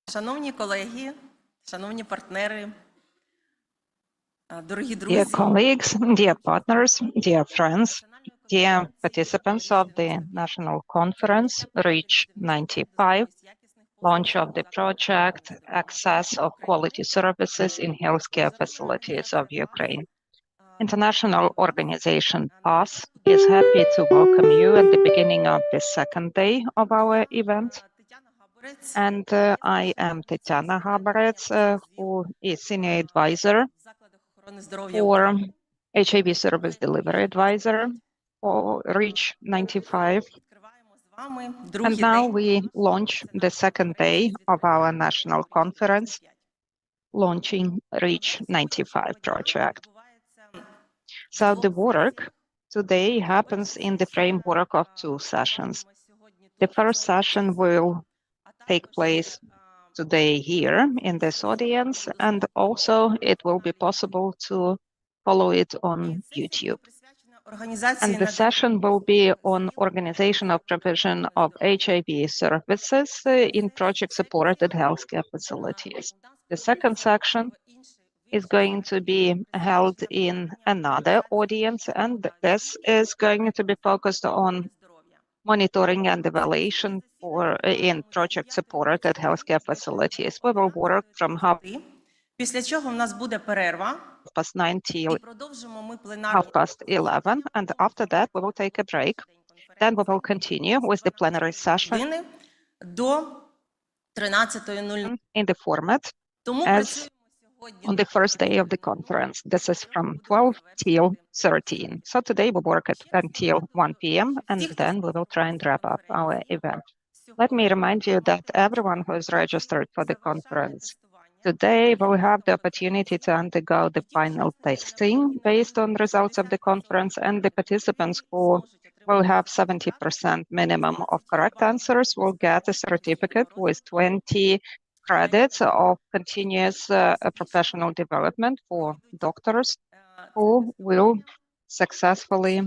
Шановні колеги, шановні партнери, дорогі Dear друзі, colleagues, dear partners, dear friends, dear participants of the National Conference, Reach 95, launch of the project, Access of Quality Services in Healthcare Facilities of Ukraine. International organization PAS is happy to welcome you at the beginning of the second day of our event. And I am Tetiana Habarets, who is Senior Advisor for HIV Service Delivery Advisor for Reach 95. And now we launch the second day of our national conference, launching Reach 95 project. So the work today happens in the framework of two sessions. The first session will take place today here in this audience, and also it will be possible to follow it on YouTube. And the session will be on organization of provision of HIV services in project-supported healthcare facilities. The second section is going to be held in another audience, and this is going to be focused on monitoring and evaluation in project-supported healthcare facilities. We will work from після чого в нас буде перерва, 9 till і продовжимо ми пленарну 11:30, and after that we will take a break. Then we will continue with the plenary session до 13:00. in the format Тому as працюємо on the first day of the conference. This is from 12 till 13. So today we work until 1 p.m. and then we will try and wrap up our event. Let me remind you that everyone who is registered for the conference today will have the opportunity to undergo the final testing based on results of the conference, and the participants who will have 70% minimum of correct answers will get a certificate with 20 credits of continuous professional development for doctors who will successfully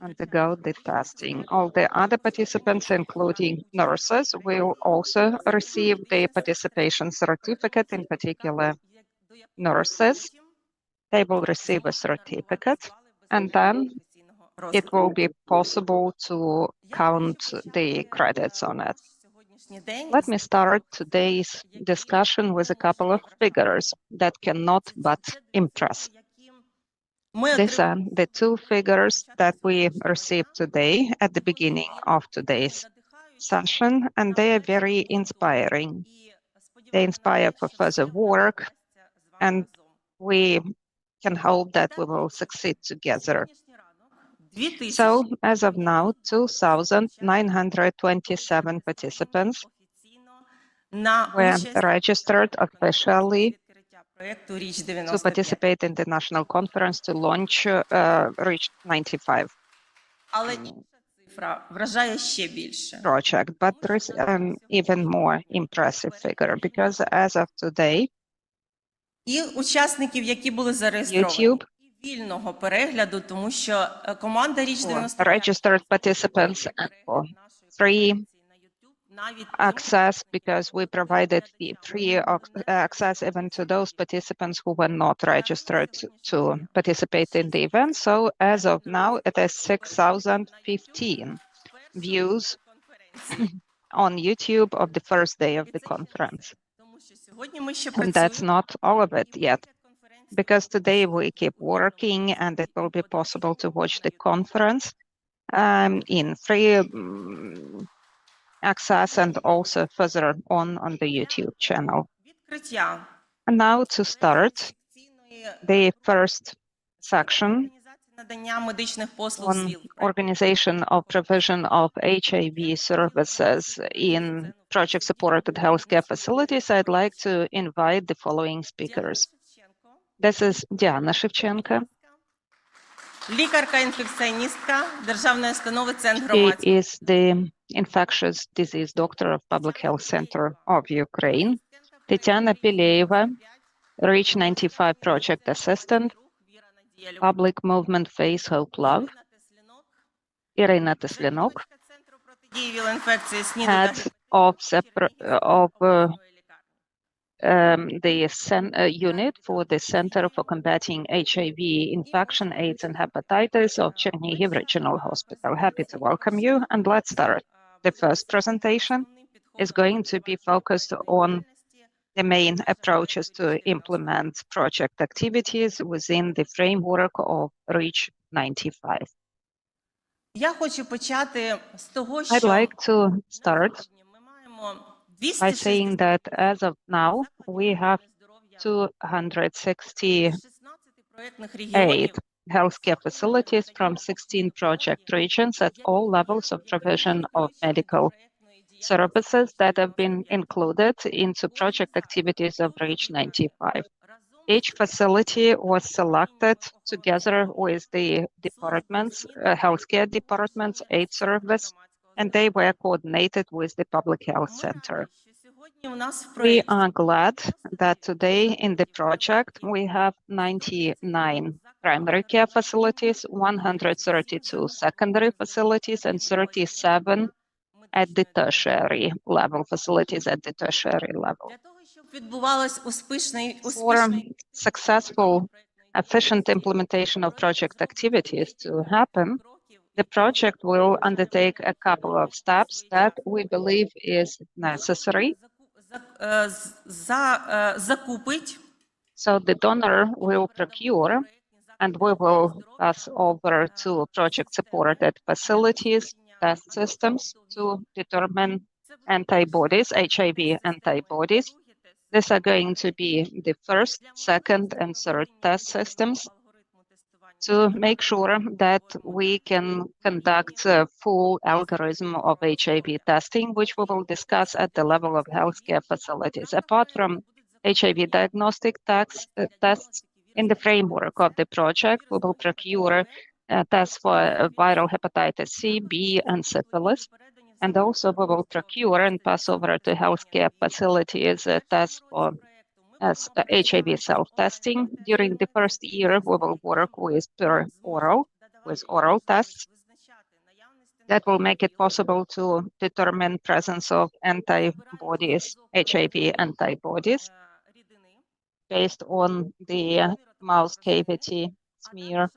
undergo the testing. All the other participants, including nurses, will also receive the participation certificate. In particular, nurses, they will receive a certificate, and then it will be possible to count the credits on it. Let me start today's discussion with a couple of figures that cannot but impress. These are the two figures that we received today at the beginning of today's session, and they are very inspiring. They inspire for further work, and we can hope that we will succeed together. So, as of now, 2,927 participants were registered officially to participate in the national conference to launch Reach 95 project. But there is an even more impressive figure, because as of today, YouTube вільного перегляду, тому що команда Reach 95 registered participants for free access, because we provided the free access even to those participants who were not registered to participate in the event. So as of now, it is 6,015 views on YouTube of the first day of the conference. And that's not all of it yet, because today we keep working, and it will be possible to watch the conference in free access and also further on the YouTube channel. And now to start the first section on organization of provision of HIV services in project-supported healthcare facilities, I'd like to invite the following speakers. This is Diana Shevchenko. Лікарка-інфекціоністка Державної установи Центр She is the infectious disease doctor of Public Health Center of Ukraine. Tetiana Pileeva, Reach 95 project assistant, Public Movement Face Hope Love. Irina Teslenok, head of the unit for the Center for Combating HIV Infection, AIDS, and Hepatitis of Chernihiv Regional Hospital. Happy to welcome you, and let's start. The first presentation is going to be focused on the main approaches to implement project activities within the framework of REACH 95. Я хочу почати з того, I'd що like to start ми маємо by saying that as of now, we have 268 16 проєктних регіонів healthcare facilities from 16 project regions at all levels of provision of medical services that have been included into project activities of REACH 95. Each facility was selected together with the departments, healthcare departments, AIDS service, and they were coordinated with the public health center. We are glad that today in the project we have 99 primary care facilities, 132 secondary facilities, and 37 at the tertiary level, facilities at the tertiary level. For successful, efficient implementation of project activities to happen, the project will undertake a couple of steps that we believe is necessary. So the donor will procure, and we will pass over to project-supported facilities, test systems to determine antibodies, HIV antibodies. These are going to be the first, second, and third test systems to make sure that we can conduct a full algorithm of HIV testing, which we will discuss at the level of healthcare facilities. Apart from HIV diagnostic tests, in the framework of the project, we will procure tests for viral hepatitis C, B, and syphilis. And also we will procure and pass over to healthcare facilities tests for HIV self-testing. During the first year, we will work with oral tests that will make it possible to determine presence of antibodies, HIV antibodies, based on the mouth cavity smear.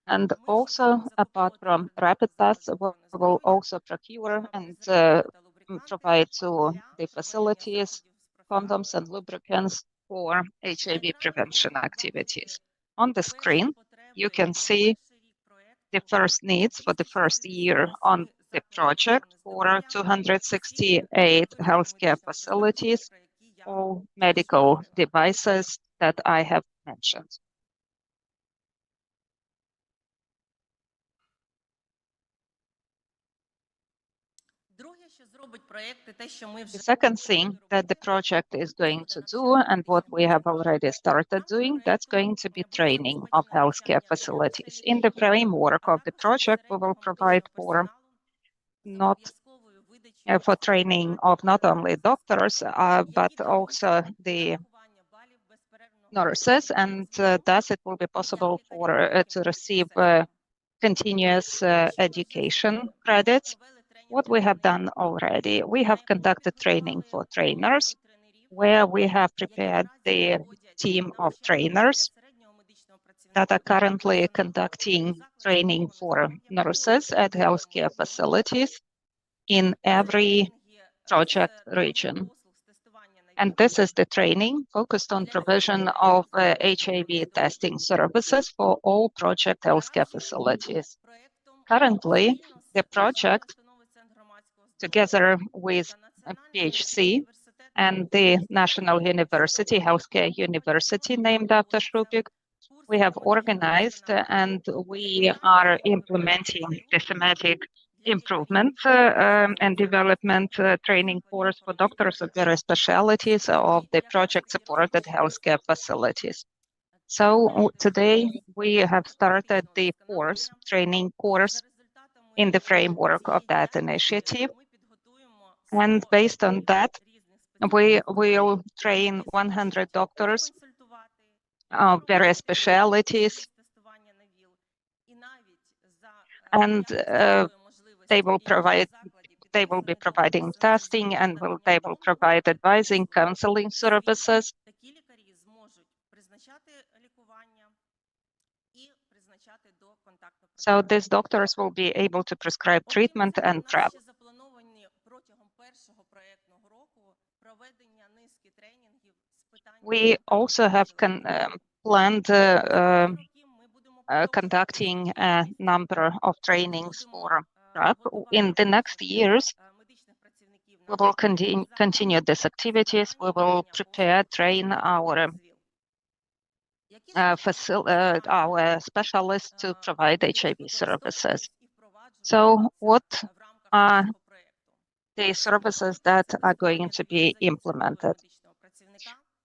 And also, apart from rapid tests, we will also procure and provide to the facilities condoms and lubricants for HIV prevention activities. On the screen, you can see the first needs for the first year on the project for 268 healthcare facilities, all medical devices that I have mentioned. The second thing that the project is going to do, and what we have already started doing, that's going to be training of healthcare facilities. In the framework of the project, we will provide for training of not only doctors, but also the nurses, and thus it will be possible for to receive continuous education credits. What we have done already, we have conducted training for trainers, where we have prepared the team of trainers that are currently conducting training for nurses at healthcare facilities in every project region. And this is the training focused on provision of HIV testing services for all project healthcare facilities. Currently, the project, together with PHC and the National University, Healthcare University, named after Shrupik, we have organized and we are implementing the thematic improvement and development training course for doctors of various specialties of the project-supported healthcare facilities. So today we have started the training course in the framework of that initiative. And based on that, we will train 100 doctors of various specialties, and they will provide they will be providing testing and they will provide advising, counseling services. So these doctors will be able to prescribe treatment and PrEP. We also have planned conducting a number of trainings for PrEP. In the next years, we will continue these activities. We will prepare, train our specialists to provide HIV services. So what are the services that are going to be implemented?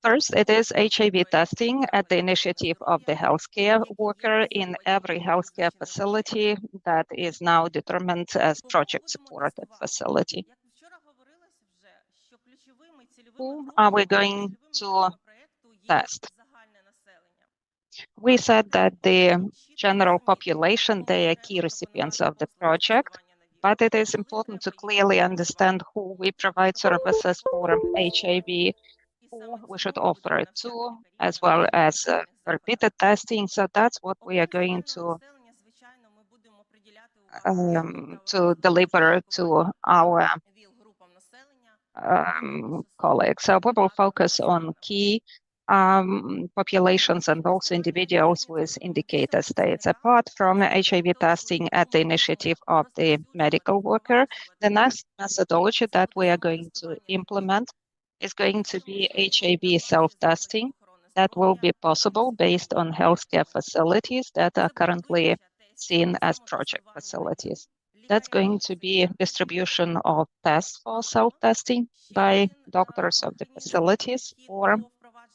First, it is HIV testing at the initiative of the healthcare worker in every healthcare facility that is now determined as project supported facility. Who are we going to test? We said that the general population, they are key recipients of the project, but it is important to clearly understand who we provide services for HIV, who we should offer it to, as well as repeated testing. So that's what we are going to deliver to our colleagues. So we will focus on key populations and also individuals with indicator states. Apart from HIV testing at the initiative of the medical worker, the next methodology that we are going to implement is going to be HIV self-testing that will be possible based on healthcare facilities that are currently seen as project facilities. That's going to be distribution of tests for self-testing by doctors of the facilities, or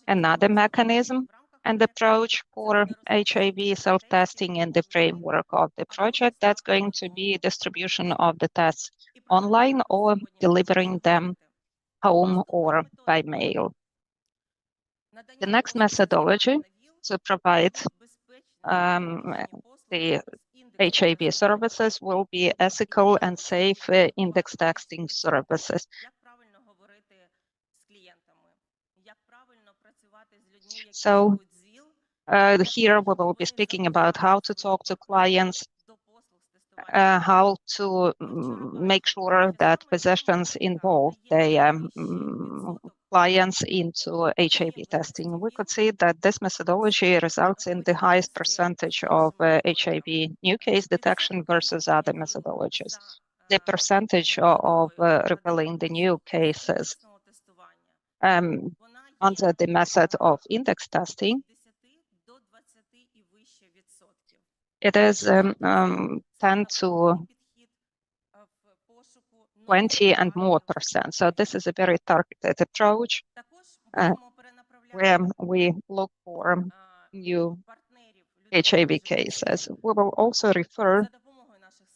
another mechanism and approach for HIV self-testing in the framework of the project. That's going to be distribution of the tests online or delivering them home or by mail. The next methodology to provide the HIV services will be ethical and safe index testing services. So here we will be speaking about how to talk to clients, how to make sure that physicians involve their clients into HIV testing. We could see that this methodology results in the highest percentage of HIV new case detection versus other methodologies. The percentage of revealing the new cases under the method of index testing, it is 10 to 20 and more percent. So this is a very targeted approach where we look for new HIV cases. We will also refer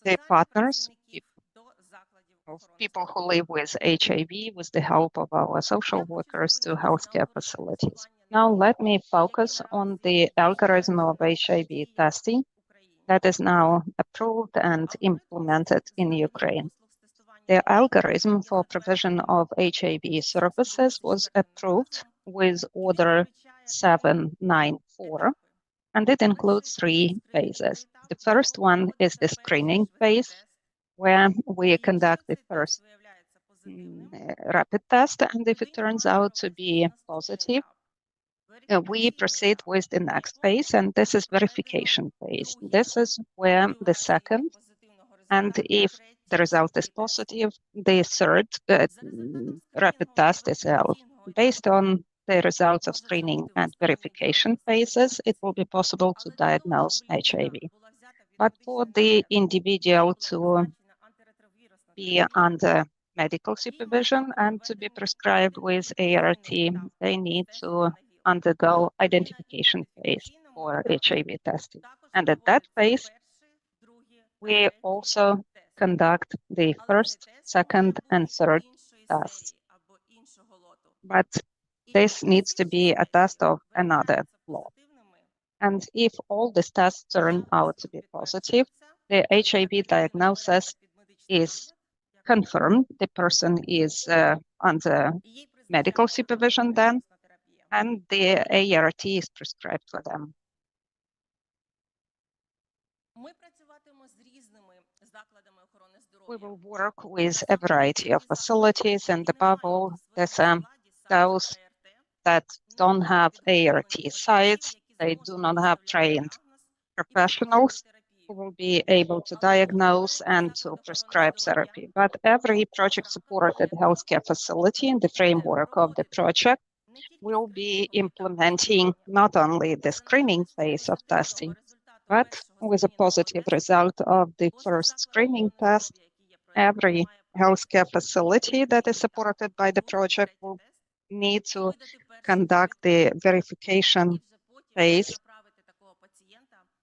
the partners, people who live with HIV, with the help of our social workers, to healthcare facilities. Now let me focus on the algorithm of HIV testing that is now approved and implemented in Ukraine. The algorithm for provision of HIV services was approved with Order 794, and it includes 3 phases. The first one is the screening phase, where we conduct the first rapid test, and if it turns out to be positive, we proceed with the next phase, and this is verification phase. This is where the second, and if the result is positive, the third rapid test is held. Based on the results of screening and verification phases, it will be possible to diagnose HIV. But for the individual to be under medical supervision and to be prescribed with ART, they need to undergo identification phase for HIV testing. And at that phase, we also conduct the first, second, and third tests. But this needs to be a test of another lot. And if all these tests turn out to be positive, the HIV diagnosis is confirmed the person is under medical supervision then, and the ART is prescribed for them. We will work with a variety of facilities, and above all, those that don't have ART sites, they do not have trained professionals who will be able to diagnose and to prescribe therapy. But every project-supported healthcare facility in the framework of the project will be implementing not only the screening phase of testing, but with a positive result of the first screening test, every healthcare facility that is supported by the project will need to conduct the verification phase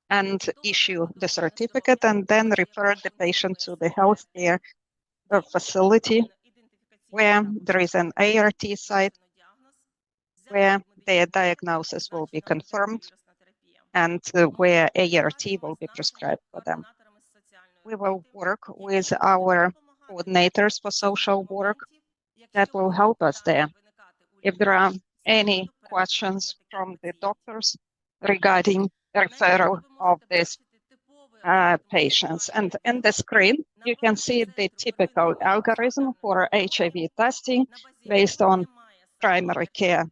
and issue the certificate, and then refer the patient to the healthcare facility where there is an ART site, where their diagnosis will be confirmed and where ART will be prescribed for them. We will work with our coordinators for social work that will help us there. If there are any questions from the doctors regarding referral of these patients. And in the screen, you can see the typical algorithm for HIV testing based on primary care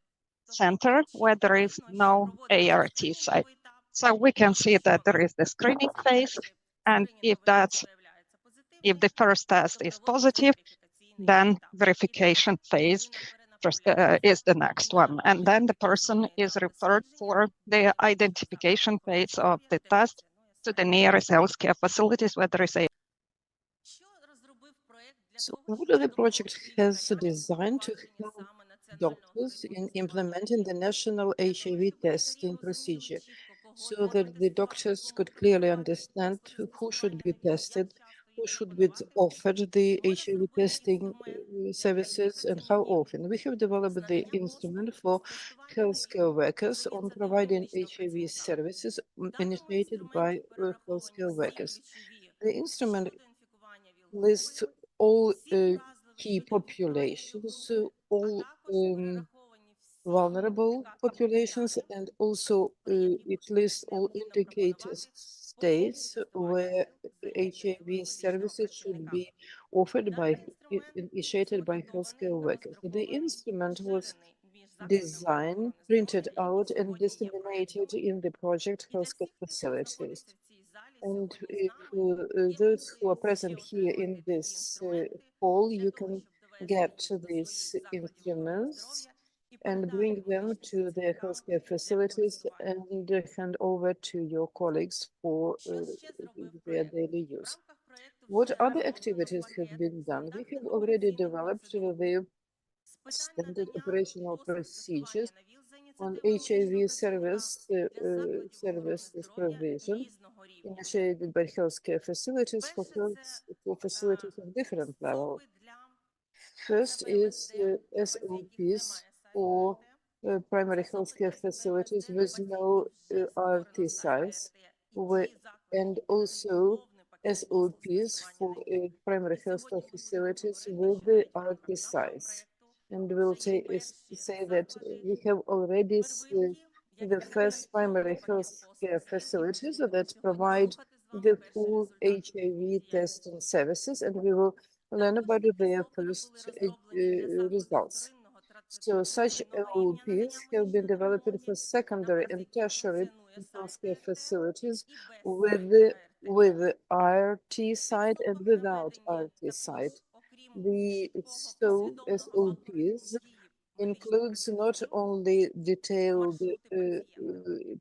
center where there is no ART site. So we can see that there is the screening phase, and if the first test is positive, then verification phase is the next one. And then the person is referred for the identification phase of the test to the nearest healthcare facilities where there is a. So what the project has designed to help doctors in implementing the national HIV testing procedure so that the doctors could clearly understand who should be tested, who should be offered the HIV testing services, and how often. We have developed the instrument for healthcare workers on providing HIV services initiated by healthcare workers. The instrument lists all key populations, all vulnerable populations, and also it lists all indicator states where HIV services should be offered by, initiated by healthcare workers. The instrument was designed, printed out, and disseminated in the project healthcare facilities. And if those who are present here in this hall, you can get these instruments and bring them to the healthcare facilities and hand over to your colleagues for their daily use. What other activities have been done? We have already developed the standard operational procedures on HIV services provision initiated by healthcare facilities for facilities of different levels. First is SOPs for primary healthcare facilities with no RT size, and also SOPs for primary healthcare facilities with the RT size. And we'll say that we have already the first primary healthcare facilities that provide the full HIV testing services, and we will learn about their first results. So such LOPs have been developed for secondary and tertiary healthcare facilities with RT site and without RT site. The SOPs includes not only detailed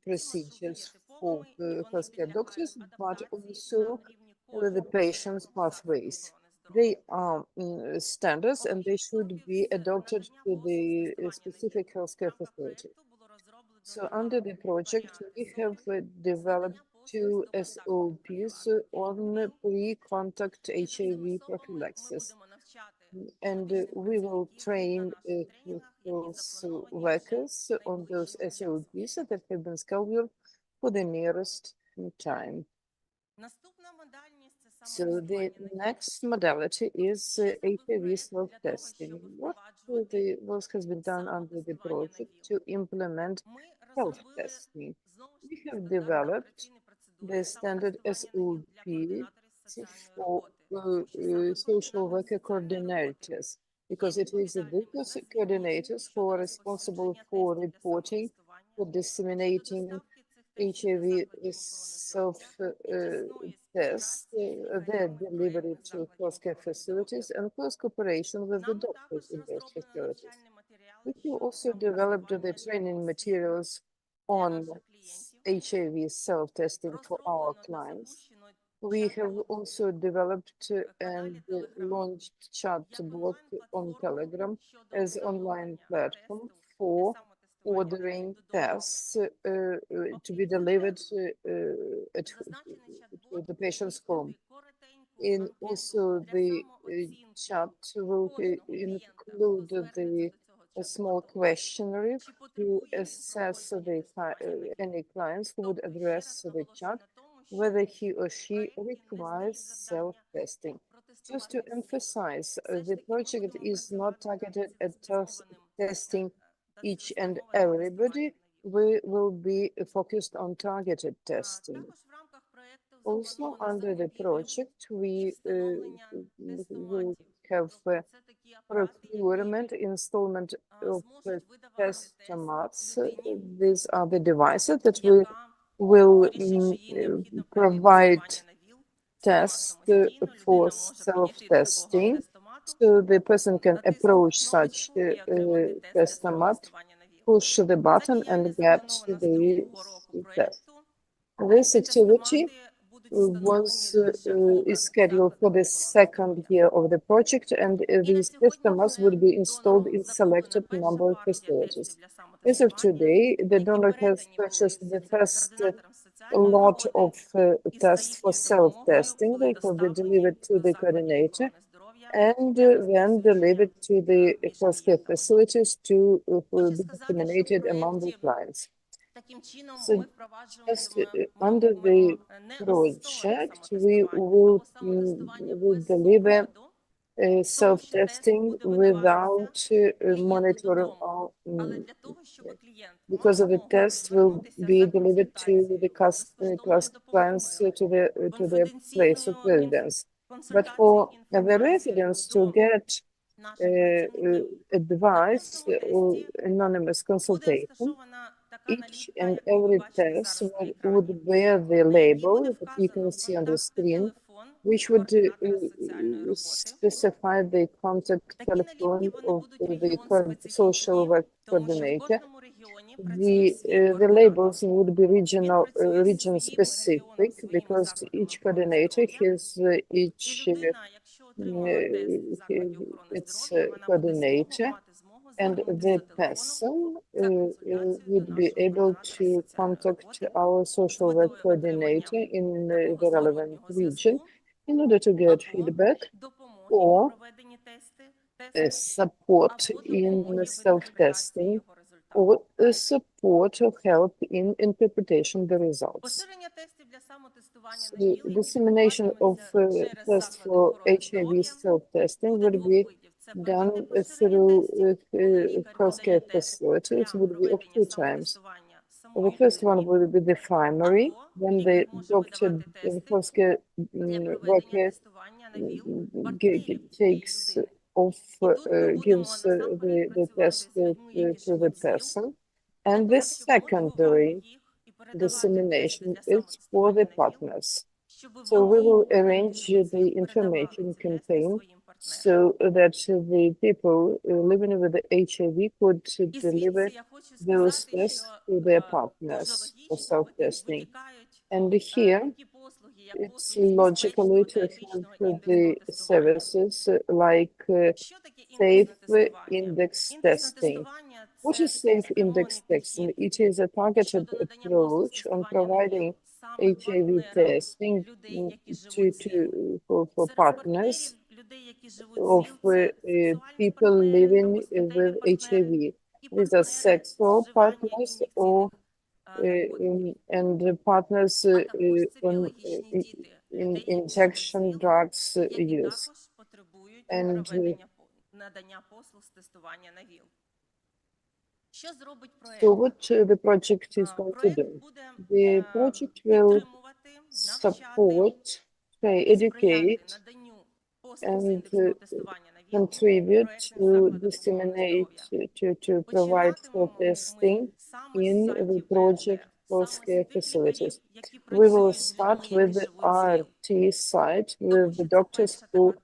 procedures for healthcare doctors, but also the patient's pathways. They are standards, and they should be adopted to the specific healthcare facility. So under the project, we have developed 2 SOPs on pre-contact HIV prophylaxis. And we will train those workers on those SOPs that have been scheduled for the nearest time. So the next modality is HIV self-testing. What has been done under the project to implement self-testing? We have developed the standard SOP for social worker coordinators, because it is those coordinators who are responsible for reporting, for disseminating HIV self-test, their delivery to healthcare facilities, and close cooperation with the doctors in those facilities. We have also developed the training materials on HIV self-testing for our clients. We have also developed and launched chatbot on Telegram as online platform for ordering tests to be delivered to the patient's home. And also the chat will include a small questionnaire to assess any clients who would address the chat, whether he or she requires self-testing. Just to emphasize, the project is not targeted at testing each and everybody. We will be focused on targeted testing. Also, under the project, we will have procurement, installment of test mats. These are the devices that we will provide tests for self-testing. So the person can approach such test mat, push the button, and get the test. This activity is scheduled for the second year of the project, and these systems would be installed in selected number of facilities. As of today, the donor has purchased the first lot of tests for self-testing. They will be delivered to the coordinator and then delivered to the healthcare facilities to be disseminated among the clients. So just under the project, we will deliver self-testing without monitoring, because of the test will be delivered to the clients to their place of residence. But for the residents to get advice or anonymous consultation, each and every test would bear the label that you can see on the screen, which would specify the contact telephone of the social work coordinator. The labels would be region specific, because each coordinator has its coordinator, and the person would be able to contact our social work coordinator in the relevant region in order to get feedback or support in self-testing, or support or help in interpretation the results. So dissemination of tests for HIV self-testing would be done through healthcare facilities, would be of two times. The first one would be the primary, when the doctor, the healthcare worker takes off, gives the test to the person. And the secondary dissemination is for the partners. So we will arrange the information campaign so that the people living with the HIV could deliver those tests to their partners for self-testing. And here, it's logical to have the services like safe index testing. What is safe index testing? It is a targeted approach on providing HIV testing for partners of people living with HIV. These are sexual partners or and partners injection drugs use. And so what the project is going to do? The project will support, educate, and contribute to disseminate, to provide for testing in the project healthcare facilities. We will start with the RT site, with the doctors who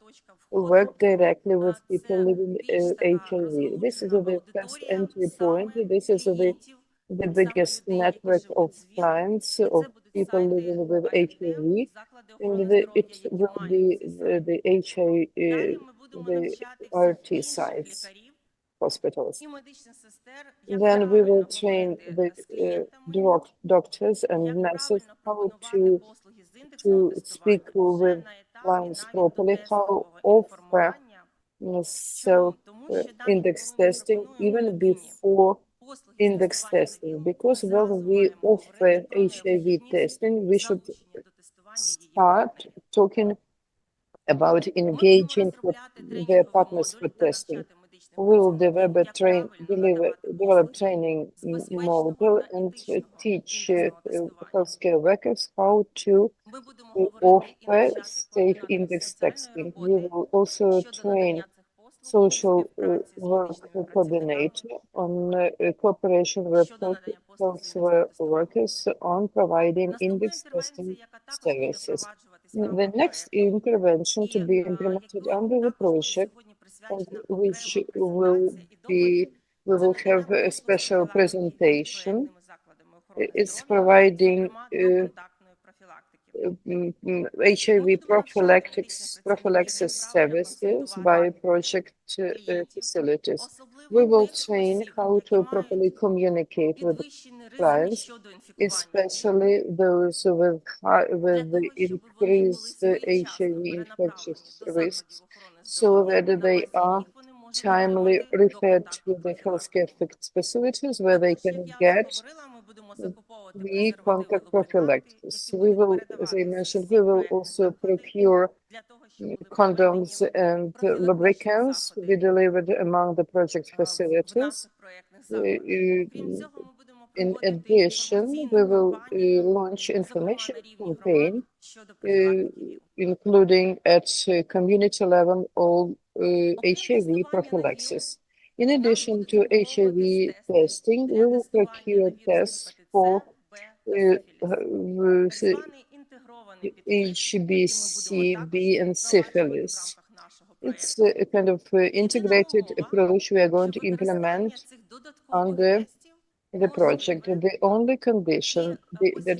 work directly with people living HIV. This is the first entry point. This is the biggest network of clients, of people living with HIV, and it will be the HIV, the RT sites, hospitals. Then we will train the doctors and nurses how to speak with clients properly, how offer self-index testing even before index testing, because when we offer HIV testing, we should start talking about engaging their partners for testing. We will develop training model and teach healthcare workers how to offer safe index testing. We will also train social work coordinator on cooperation with health workers on providing index testing services. The next intervention to be implemented under the project, and which we will have a special presentation, is providing HIV prophylaxis services by project facilities. We will train how to properly communicate with clients, especially those with the increased HIV infectious risks, so that they are timely referred to the healthcare facilities where they can get the contact prophylaxis. We will, as I mentioned, we will also procure condoms and lubricants to be delivered among the project facilities. In addition, we will launch information campaign, including at community level all HIV prophylaxis. In addition to HIV testing, we will procure tests for HBCB and syphilis. It's a kind of integrated approach we are going to implement under the project. The only condition that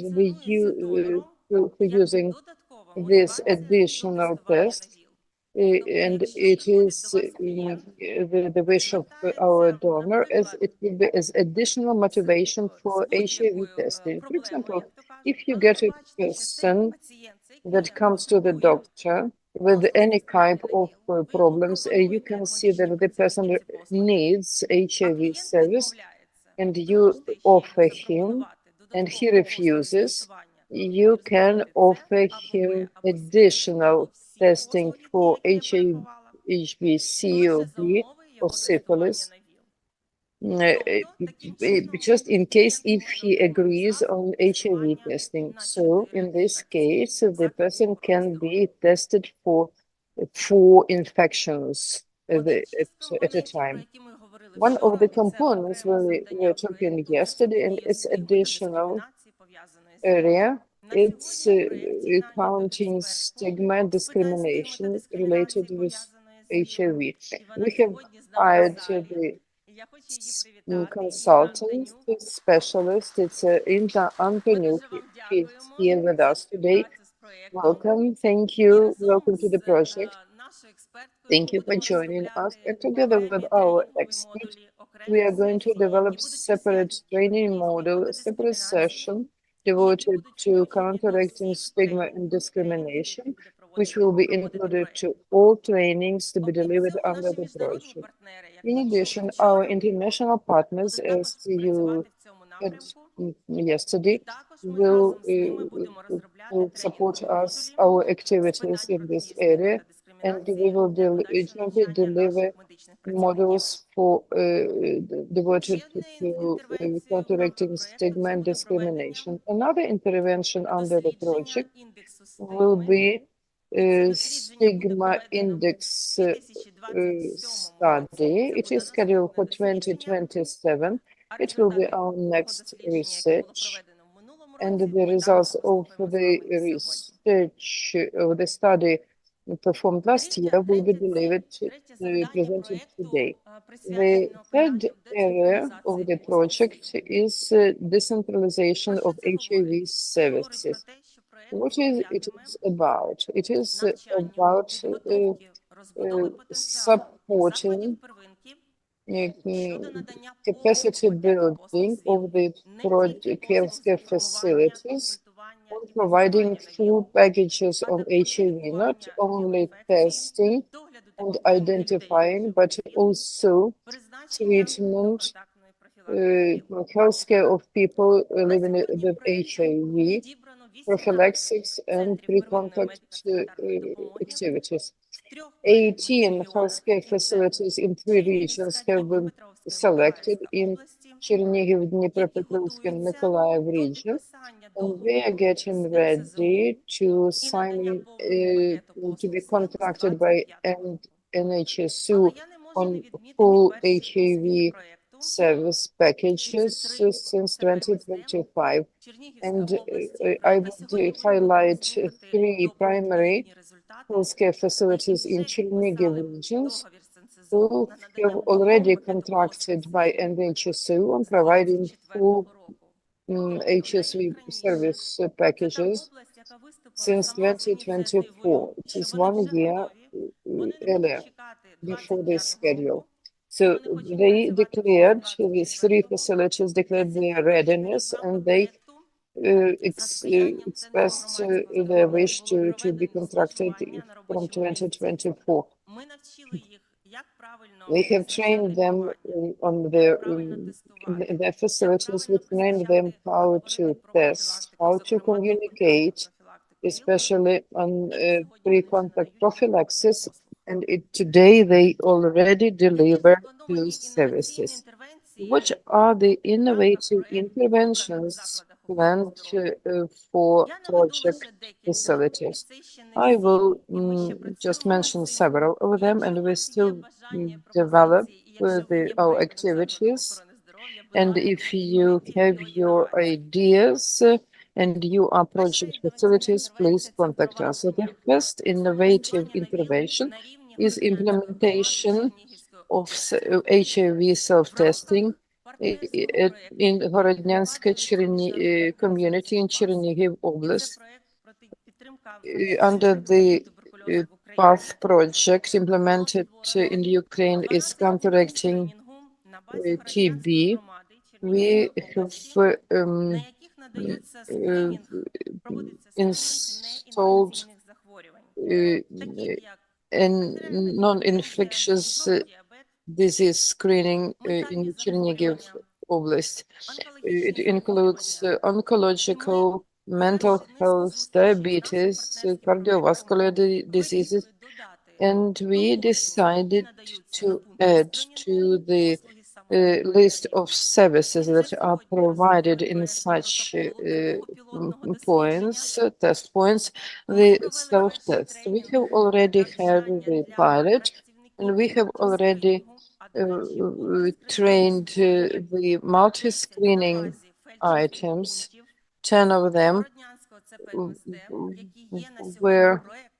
for using this additional test, and it is the wish of our donor, as it will be as additional motivation for HIV testing. For example, if you get a person that comes to the doctor with any type of problems, you can see that the person needs HIV service, and you offer him, and he refuses, you can offer him additional testing for HIV, HBCOB or syphilis, just in case if he agrees on HIV testing. So in this case, the person can be tested for 4 infections at a time. One of the components we were talking yesterday, and it's additional area, it's counting stigma and discrimination related with HIV. We have hired the consultant, specialist. It's Antonio. He's here with us today. Welcome. Thank you. Welcome to the project. Thank you for joining us. And together with our expert, we are going to develop separate training model, a separate session devoted to counteracting stigma and discrimination, which will be included to all trainings to be delivered under the project. In addition, our international partners, as you had yesterday, will support us, our activities in this area, and we will jointly deliver models for devoted to counteracting stigma and discrimination. Another intervention under the project will be stigma index study. It is scheduled for 2027. It will be our next research, and the results of the research of the study performed last year will be presented today. The third area of the project is decentralization of HIV services. What is it is about? It is about supporting capacity building of the healthcare facilities and providing full packages of HIV, not only testing and identifying, but also treatment, healthcare of people living with HIV, prophylaxis, and pre-contact activities. 18 healthcare facilities in 3 regions have been selected in Chernihiv, Dnipropetrovsk, and Mykolaiv region, and we are getting ready to sign to be contracted by NHSU on full HIV service packages since 2025. And I would highlight 3 primary healthcare facilities in Chernihiv regions who have already contracted by NHSU on providing full HSV service packages since 2024. It is 1 year earlier before the schedule. So they declared, these 3 facilities declared their readiness, and they expressed their wish to be contracted from 2024. We have trained them on their facilities. We trained them how to test, how to communicate, especially on pre-contact prophylaxis. And today they already deliver those services. What are the innovative interventions planned for project facilities? I will just mention several of them, and we still develop our activities. And if you have your ideas and you are project facilities, please contact us. So the first innovative intervention is implementation of HIV self-testing in Horodnyanska community in Chernihiv Oblast. Under the PATH project implemented in Ukraine is counteracting TB. We have installed non-infectious disease screening in Chernihiv Oblast. It includes oncological, mental health, diabetes, cardiovascular diseases, and we decided to add to the list of services that are provided in such test points, the self-test. We have already had the pilot, and we have already trained the multi-screening items. 10 of them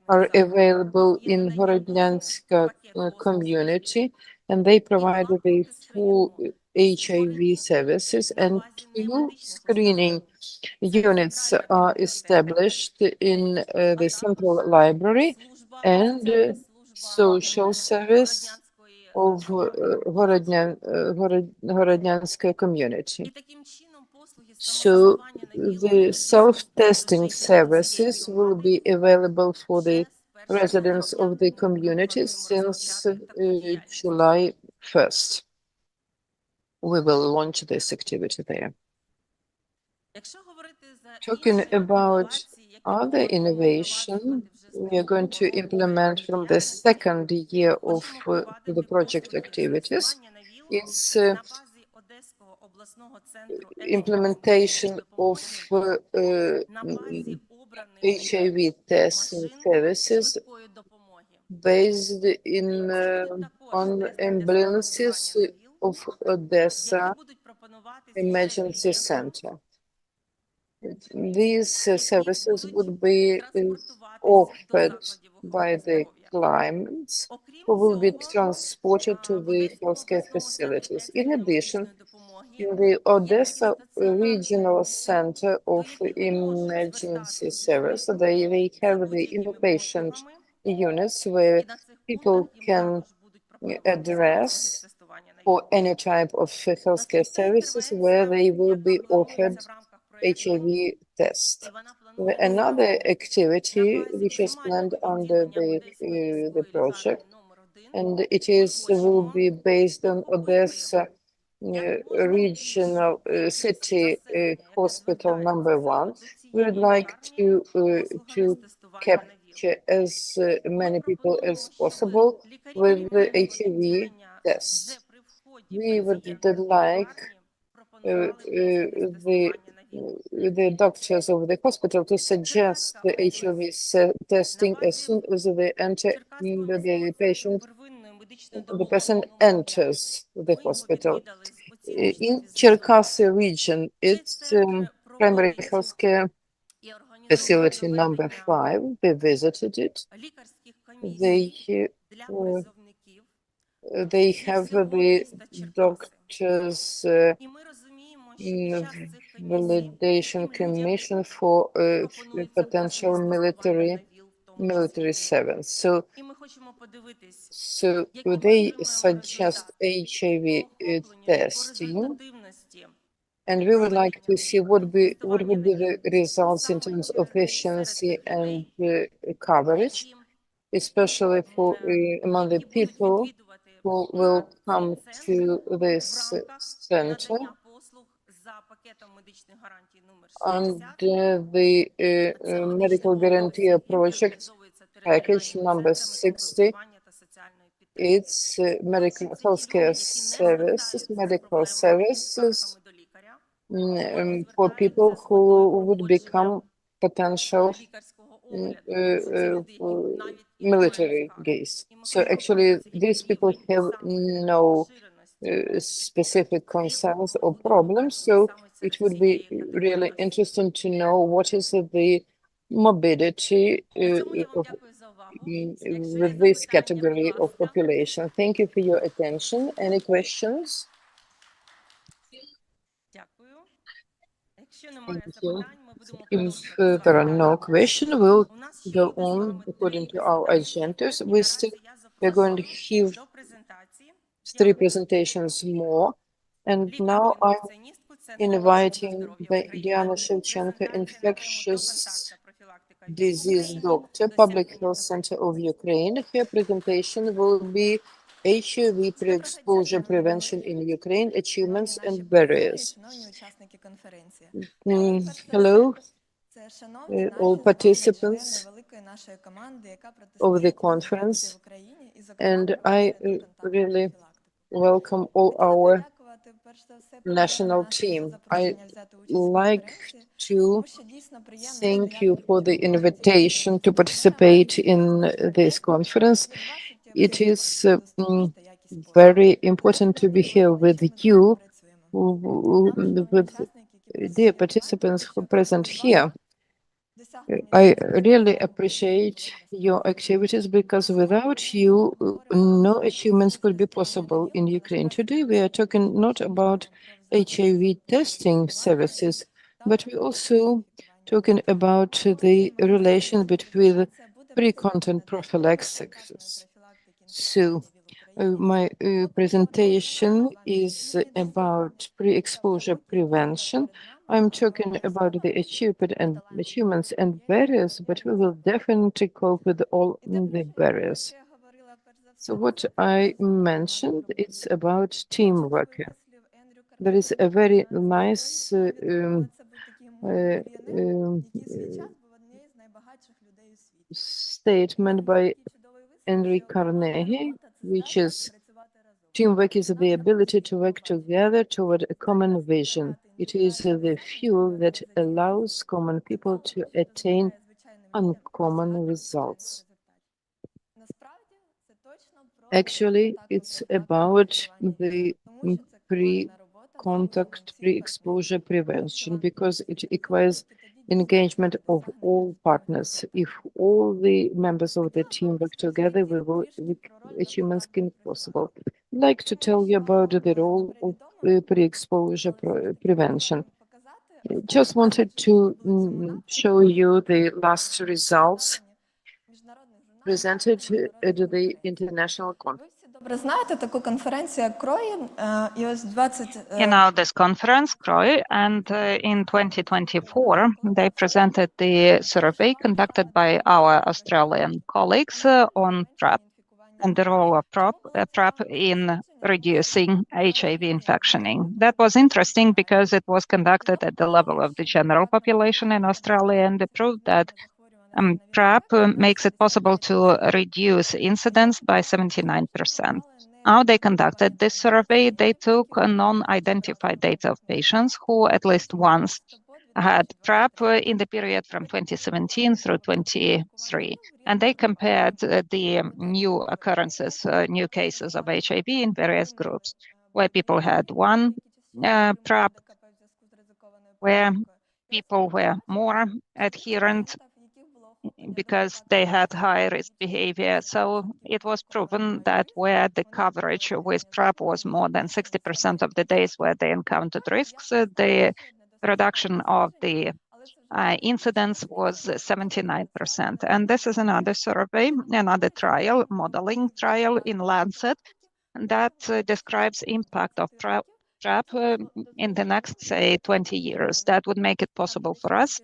are available in Horodnyanska community, and they provide the full HIV services, and 2 screening units are established in the central library and social service of Horodnyanska community. So the self-testing services will be available for the residents of the community since July 1st. We will launch this activity there. Talking about other innovation, we are going to implement from the second year of the project activities. It's implementation of HIV testing services based on ambulances of Odessa Emergency Center. These services would be offered by the clients who will be transported to the healthcare facilities. In addition, in the Odessa Regional Center of Emergency Service, they have the inpatient units where people can address for any type of healthcare services where they will be offered HIV test. Another activity which is planned under the project, and it will be based on Odessa regional city hospital number 1. We would like to capture as many people as possible with the HIV test. We would like the doctors of the hospital to suggest the HIV testing as soon as they enter the person enters the hospital. In Cherkasy region, it's primary healthcare facility number 5. We visited it. They have the doctors validation commission for potential military servants. So they suggest HIV testing, and we would like to see what would be the results in terms of efficiency and coverage, especially for among the people who will come to this center under the medical guarantee project package number 60. It's medical healthcare services, medical services for people who would become potential military gays. So actually, these people have no specific concerns or problems. So it would be really interesting to know what is the morbidity with this category of population. Thank you for your attention. Any questions? Thank you. If there are no questions, we'll go on according to our agendas. We're going to have 3 presentations more. And now I'm inviting Diana Shevchenko, infectious disease doctor, Public Health Center of Ukraine. Her presentation will be HIV pre-exposure prevention in Ukraine, achievements and barriers. Hello, all participants of the conference, and I really welcome all our national team. I like to thank you for the invitation to participate in this conference. It is very important to be here with you, with dear participants who are present here. I really appreciate your activities because without you, no achievements could be possible in Ukraine. Today, we are talking not about HIV testing services, but we're also talking about the relation between pre-contact prophylaxis. So, my presentation is about pre-exposure prevention. I'm talking about the achievements and barriers, but we will definitely cope with all the barriers. So what I mentioned, it's about teamwork. There is a very nice statement by Henry Carnegie, which is teamwork is the ability to work together toward a common vision. It is the fuel that allows common people to attain uncommon results. Actually, it's about the pre-contact, pre-exposure prevention, because it requires engagement of all partners. If all the members of the team work together, we will achievements can be possible. I'd like to tell you about the role of pre-exposure prevention. Just wanted to show you the last results presented at the international conference. You know this conference, CROI, and in 2024, they presented the survey conducted by our Australian colleagues on PrEP and the role of PrEP in reducing HIV infectioning. That was interesting because it was conducted at the level of the general population in Australia, and it proved that PrEP makes it possible to reduce incidence by 79%. How they conducted this survey, they took non-identified data of patients who at least once had PrEP in the period from 2017 through 23, and they compared the new occurrences, new cases of HIV in various groups, where people had one PrEP, where people were more adherent because they had high risk behavior. So it was proven that where the coverage with PrEP was more than 60% of the days where they encountered risks, the reduction of the incidence was 79%. And this is another survey, another trial, modeling trial in Lancet that describes impact of PrEP in the next, say, 20 years. That would make it possible for us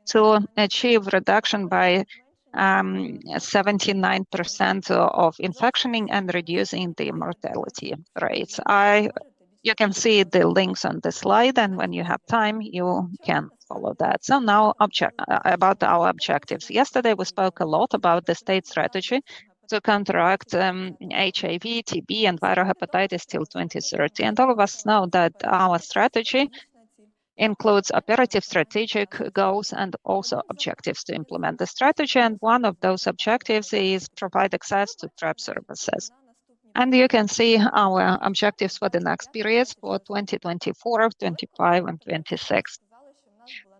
to achieve reduction by 79% of infectioning and reducing the mortality rates. You can see the links on the slide, and when you have time, you can follow that. So now about our objectives. Yesterday, we spoke a lot about the state strategy to counteract HIV, TB, and viral hepatitis till 2030. And all of us know that our strategy includes operative strategic goals and also objectives to implement the strategy. And one of those objectives is provide access to PrEP services. And you can see our objectives for the next periods for 2024, 25, and 26.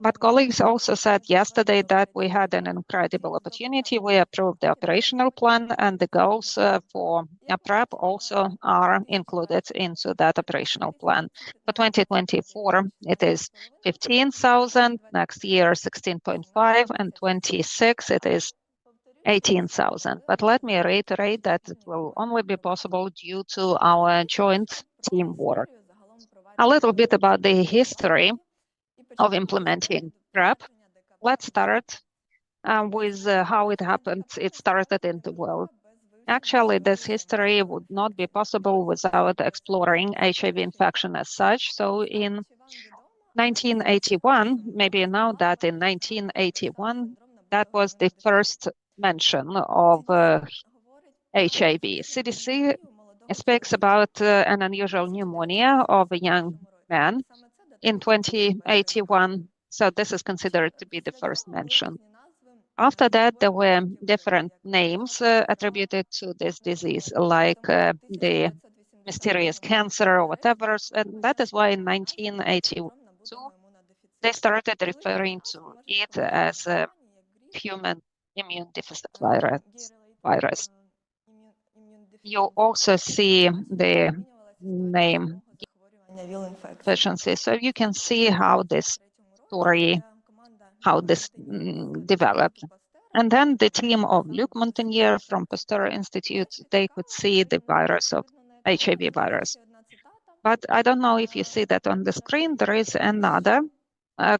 But colleagues also said yesterday that we had an incredible opportunity. We approved the operational plan, and the goals for PrEP also are included into that operational plan. For 2024, it is 15,000, next year 16.5, and 26 it is 18,000. But let me reiterate that it will only be possible due to our joint teamwork. A little bit about the history of implementing PrEP. Let's start with how it happened. It started in the world. Actually, this history would not be possible without exploring HIV infection as such. So in 1981, maybe you know that in 1981, that was the first mention of HIV. CDC speaks about an unusual pneumonia of a young man in 2081. So this is considered to be the first mention. After that, there were different names attributed to this disease, like the mysterious cancer or whatever. And that is why in 1982, they started referring to it as a human immune deficit virus. You also see the name deficiency. So you can see how this story, how this developed. And then the team of Luc Montagnier from Pasteur Institute, they could see the virus of HIV virus. But I don't know if you see that on the screen. There is another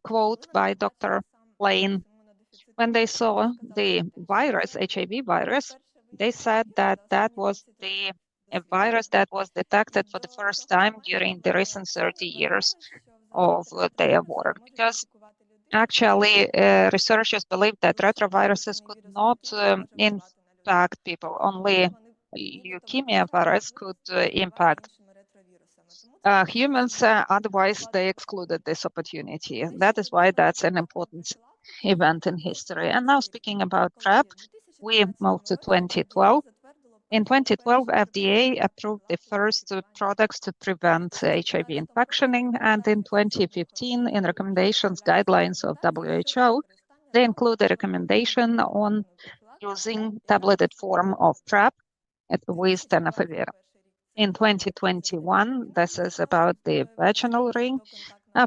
quote by Dr. Lane. When they saw the virus, HIV virus, they said that that was a virus that was detected for the first time during the recent 30 years of their work, because actually researchers believe that retroviruses could not impact people. Only leukemia virus could impact humans, otherwise they excluded this opportunity. That is why that's an important event in history. And now speaking about PrEP, we moved to 2012. In 2012, FDA approved the first products to prevent HIV infection, and in 2015, in recommendations guidelines of WHO, they include a recommendation on using tableted form of PrEP with tenofovir. In 2021, this is about the vaginal ring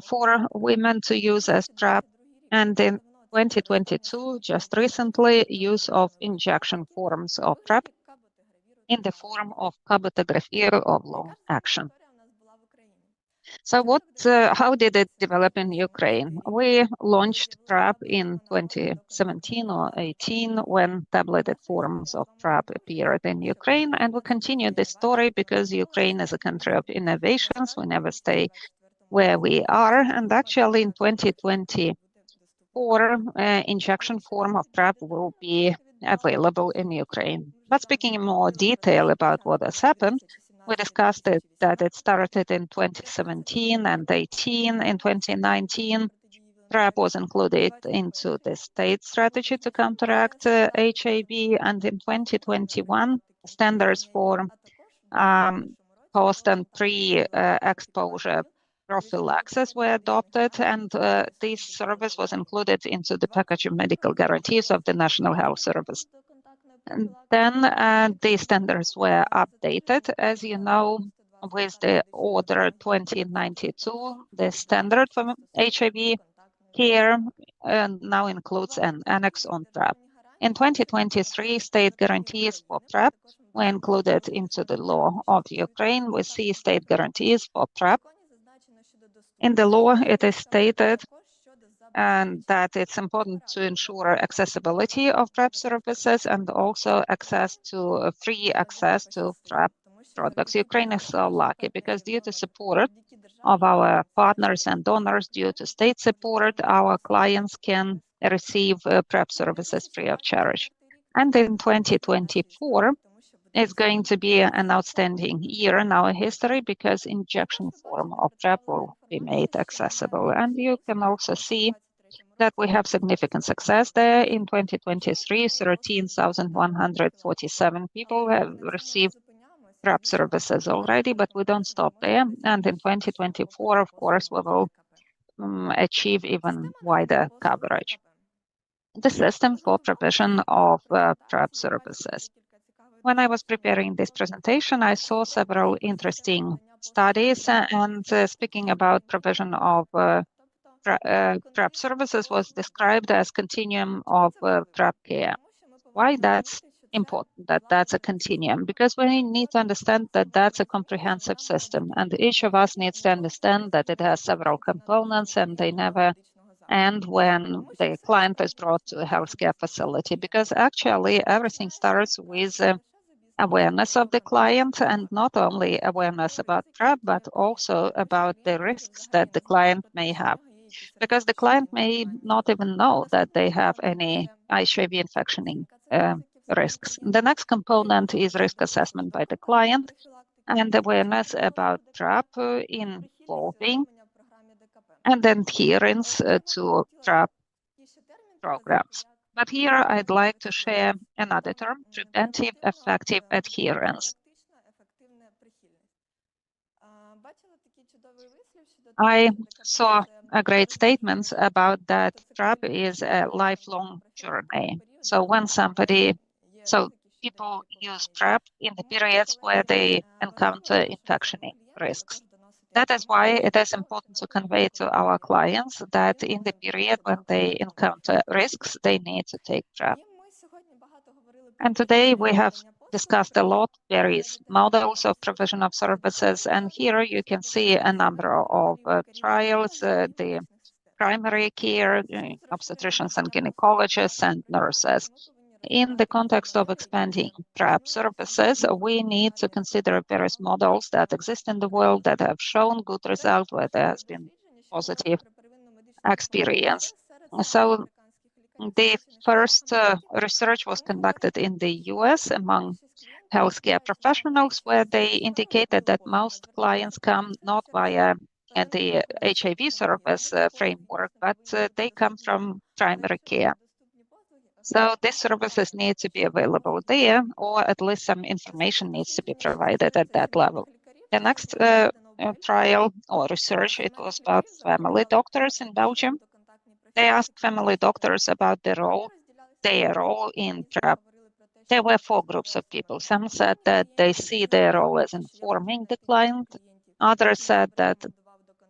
for women to use as PrEP, and in 2022, just recently, use of injection forms of PrEP in the form of cabotegravir of long action. So how did it develop in Ukraine? We launched PrEP in 2017 or 18 when tableted forms of PrEP appeared in Ukraine, and we continued this story because Ukraine is a country of innovations. We never stay where we are, and actually in 2024, injection form of PrEP will be available in Ukraine. But speaking in more detail about what has happened, we discussed that it started in 2017 and 18. In 2019, PrEP was included into the state strategy to counteract HIV, and in 2021, standards for post and pre-exposure prophylaxis were adopted, and this service was included into the package of medical guarantees of the National Health Service. And then the standards were updated, as you know, with the Order 2092. The standard for HIV care now includes an annex on PrEP. In 2023, state guarantees for PrEP were included into the law of Ukraine. We see state guarantees for PrEP. In the law, it is stated that it's important to ensure accessibility of PrEP services and also free access to PrEP products. Ukraine is so lucky because due to support of our partners and donors, due to state support, our clients can receive PrEP services free of charge. And in 2024, it's going to be an outstanding year in our history because injection form of PrEP will be made accessible. And you can also see that we have significant success there. In 2023, 13,147 people have received PrEP services already, but we don't stop there. And in 2024, of course, we will achieve even wider coverage. The system for provision of PrEP services. When I was preparing this presentation, I saw several interesting studies, and speaking about provision of PrEP services was described as continuum of PrEP care. Why that's important, that's a continuum? Because we need to understand that that's a comprehensive system, and each of us needs to understand that it has several components and they never end when the client is brought to a healthcare facility, because actually everything starts with awareness of the client, and not only awareness about PrEP, but also about the risks that the client may have. Because the client may not even know that they have any HIV infection risks. The next component is risk assessment by the client and awareness about PrEP involving and adherence to PrEP programs. But here I'd like to share another term, preventive effective adherence. I saw a great statement about that PrEP is a lifelong journey. So people use PrEP in the periods where they encounter infection risks. That is why it is important to convey to our clients that in the period when they encounter risks, they need to take PrEP. And today we have discussed a lot various models of provision of services, and here you can see a number of trials, the primary care, obstetricians and gynecologists and nurses. In the context of expanding PrEP services, we need to consider various models that exist in the world that have shown good results, where there has been positive experience. So the first research was conducted in the US among healthcare professionals, where they indicated that most clients come not via the HIV service framework, but they come from primary care. So these services need to be available there, or at least some information needs to be provided at that level. The next trial or research, it was about family doctors in Belgium. They asked family doctors about their role in PrEP. There were 4 groups of people. Some said that they see their role as informing the client. Others said that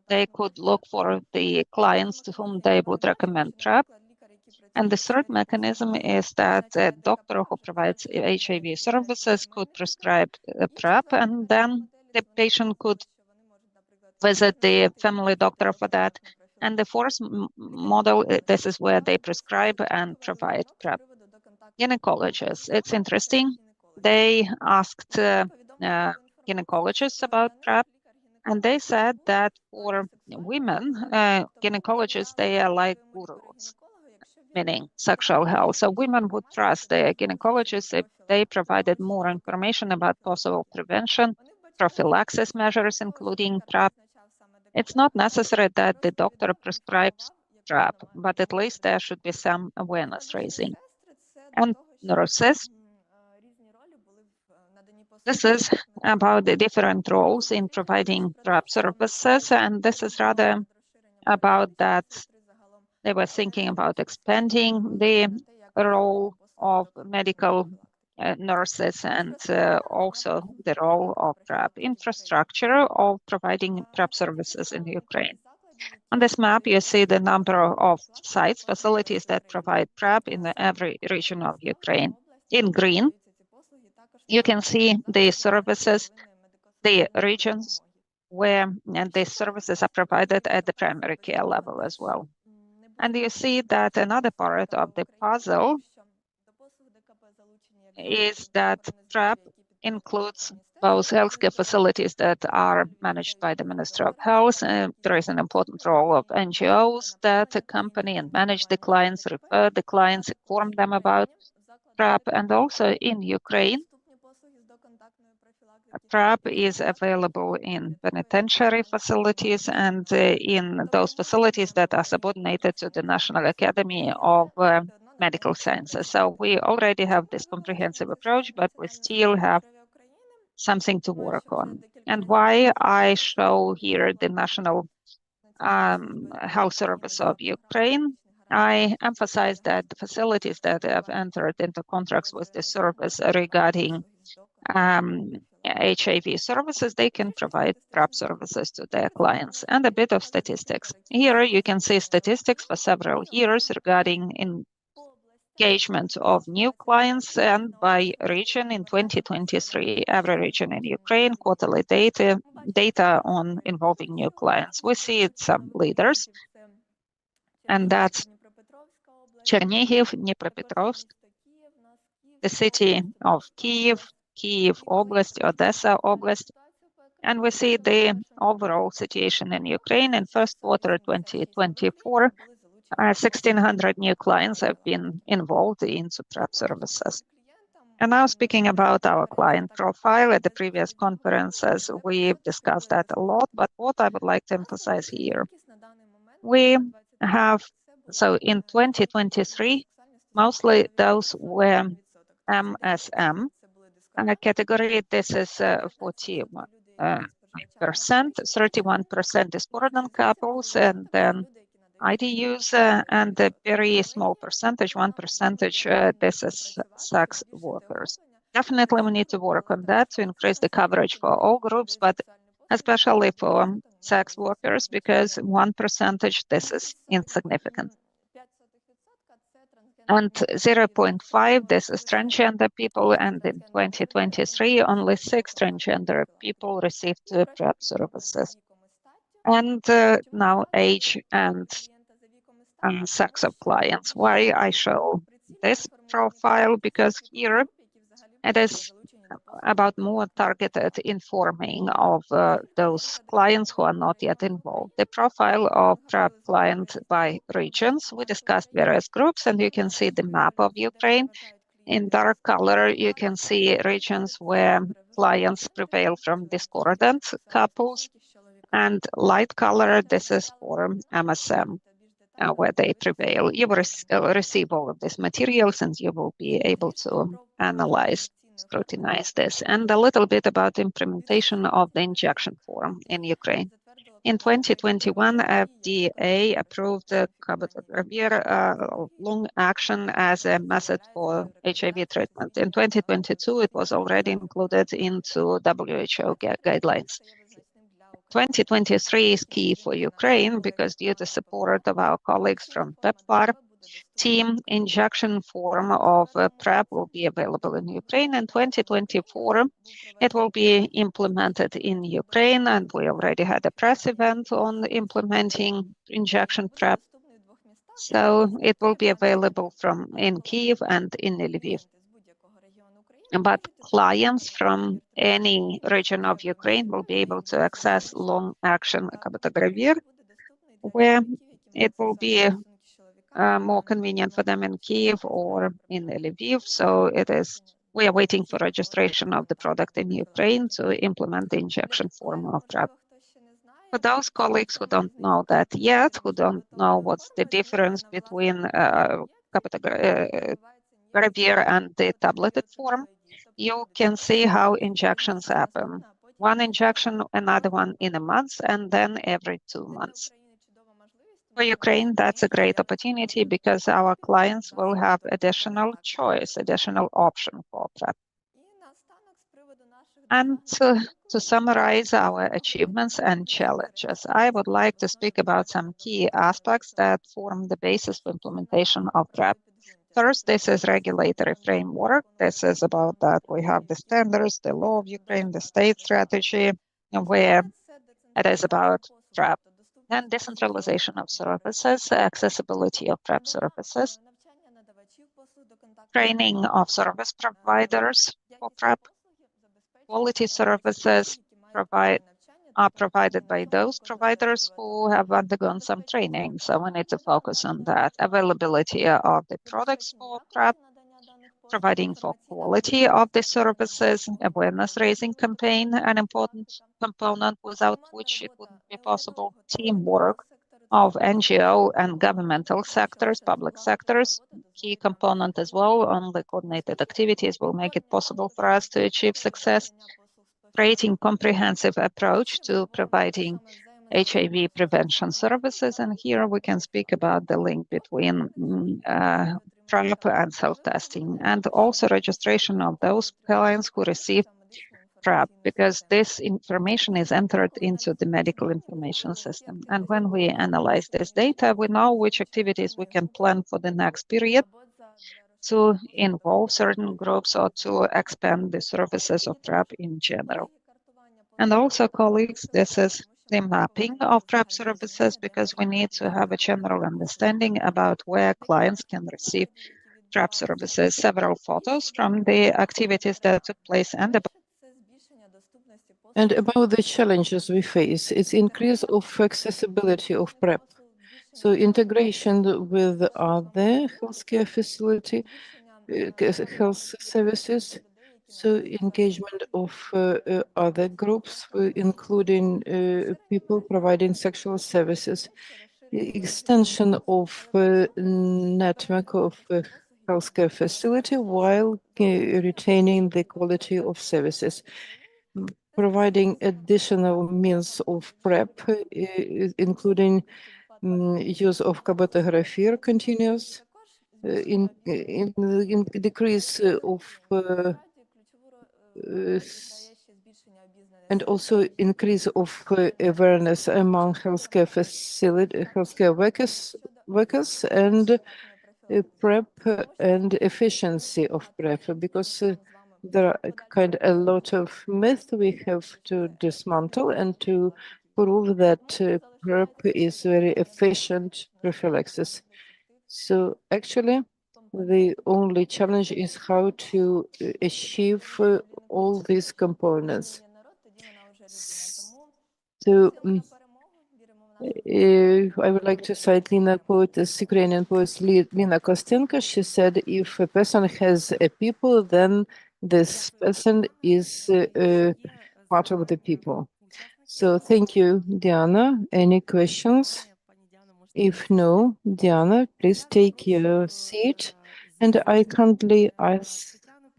they could look for the clients to whom they would recommend PrEP. And the third mechanism is that a doctor who provides HIV services could prescribe PrEP, and then the patient could visit the family doctor for that. And the fourth model, this is where they prescribe and provide PrEP. Gynecologists, it's interesting. They asked gynecologists about PrEP, and they said that for women, gynecologists, they are like gurus, meaning sexual health. So women would trust their gynecologists if they provided more information about possible prevention, prophylaxis measures, including PrEP. It's not necessary that the doctor prescribes PrEP, but at least there should be some awareness raising. And nurses, this is about the different roles in providing PrEP services, and this is rather about that they were thinking about expanding the role of medical nurses and also the role of PrEP infrastructure of providing PrEP services in Ukraine. On this map, you see the number of sites, facilities that provide PrEP in every region of Ukraine. In green, you can see the services, the regions where the services are provided at the primary care level as well. And you see that another part of the puzzle is that PrEP includes both healthcare facilities that are managed by the Ministry of Health. There is an important role of NGOs that accompany and manage the clients, refer the clients, inform them about PrEP. And also in Ukraine, PrEP is available in penitentiary facilities and in those facilities that are subordinated to the National Academy of Medical Sciences. So we already have this comprehensive approach, but we still have something to work on. And why I show here the National Health Service of Ukraine, I emphasize that the facilities that have entered into contracts with the service regarding HIV services, they can provide PrEP services to their clients. And a bit of statistics. Here you can see statistics for several years regarding engagement of new clients, and by region in 2023, every region in Ukraine, quarterly data on involving new clients. We see some leaders, and that's Chernihiv, Dnipropetrovsk, the city of Kyiv, Kyiv Oblast, Odessa Oblast, and we see the overall situation in Ukraine in first quarter 2024. 1,600 new clients have been involved in PrEP services. And now speaking about our client profile, at the previous conferences, we've discussed that a lot, but what I would like to emphasize here, we have, so in 2023, mostly those were MSM category. This is 41%, 31% is foreign couples, and then IDUs, and a very small percentage, 1%, this is sex workers. Definitely we need to work on that to increase the coverage for all groups, but especially for sex workers, because 1%, this is insignificant. And 0.5, this is transgender people, and in 2023, only 6 transgender people received PrEP services. And now age and sex of clients. Why I show this profile? Because here it is about more targeted informing of those clients who are not yet involved. The profile of PrEP client by regions. We discussed various groups, and you can see the map of Ukraine. In dark color, you can see regions where clients prevail from discordant couples, and light color, this is for MSM. Where they prevail. You will receive all of these materials and you will be able to analyze, scrutinize this. And a little bit about implementation of the injection form in Ukraine. In 2021, FDA approved the cabotegravir long action as a method for HIV treatment. In 2022, it was already included into WHO guidelines. 2023 is key for Ukraine because due to support of our colleagues from PEPFAR team, injection form of PrEP will be available in Ukraine. In 2024, it will be implemented in Ukraine, and we already had a press event on implementing injection PrEP. So it will be available in Kyiv and in Lviv. But clients from any region of Ukraine will be able to access long-action cabotegravir, where it will be more convenient for them in Kyiv or in Lviv. So we are waiting for registration of the product in Ukraine to implement the injection form of PrEP. For those colleagues who don't know that yet, who don't know what's the difference between cabotegravir and the tableted form, you can see how injections happen. One injection, another one in a month, and then every 2 months. For Ukraine, that's a great opportunity because our clients will have additional choice, additional option for PrEP. And to summarize our achievements and challenges, I would like to speak about some key aspects that form the basis for implementation of PrEP. First, this is regulatory framework. This is about that we have the standards, the law of Ukraine, the state strategy, and where it is about PrEP. And decentralization of services, accessibility of PrEP services, training of service providers for PrEP, quality services are provided by those providers who have undergone some training. So we need to focus on that. Availability of the products for PrEP, providing for quality of the services, awareness raising campaign, an important component without which it wouldn't be possible, teamwork of NGO and governmental sectors, public sectors, key component as well. Only coordinated activities will make it possible for us to achieve success. Creating comprehensive approach to providing HIV prevention services. And here we can speak about the link between PrEP and self-testing, and also registration of those clients who receive PrEP, because this information is entered into the medical information system. And when we analyze this data, we know which activities we can plan for the next period to involve certain groups or to expand the services of PrEP in general. And also, colleagues, this is the mapping of PrEP services, because we need to have a general understanding about where clients can receive PrEP services. Several photos from the activities that took place and about the challenges we face. It's increase of accessibility of PrEP. So integration with other healthcare facility, health services, so engagement of other groups, including people providing sexual services, extension of network of healthcare facility while retaining the quality of services, providing additional means of PrEP, including use of cabotegravir continuous, in decrease of and also increase of awareness among healthcare workers and PrEP and efficiency of PrEP, because there are a lot of myths we have to dismantle and to prove that PrEP is very efficient prophylaxis. So actually, the only challenge is how to achieve all these components. So I would like to cite Lina poetess, Ukrainian poet Lina Kostenko. She said, if a person has a people, then this person is part of the people. So thank you, Diana. Any questions? If no, Diana, please take your seat. And I kindly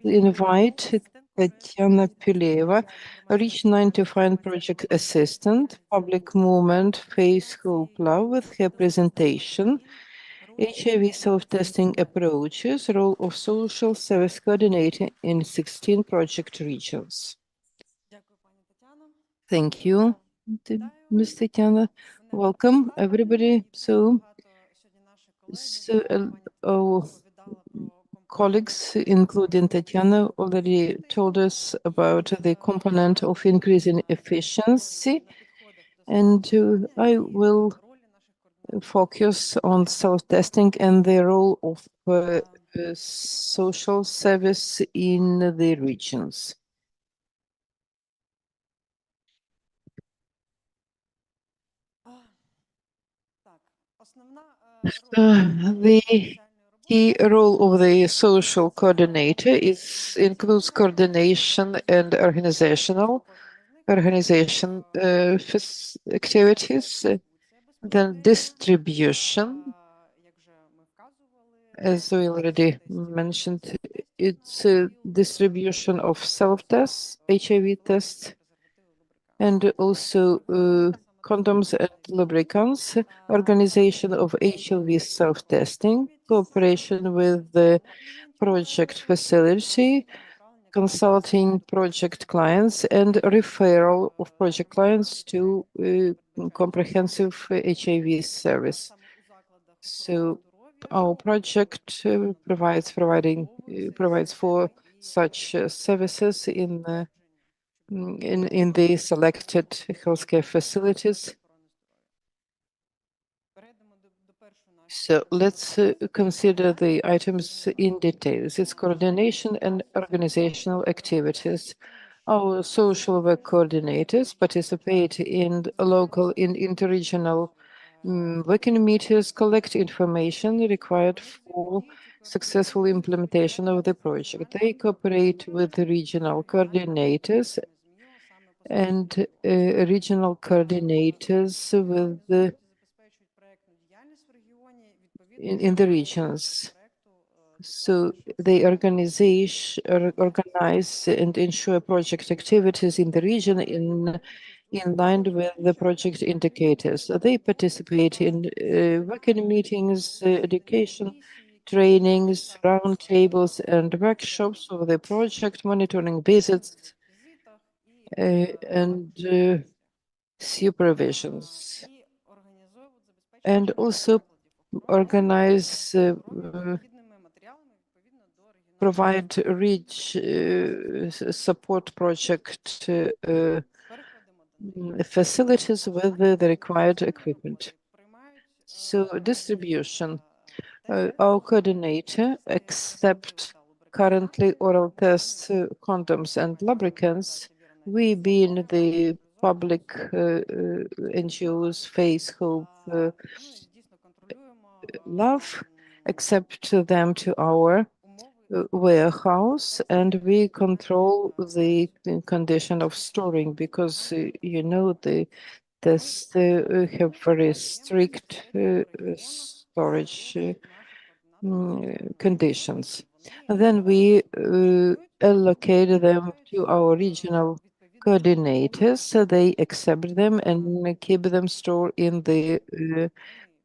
invite Tatiana Puleva, Reach 95 Project Assistant, Public Movement Face Hope Love, with her presentation, HIV Self-Testing Approaches, Role of Social Service Coordinator in 16 Project Regions. Thank you, Ms. Tatiana. Welcome, everybody. So our colleagues, including Tatiana, already told us about the component of increasing efficiency, and I will focus on self-testing and the role of social service in the regions. The key role of the social coordinator includes coordination and organization activities, then distribution, as we already mentioned, it's a distribution of self-tests, HIV tests, and also condoms and lubricants, organization of HIV self-testing, cooperation with the project facility, consulting project clients, and referral of project clients to comprehensive HIV service. So our project provides for such services in the selected healthcare facilities. So let's consider the items in details. It's coordination and organizational activities. Our social work coordinators participate in local and interregional working meetings, collect information required for successful implementation of the project. They cooperate with the regional coordinators and regional coordinators with the in the regions. So they organize and ensure project activities in the region in line with the project indicators. They participate in working meetings, education, trainings, roundtables, and workshops of the project, monitoring visits, and supervisions, and also organize provide rich support project facilities with the required equipment. So distribution, our coordinator accept currently oral tests, condoms and lubricants. We being the public NGOs Face Hope Love, accept them to our warehouse, and we control the condition of storing, because the tests have very strict storage conditions. And then we allocate them to our regional coordinators, so they accept them and keep them stored in the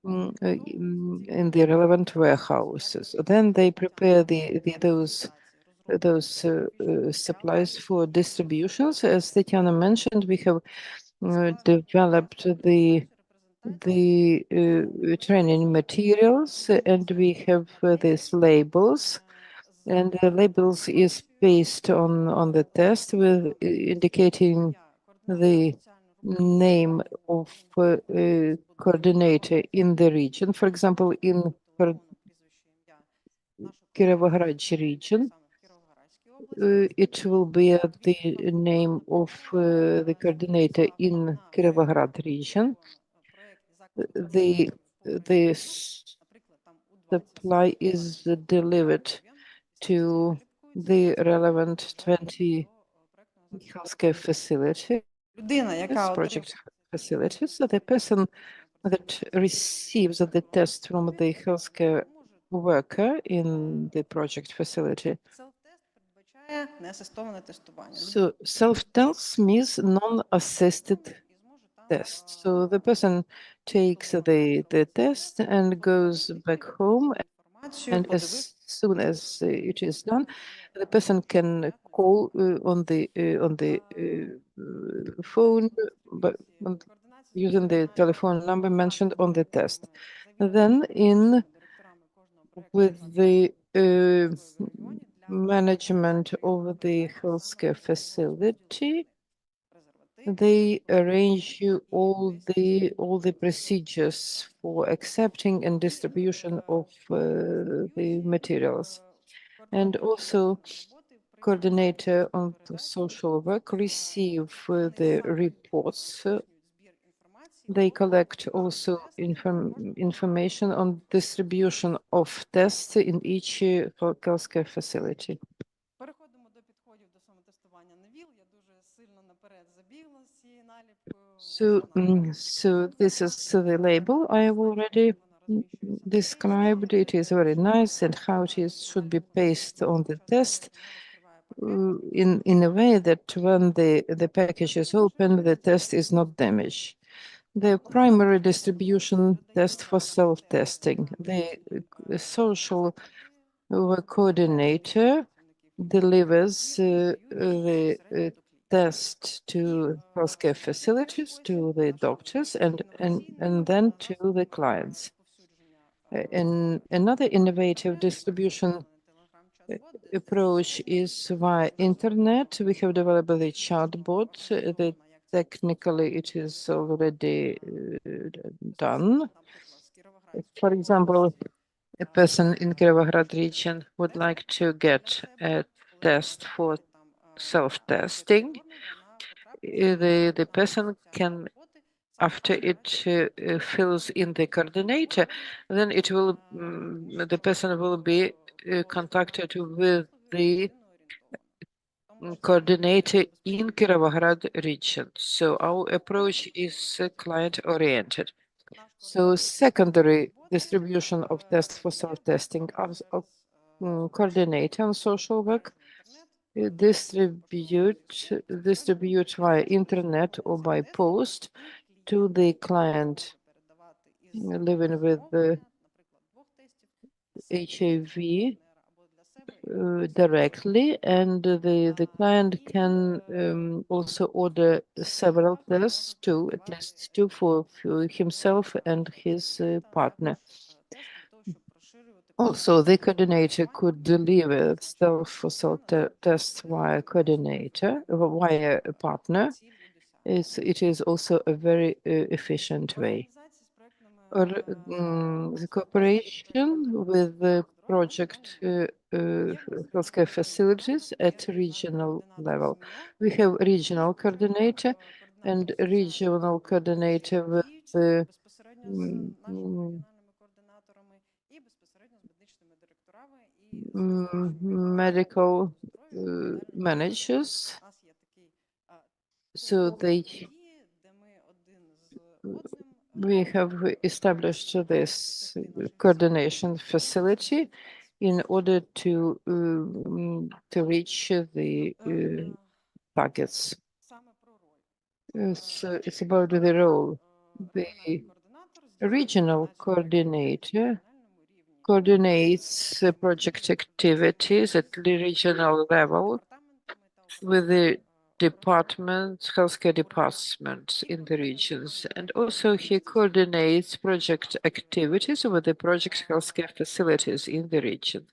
relevant warehouses. Then they prepare those supplies for distributions. As Tatiana mentioned, we have developed the training materials, and we have these labels, and the labels is based on the test with indicating the name of coordinator in the region. For example, Kirovohrad region. It will be the name of the coordinator in Kirovohrad region. The supply is delivered to the relevant 20 healthcare facilities, project facilities. So the person that receives the test from the healthcare worker in the project facility. So self-test means non-assisted test. So the person takes the test and goes back home, and as soon as it is done, the person can call on the phone, but using the telephone number mentioned on the test. Then with the management of the healthcare facility, they arrange you all the procedures for accepting and distribution of the materials. And also coordinator on the social work receive the reports. They collect also information on distribution of tests in each healthcare facility. So this is the label I have already described. It is very nice, and how it should be pasted on the test in a way that when the package is opened, the test is not damaged. The primary distribution test for self-testing. The social coordinator delivers the test to healthcare facilities, to the doctors, and then to the clients. And another innovative distribution approach is via internet. We have developed the chatbot. That technically it is already done. For example, a person in Kirovohrad region would like to get a test for self-testing. The person can, after it fills in the coordinator, then it will the person will be contacted with the coordinator in Kirovohrad region. So our approach is client-oriented. So secondary distribution of tests for self-testing of coordinator on social work distribute via internet or by post to the client living with the HIV directly, and the client can also order several tests, at least two for himself and his partner. Also, the coordinator could deliver tests via coordinator, via a partner. It is also a very efficient way. The cooperation with the project healthcare facilities at regional level. We have regional coordinator and regional coordinator with the medical managers. So we have established this coordination facility in order to reach the targets. So it's about the role. The regional coordinator coordinates project activities at the regional level with the healthcare departments in the regions, and also he coordinates project activities with the project healthcare facilities in the region.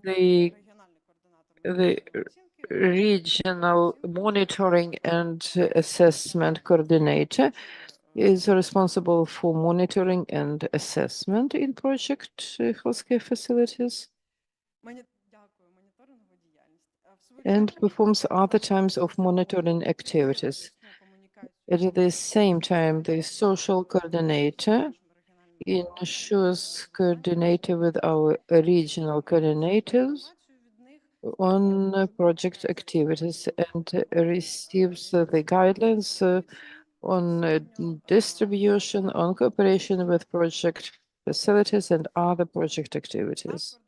The regional monitoring and assessment coordinator is responsible for monitoring and assessment in project healthcare facilities and performs other types of monitoring activities. At the same time, the social coordinator ensures coordinator with our regional coordinators on project activities and receives the guidelines on distribution, on cooperation with project facilities and other project activities.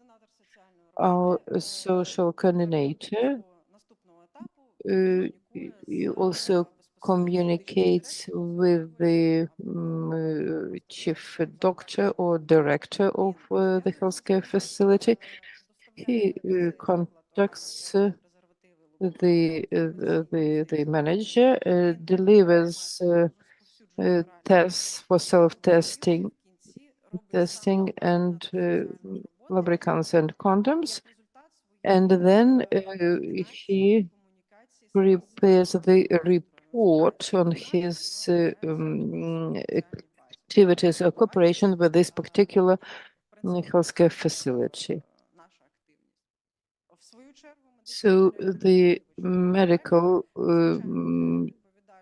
Our social coordinator also communicates with the chief doctor or director of the healthcare facility. He contacts the manager, delivers tests for self-testing, and lubricants and condoms, and then he prepares the report on his activities or cooperation with this particular healthcare facility. So the medical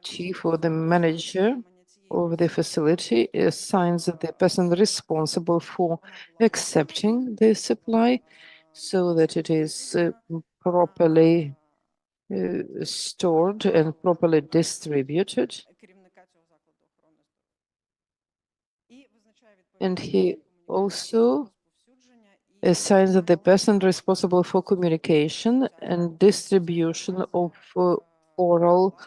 chief or the manager of the facility assigns the person responsible for accepting the supply so that it is properly stored and properly distributed. And he also assigns the person responsible for communication and distribution of oral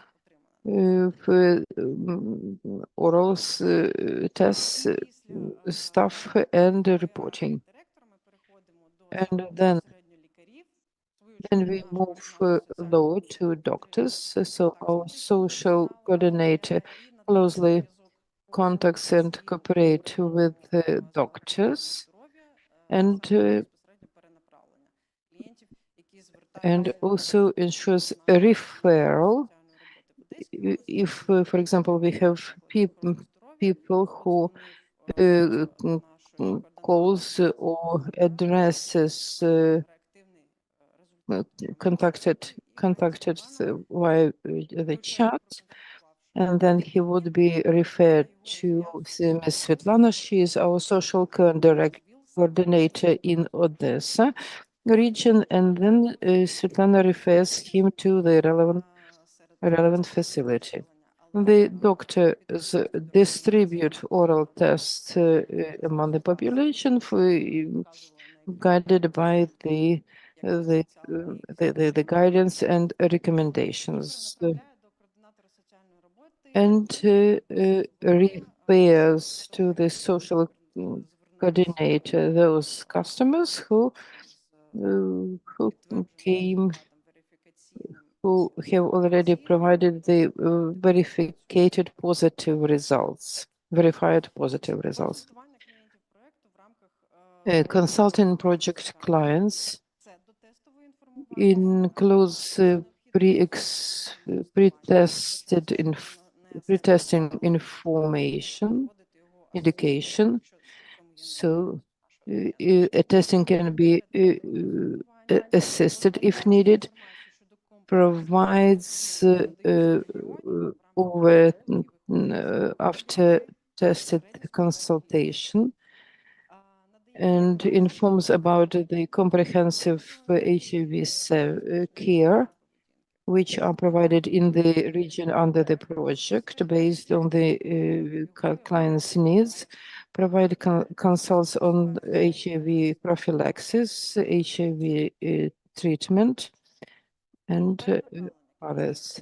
tests, stuff, and reporting. And then we move lower to doctors. So our social coordinator closely contacts and cooperate with doctors and also ensures a referral. If, for example, we have people who calls or addresses contacted via the chat, and then he would be referred to Ms. Svetlana. She is our social coordinator in Odessa region, and then Svetlana refers him to the relevant facility. The doctors distribute oral tests among the population guided by the guidance and recommendations, and refers to the social coordinator those customers who came, who have already provided the verified positive results. Consulting project clients includes pre-testing information, education. So testing can be assisted if needed, provides over after tested consultation, and informs about the comprehensive HIV care which are provided in the region under the project based on the client's needs, provide consults on HIV prophylaxis, HIV treatment, and others.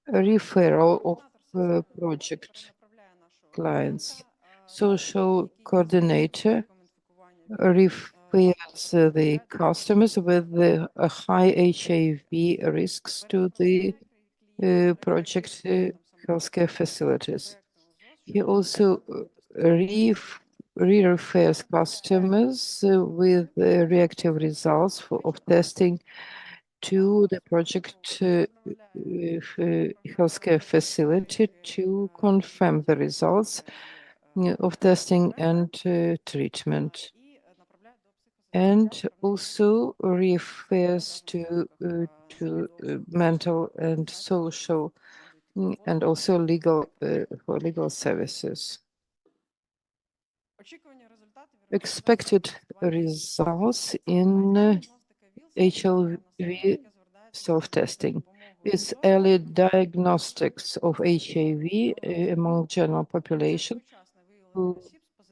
A referral of project clients. Social coordinator refers the customers with a high HIV risks to the project healthcare facilities. He also refers customers with reactive results of testing to the project healthcare facility to confirm the results of testing and treatment, and also refers to mental and social and also legal for legal services. Expected results in HIV self-testing. It's early diagnostics of HIV among general population.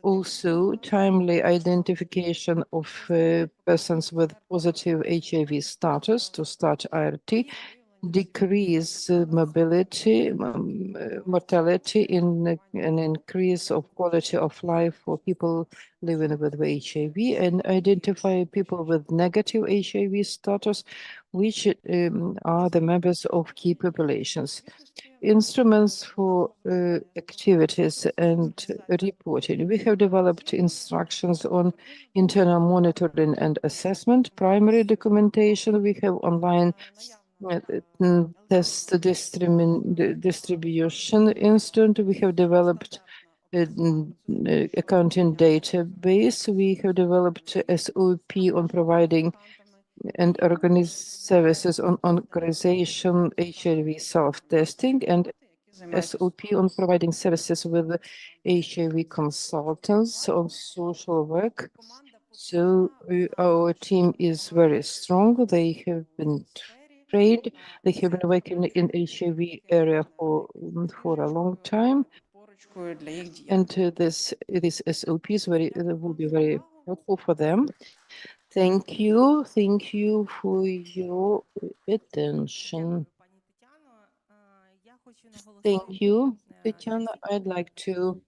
Also, timely identification of persons with positive HIV status to start IRT, decrease mobility, mortality, in an increase of quality of life for people living with HIV, and identify people with negative HIV status, which are the members of key populations. Instruments for activities and reporting. We have developed instructions on internal monitoring and assessment. Primary documentation, we have online test distribution instrument. We have developed accounting database. We have developed SOP on providing and organize services on organization HIV self-testing, and SOP on providing services with HIV consultants on social work. So our team is very strong. They have been trained. They have been working in HIV area for a long time. And this SOPs will be very helpful for them. Thank you. Thank you for your attention. Thank you, Tatiana. I'd like to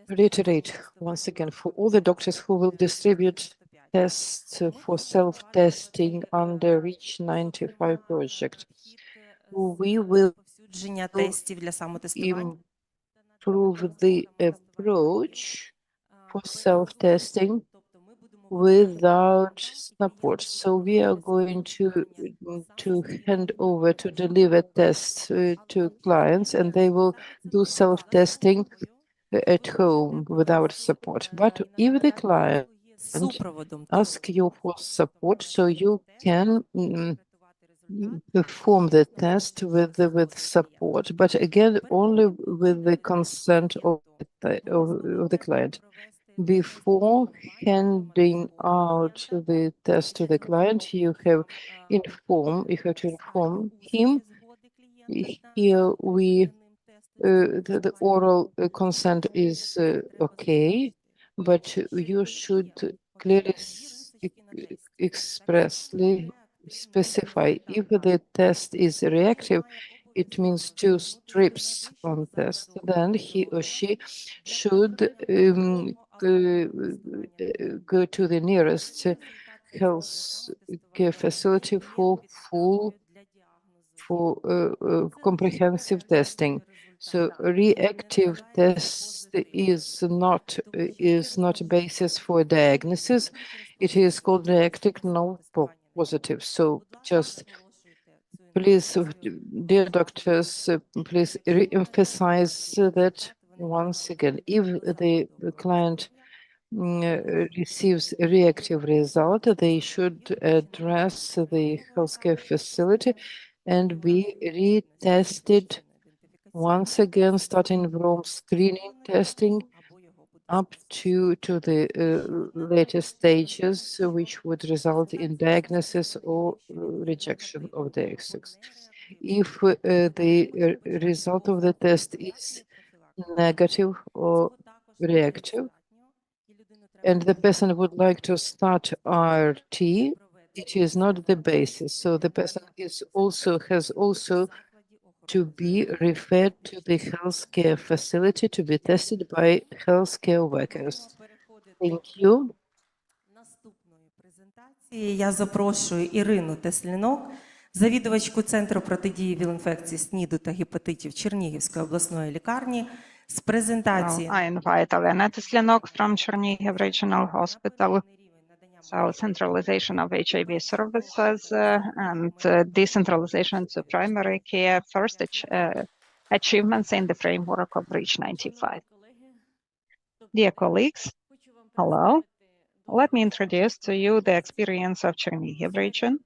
reiterate once again for all the doctors who will distribute tests for self-testing under Reach 95 project. We will improve the approach for self-testing without support. So we are going to hand over to deliver tests to clients, and they will do self-testing at home without support. But if the client asks you for support, so you can perform the test with support, but again, only with the consent of the client. Before handing out the test to the client, you have to inform him. Here the oral consent is okay, but you should clearly expressly specify if the test is reactive. It means 2 strips on test. Then he or she should go to the nearest health care facility for comprehensive testing. So reactive test is not a basis for diagnosis. It is called reactive, not positive. So just please, dear doctors, please re-emphasize that once again. If the client receives a reactive result, they should address the healthcare facility and be retested once again, starting from screening testing up to the latest stages, which would result in diagnosis or rejection of diagnosis. If the result of the test is negative or reactive, and the person would like to start RT, it is not the basis. So the person has also to be referred to the healthcare facility to be tested by healthcare workers. Thank you. Я запрошую Ірину Теслінок, завідувачку Центру протидії ВІЛ-інфекції СНІДу та гепатитів Чернігівської обласної лікарні, з презентації. I invite Elena Teslenok from Chernihiv Regional Hospital So centralization of HIV services and decentralization to primary care, first achievements in the framework of REACH 95. Dear colleagues, hello. Let me introduce to you the experience of Chernihiv region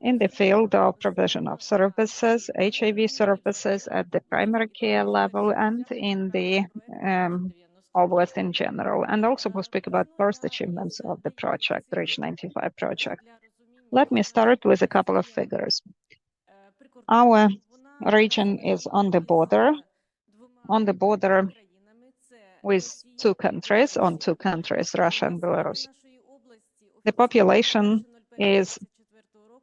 in the field of provision of services, HIV services at the primary care level and in the oblast in general. And also we'll speak about first achievements of the project, REACH 95 project. Let me start with a couple of figures. Our region is on the border with two countries, Russia and Belarus. The population is,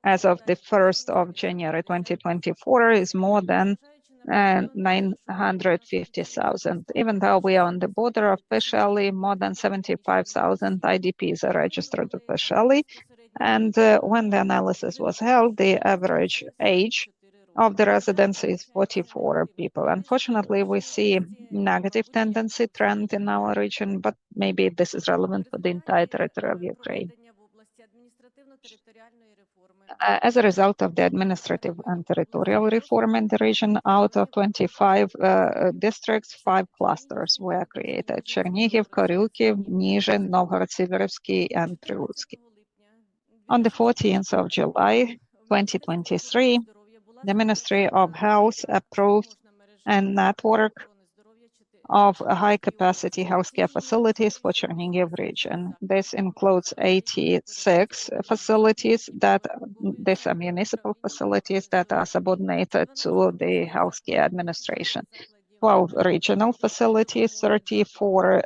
as of the 1st of January 2024, is more than 950,000. Even though we are on the border officially, more than 75,000 IDPs are registered officially. And when the analysis was held, the average age of the residents is 44 people. Unfortunately, we see negative tendency trend in our region, but maybe this is relevant for the entire territory of Ukraine. As a result of the administrative and territorial reform in the region, out of 25 districts, 5 clusters were created: Chernihiv, Koryukiv, Nizhyn, Novhorod-Siversky, and Prilutsky. On the 14th of July 2023, the Ministry of Health approved a network of high-capacity healthcare facilities for Chernihiv region. This includes 86 facilities these are municipal facilities that are subordinated to the healthcare administration. 12 regional facilities, 34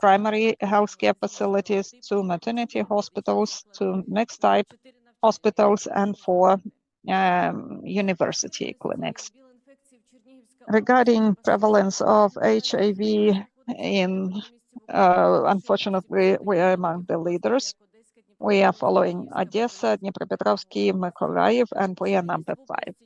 primary healthcare facilities, 2 maternity hospitals, 2 mixed-type hospitals, and 4 university clinics. Regarding prevalence of HIV unfortunately, we are among the leaders. We are following Odessa, Dnipropetrovsk, Mykolaiv, and we are number 5.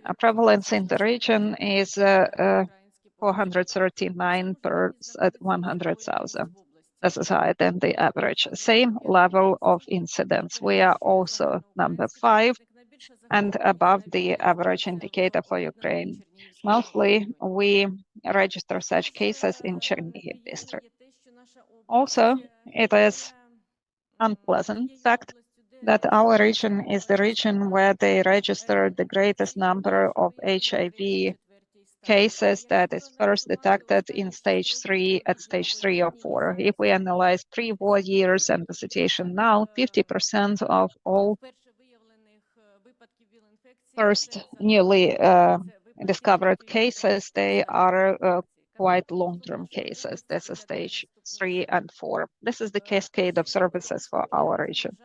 Our prevalence in the region is 439 per 100,000. This is higher than the average. Same level of incidence. We are also number 5 and above the average indicator for Ukraine. Mostly, we register such cases in Chernihiv district. Also, it is unpleasant fact that our region is the region where they registered the greatest number of HIV cases that is first detected in stage 3 or 4. If we analyze pre-war years and the situation now, 50% of all first newly discovered cases, they are quite long-term cases. This is stage 3 and 4. This is the cascade of services for our region.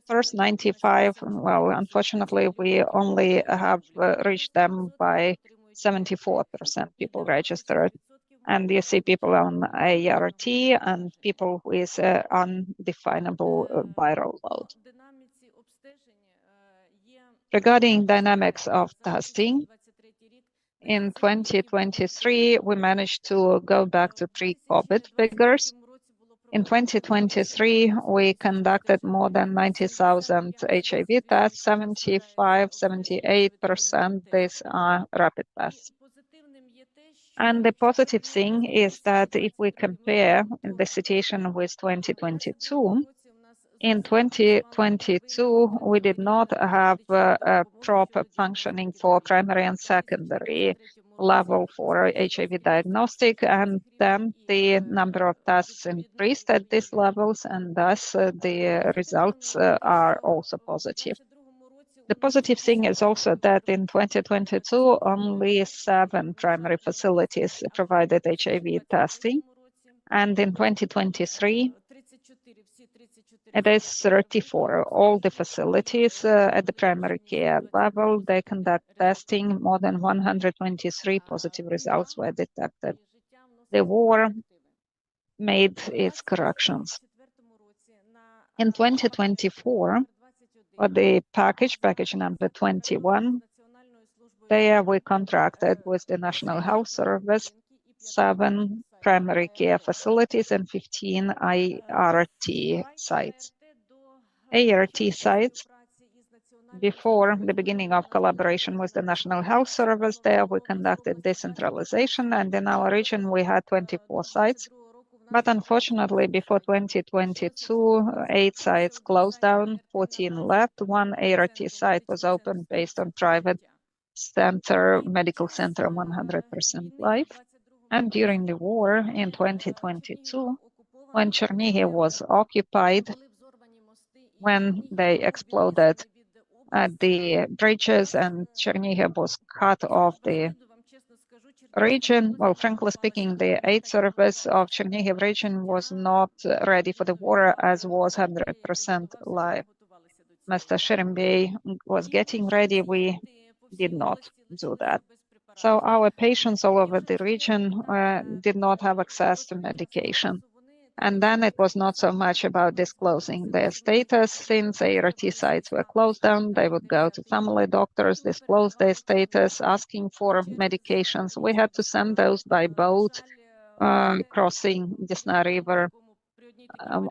First 95, well, unfortunately, we only have reached them by 74% people registered. And you see people on ART and people with undefinable viral load. Regarding dynamics of testing, in 2023, we managed to go back to pre-COVID figures. In 2023, we conducted more than 90,000 HIV tests, 78% these are rapid tests. And the positive thing is that if we compare the situation with 2022, in 2022, we did not have a proper functioning for primary and secondary level for HIV diagnostic, and then the number of tests increased at these levels, and thus the results are also positive. The positive thing is also that in 2022, only 7 primary facilities provided HIV testing, and in 2023, it is 34. All the facilities at the primary care level, they conduct testing. More than 123 positive results were detected. The war made its corrections. In 2024, for the package number 21, there we contracted with the National Health Service 7 primary care facilities and 15 ART sites. ART sites, before the beginning of collaboration with the National Health Service, there we conducted decentralization, and in our region we had 24 sites. But unfortunately, before 2022, 8 sites closed down, 14 left. One ART site was opened based on private center, medical center, 100% life. And during the war in 2022, when Chernihiv was occupied, when they exploded the bridges and Chernihiv was cut off the region, well, frankly speaking, the aid service of Chernihiv region was not ready for the war, as was 100% live. Mr. Sherimbey was getting ready, we did not do that. So our patients all over the region did not have access to medication. And then it was not so much about disclosing their status. Since ART sites were closed down, they would go to family doctors, disclose their status, asking for medications. We had to send those by boat, crossing Desna River.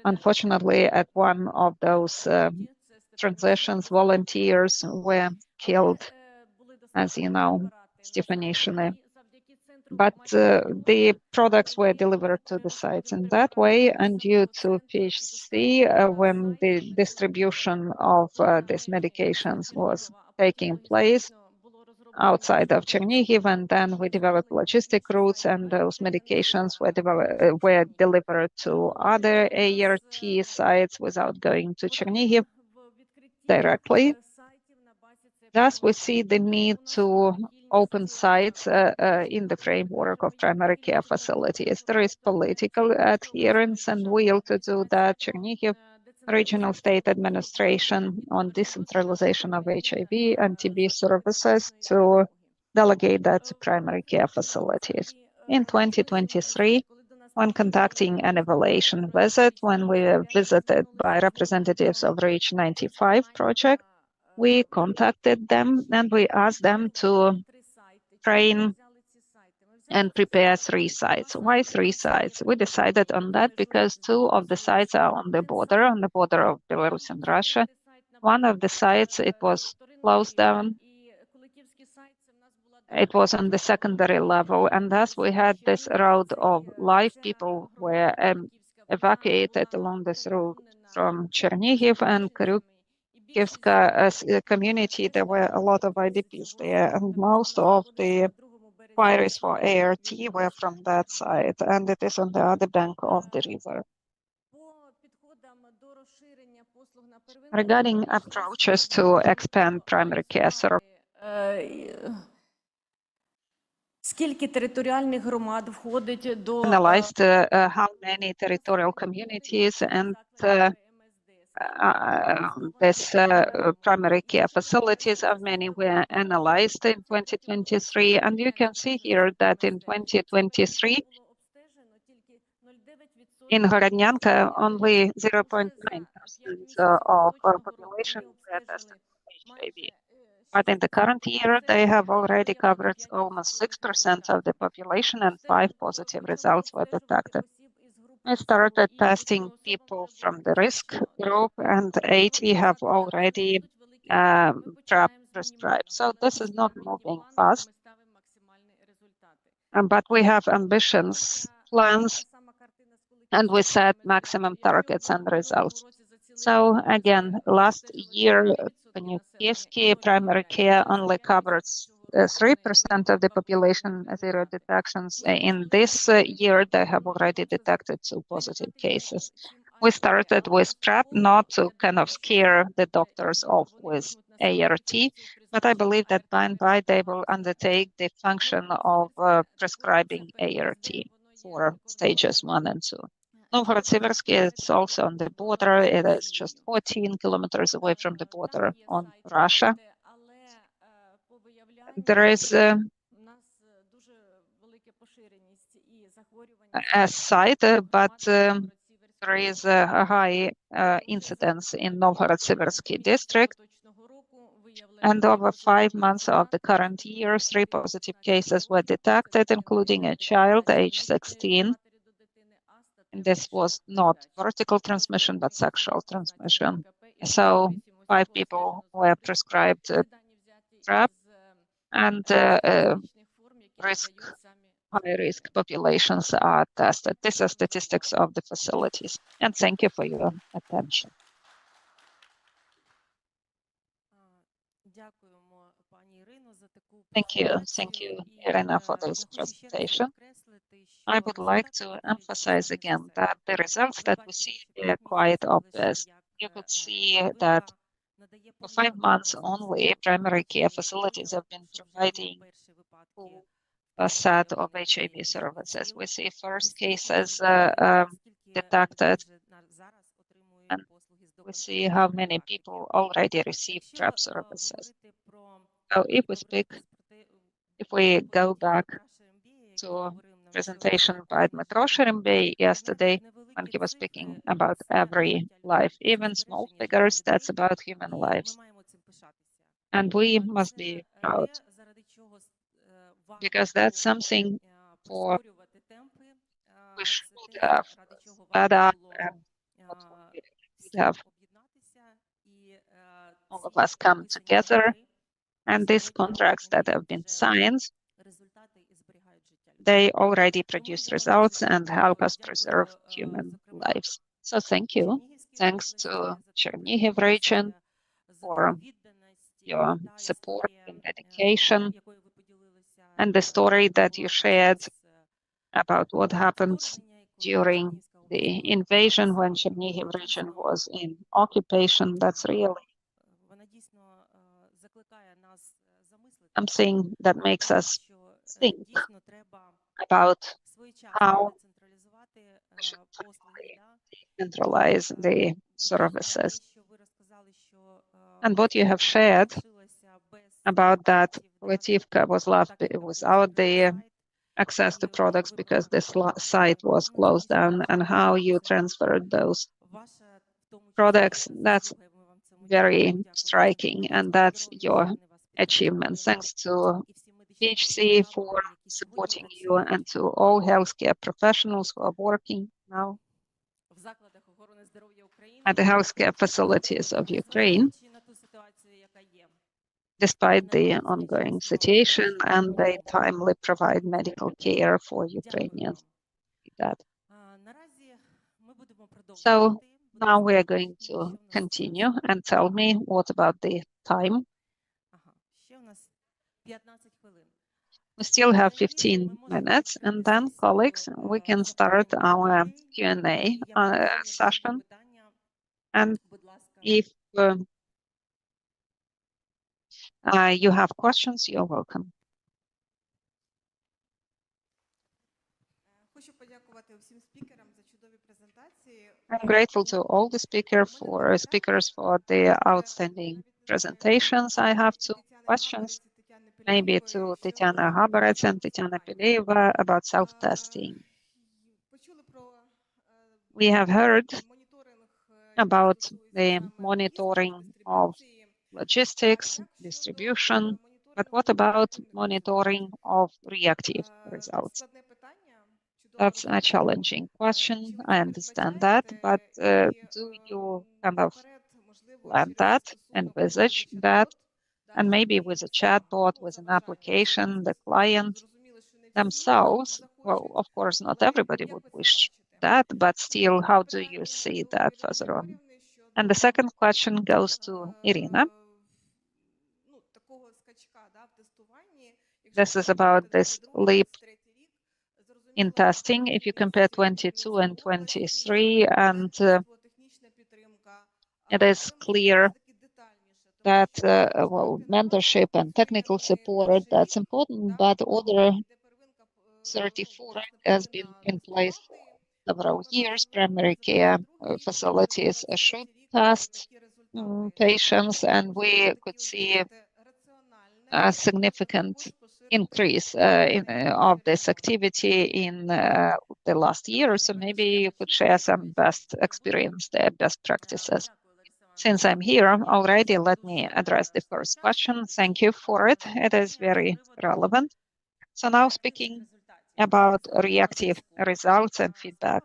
Unfortunately, at one of those transitions, volunteers were killed, as you know, Stefanishina. But the products were delivered to the sites in that way, and due to PHC, when the distribution of these medications was taking place outside of Chernihiv, and then we developed logistic routes, and those medications were delivered to other ART sites without going to Chernihiv directly. Thus, we see the need to open sites in the framework of primary care facilities. There is political adherence and will to do that. Chernihiv Regional State Administration on decentralization of HIV and TB services to delegate that to primary care facilities. In 2023, when conducting an evaluation visit, when we were visited by representatives of Reach 95 project, we contacted them and we asked them to train and prepare 3 sites. Why 3 sites? We decided on that because 2 of the sites are on the border of Belarus and Russia. One of the sites, it was closed down. It was on the secondary level, and thus we had this route of live people were evacuated along this route from Chernihiv and Kivska community. There were a lot of IDPs there, and most of the inquiries for ART were from that side, and it is on the other bank of the river. Regarding approaches to expand primary care services, analyzed how many territorial communities and this primary care facilities of many were analyzed in 2023, and you can see here that in 2023 in Horodnyanka only 0.9% of population were tested for HIV. But in the current year, they have already covered almost 6% of the population, and 5 positive results were detected. I started testing people from the risk group, and 80 have already PrEP prescribed. So this is not moving fast, but we have ambitions, plans, and we set maximum targets and results. So again, last year, Koniukievsky primary care only covered 3% of the population 0 detections. In this year, they have already detected 2 positive cases. We started with PrEP not to kind of scare the doctors off with ART, but I believe that by and by they will undertake the function of prescribing ART for stages 1 and 2. Novhorod-Siversky is also on the border. It is just 14 kilometers away from the border on Russia. There is a site, but there is a high incidence in Novhorod-Siversky district. And over 5 months of the current year, 3 positive cases were detected, including a child aged 16. And this was not vertical transmission, but sexual transmission. So 5 people were prescribed PrEP, and high-risk populations are tested. These are statistics of the facilities. And thank you for your attention. Thank you, Irina, for this presentation. I would like to emphasize again that the results that we see are quite obvious. You could see that for 5 months only, primary care facilities have been providing a set of HIV services. We see first cases detected, and we see how many people already receive PrEP services. So if we go back to presentation by Dmytro Sherenbey yesterday, when he was speaking about every life, even small figures, that's about human lives. And we must be proud, because that's something for we should have sped up and what we should have all of us come together. And these contracts that have been signed, they already produce results and help us preserve human lives. So thank you. Thanks to Chernihiv region for your support and dedication, and the story that you shared about what happened during the invasion when Chernihiv region was in occupation. That's really something that makes us think about how we should finally decentralize the services. And what you have shared about that Lativka was left without the access to products because this site was closed down, and how you transferred those products, that's very striking, and that's your achievement. Thanks to PHC for supporting you, and to all healthcare professionals who are working now at the healthcare facilities of Ukraine, despite the ongoing situation, and they timely provide medical care for Ukrainians. So now we are going to continue, and tell me what about the time. We still have 15 minutes, and then, colleagues, we can start our Q&A session. And if you have questions, you're welcome. I'm grateful to all the speakers for the outstanding presentations. I have 2 questions, maybe to Tetiana Habarets and Tetiana Peleva about self-testing. We have heard about the monitoring of logistics, distribution, but what about monitoring of reactive results? That's a challenging question. I understand that, but do you kind of plan that, envisage that, and maybe with a chatbot, with an application, the client themselves, well, of course, not everybody would wish that, but still, how do you see that further on? And the second question goes to Irina. This is about this leap in testing. If you compare 22 and 23, and it is clear that well, mentorship and technical support, that's important, but Order 34 has been in place for several years. Primary care facilities should test patients, and we could see a significant increase of this activity in the last year. So maybe you could share some best experience there, best practices. Since I'm here already, let me address the first question. Thank you for it. It is very relevant. So now speaking about reactive results and feedback.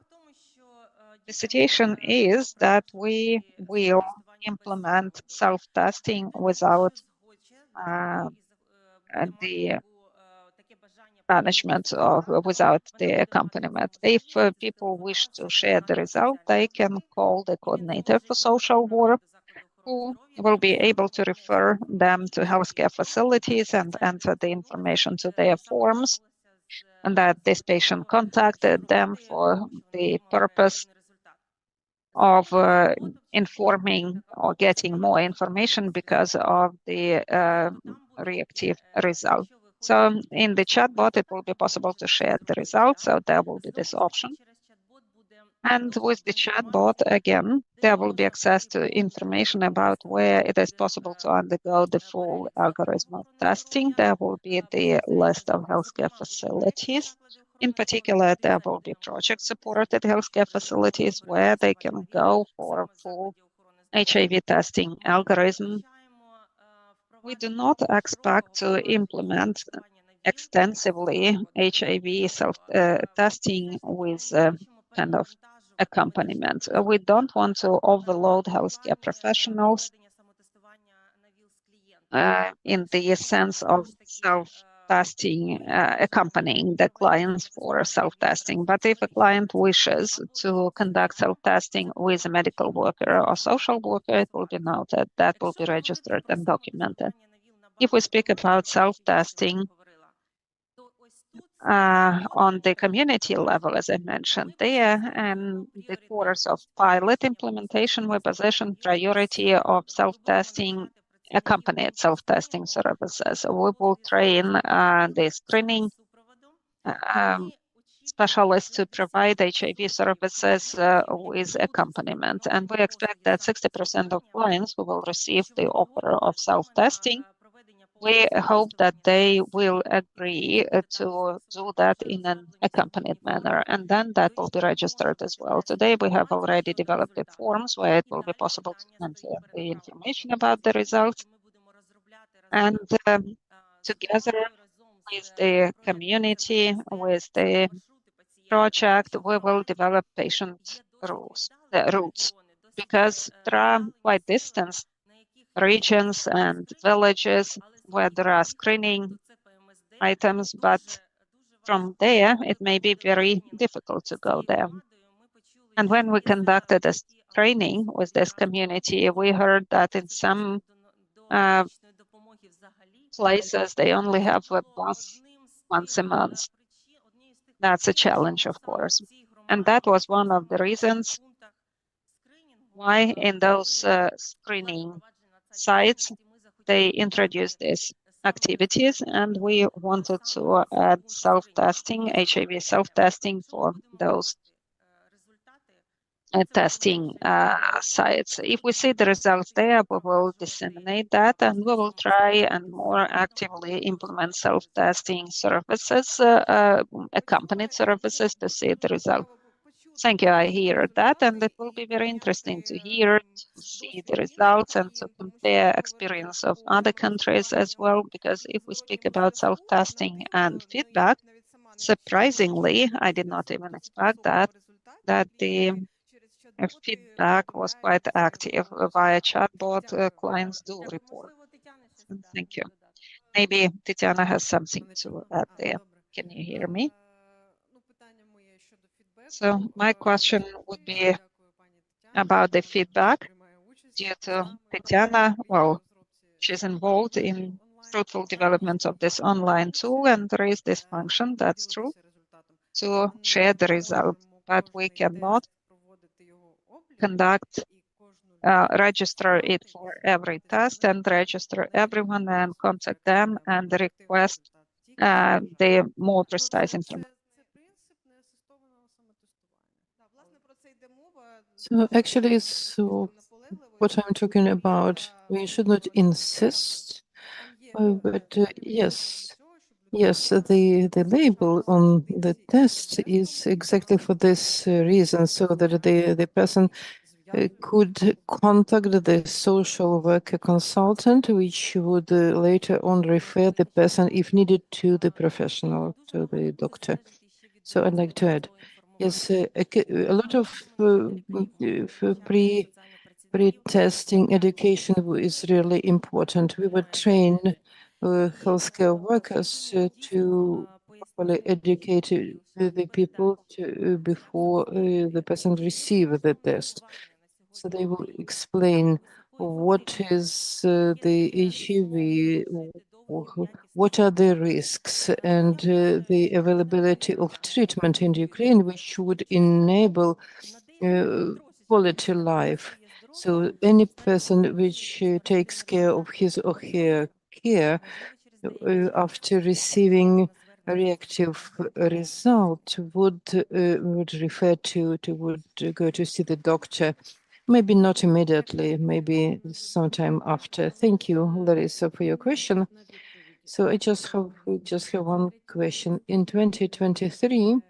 The situation is that we will implement self-testing without the management of without the accompaniment. If people wish to share the result, they can call the coordinator for social work, who will be able to refer them to healthcare facilities and enter the information to their forms, and that this patient contacted them for the purpose of informing or getting more information because of the reactive result. So in the chatbot, it will be possible to share the results, so there will be this option. And with the chatbot, again, there will be access to information about where it is possible to undergo the full algorithm of testing. There will be the list of healthcare facilities. In particular, there will be project-supported healthcare facilities where they can go for a full HIV testing algorithm. We do not expect to implement extensively HIV self-testing with kind of accompaniment. We don't want to overload healthcare professionals in the sense of self-testing, accompanying the clients for self-testing. But if a client wishes to conduct self-testing with a medical worker or social worker, it will be noted, that will be registered and documented. If we speak about self-testing on the community level, as I mentioned there, and the course of pilot implementation, we position priority of self-testing, accompanied self-testing services. We will train the screening specialists to provide HIV services with accompaniment. And we expect that 60% of clients who will receive the offer of self-testing, we hope that they will agree to do that in an accompanied manner, and then that will be registered as well. Today, we have already developed the forms where it will be possible to enter the information about the results. And together with the community, with the project, we will develop patient routes, because there are quite distant regions and villages where there are screening items, but from there it may be very difficult to go there. And when we conducted this training with this community, we heard that in some places they only have a bus once a month. That's a challenge, of course. And that was one of the reasons why in those screening sites they introduced these activities, and we wanted to add self-testing, HIV self-testing for those testing sites. If we see the results there, we will disseminate that, and we will try and more actively implement self-testing services, accompanied services, to see the result. Thank you, I hear that, and it will be very interesting to hear, to see the results and to compare experience of other countries as well, because if we speak about self-testing and feedback, surprisingly, I did not even expect that the feedback was quite active via chatbot. Clients do report. Thank you. Maybe Tatiana has something to add there. Can you hear me? So my question would be about the feedback due to Tatiana. Well, she's involved in fruitful development of this online tool, and there is this function, that's true, to share the results, but we cannot conduct, register it for every test and register everyone and contact them and request the more precise information. So actually, what I'm talking about, we should not insist, but yes, the label on the test is exactly for this reason, so that the person could contact the social worker consultant, which would later on refer the person, if needed, to the professional, to the doctor. So I'd like to add, yes, a lot of pre-testing education is really important. We would train healthcare workers to properly educate the people before the person receive the test. So they will explain what is the HIV, what are the risks, and the availability of treatment in Ukraine, which would enable quality life. So any person which takes care of his or her care after receiving a reactive result would refer to would go to see the doctor. Maybe not immediately, maybe sometime after. Thank you, Larissa, for your question. So I just have one question. In 2023,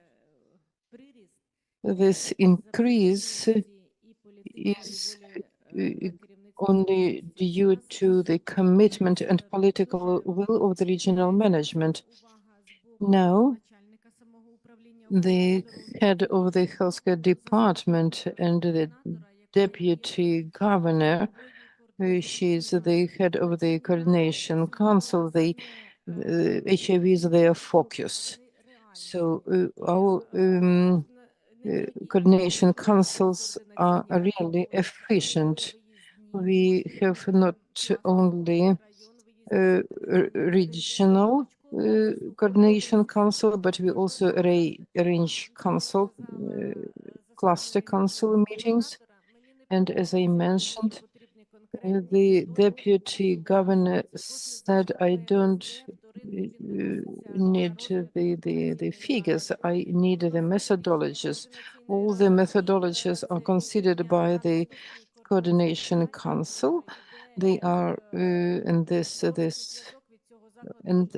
this increase is only due to the commitment and political will of the regional management. Now, the head of the healthcare department and the deputy governor, she is the head of the coordination council, the HIV is their focus. So our coordination councils are really efficient. We have not only regional coordination council, but we also arrange council, cluster council meetings. And as I mentioned, the deputy governor said, I don't need the figures, I need the methodologies. All the methodologies are considered by the coordination council. They are in this and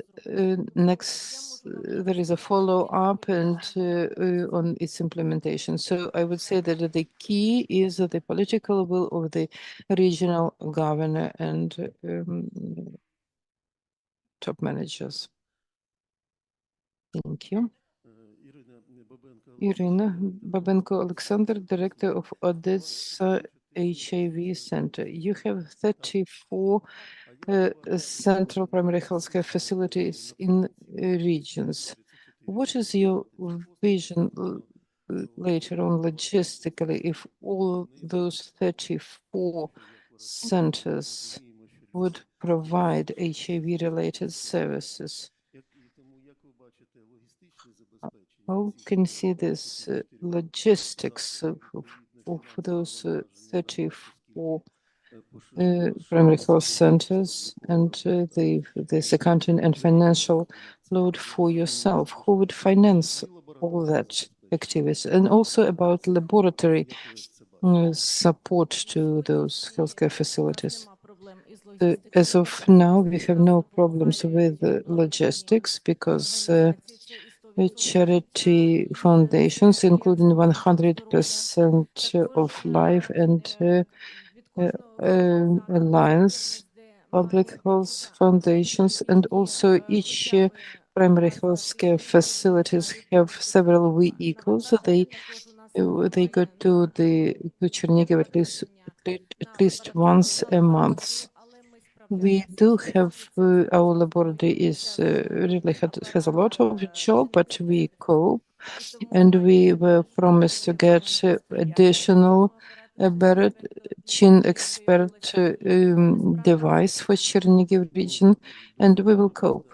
next there is a follow-up and on its implementation. So I would say that the key is the political will of the regional governor and top managers. Thank you. Irina Babenko Alexander, Director of Odessa HIV Center. You have 34 central primary healthcare facilities in regions. What is your vision later on logistically if all those 34 centers would provide HIV-related services? How can you see this logistics of those 34 primary health centers and this accounting and financial load for yourself? Who would finance all that activities? And also about laboratory support to those healthcare facilities. As of now, we have no problems with logistics because charity foundations, including 100% of life and Alliance, public health foundations, and also each primary health care facilities have several vehicles. They go to Chernihiv at least once a month. We do have our laboratory is really has a lot of job, but we cope, and we were promised to get additional Barrett Chin expert device for Chernihiv region, and we will cope.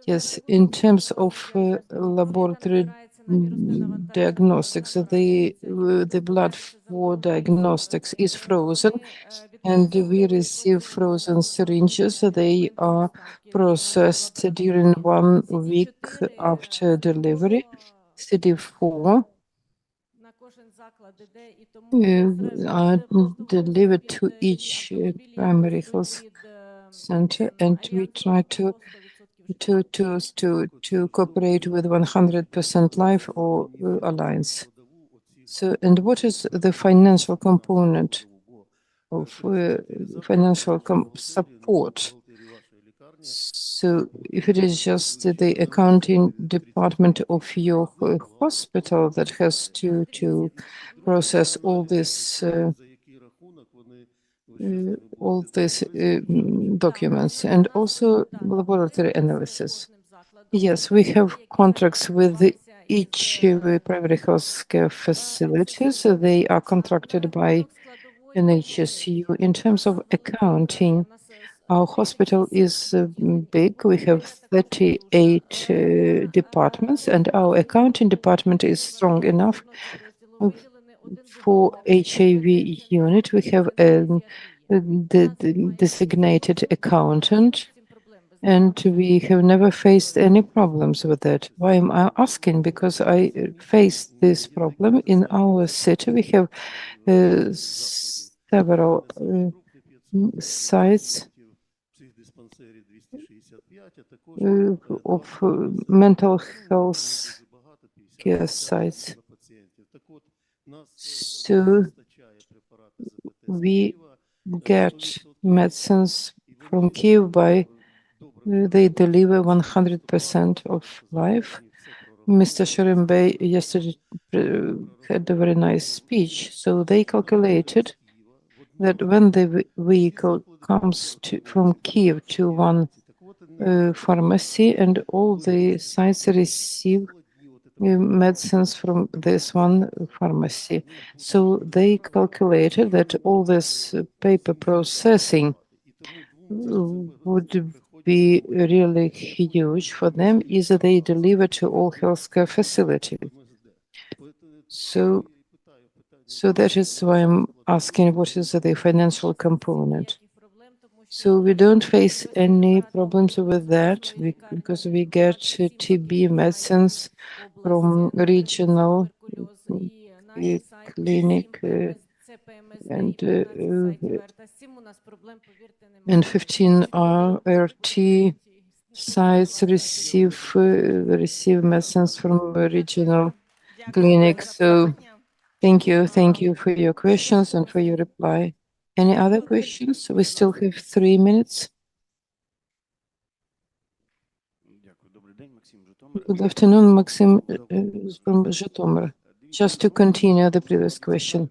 Yes, in terms of laboratory diagnostics, the blood for diagnostics is frozen, and we receive frozen syringes. They are processed during 1 week after delivery. CD4 are delivered to each primary health center, and we try to cooperate with 100% Life or Alliance. So, and what is the financial component of financial support? So if it is just the accounting department of your hospital that has to process all these documents and also laboratory analysis. Yes, we have contracts with each private healthcare facilities. They are contracted by NHSU. In terms of accounting, our hospital is big. We have 38 departments, and our accounting department is strong enough. For HIV unit, we have the designated accountant, and we have never faced any problems with that. Why am I asking? Because I faced this problem in our city. We have several sites of mental health care sites. So we get medicines from Kiev by they deliver 100% of life. Mr. Sherimbey yesterday had a very nice speech. So they calculated that when the vehicle comes from Kiev to one pharmacy and all the sites receive medicines from this one pharmacy. So they calculated that all this paper processing would be really huge for them is that they deliver to all healthcare facilities. So that is why I'm asking what is the financial component. So we don't face any problems with that because we get TB medicines from regional clinic and 15 RT sites receive medicines from regional clinics. So thank you for your questions and for your reply. Any other questions? We still have 3 minutes. Good afternoon, Maxim from Zhytomyr. Just to continue the previous question.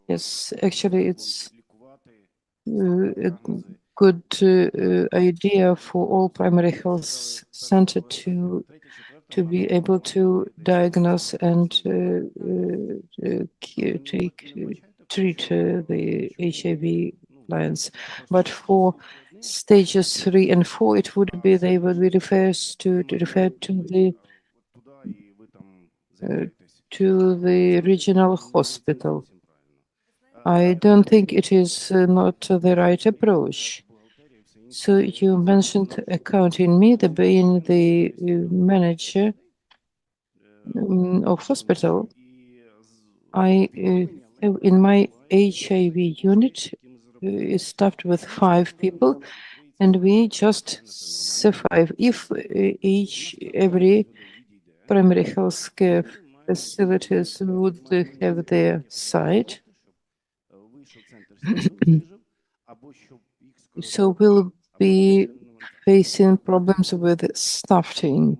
Yes, actually, it's a good idea for all primary health center to be able to diagnose and treat the HIV clients. But for stages 3 and 4, it would be they would be referred to the regional hospital. I don't think it is not the right approach. So you mentioned accounting me, being the manager of hospital. I in my HIV unit is staffed with 5 people, and we just survive. If every primary health care facilities would have their site, so we'll be facing problems with staffing.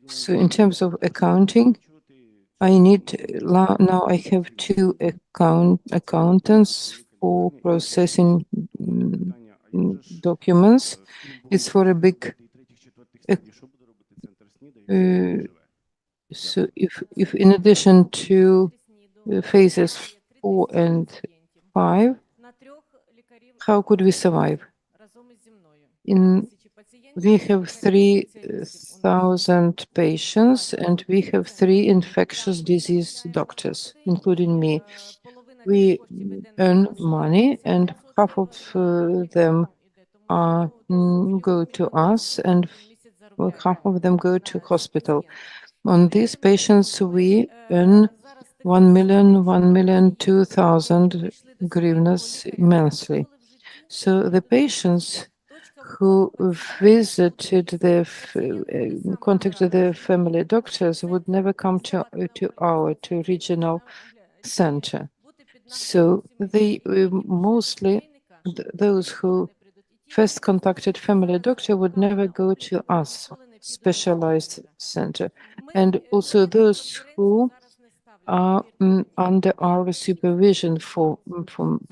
So in terms of accounting, now I have 2 accountants for processing documents. It's for a big so if in addition to phases 4 and 5, how could we survive? We have 3,000 patients, and we have 3 infectious disease doctors, including me. We earn money, and half of them go to us, and half of them go to hospital. On these patients, we earn 1,002,000 hryvnias monthly. So the patients who visited contacted the family doctors would never come to our regional center. So they mostly those who first contacted family doctor would never go to us specialized center, and also those who are under our supervision for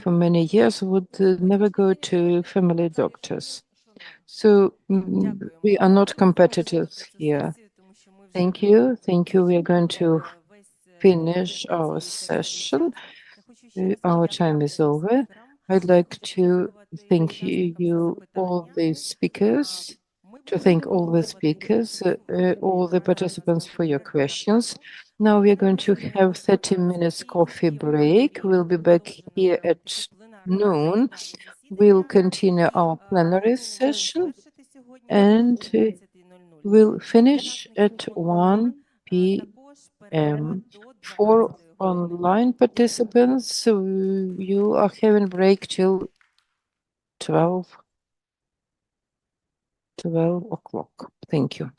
many years would never go to family doctors. So we are not competitors here. Thank you. Thank you. We are going to finish our session. Our time is over. I'd like to thank you, all the speakers, all the participants for your questions. Now we are going to have 30 minutes coffee break. We'll be back here at noon. We'll continue our plenary session and we'll finish at 1 p.m. For online participants, so you are having break till 12 o'clock. Thank you.